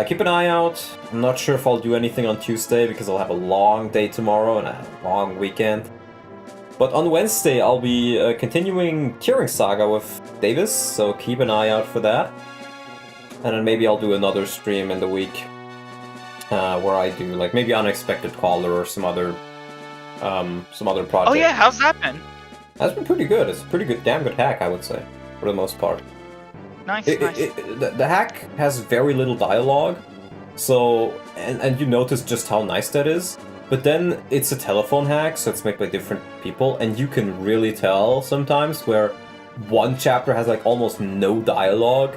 Keep an eye out. I'm not sure if I'll do anything on Tuesday because I'll have a long day tomorrow and a long weekend. But on Wednesday, I'll be continuing Turing Saga with STAVES, so keep an eye out for that. And then maybe I'll do another stream in the week where I do like maybe Unexpected Caller or some other project. Oh yeah, how's that been? That's been pretty good. It's a pretty good, damn good hack, I would say, for the most part. Nice, nice. The hack has very little dialogue, so and you notice just how nice that is. But then it's a telephone hack, so it's made by different people, and you can really tell sometimes where one chapter has like almost no dialogue,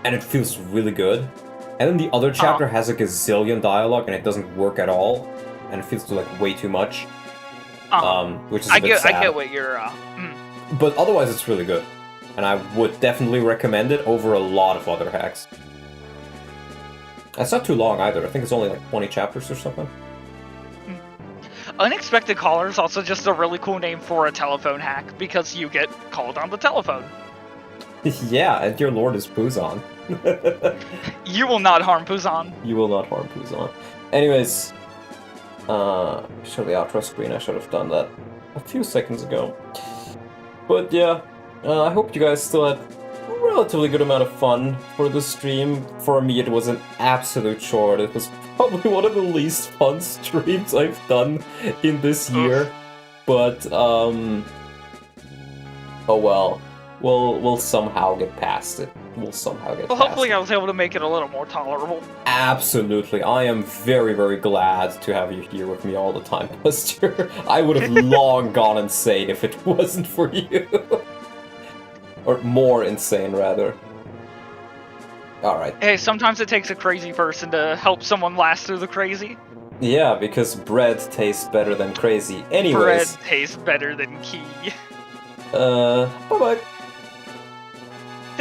and it feels really good, and then the other chapter has a gazillion dialogue, and it doesn't work at all, and it feels like way too much. Which is a bit sad. I get what you're. But otherwise, it's really good. And I would definitely recommend it over a lot of other hacks. That's not too long either. I think it's only like 20 chapters or something. Unexpected Caller is also just a really cool name for a telephone hack because you get called on the telephone. Yeah, and your lord is Puzon. You will not harm Puzon. You will not harm Puzon. Anyways, show the outro screen. I should have done that a few seconds ago. But yeah. I hope you guys still had a relatively good amount of fun for the stream. For me, it was an absolute chore. It was probably one of the least fun streams I've done in this year. But, oh well. We'll somehow get past it. Well, hopefully I was able to make it a little more tolerable. Absolutely. I am very, very glad to have you here with me all the time, Buster. I would have long gone insane if it wasn't for you. Or more insane, rather. Alright. Hey, sometimes it takes a crazy person to help someone last through the crazy. Yeah, because bread tastes better than crazy. Anyways. Bread tastes better than key. Bye-bye.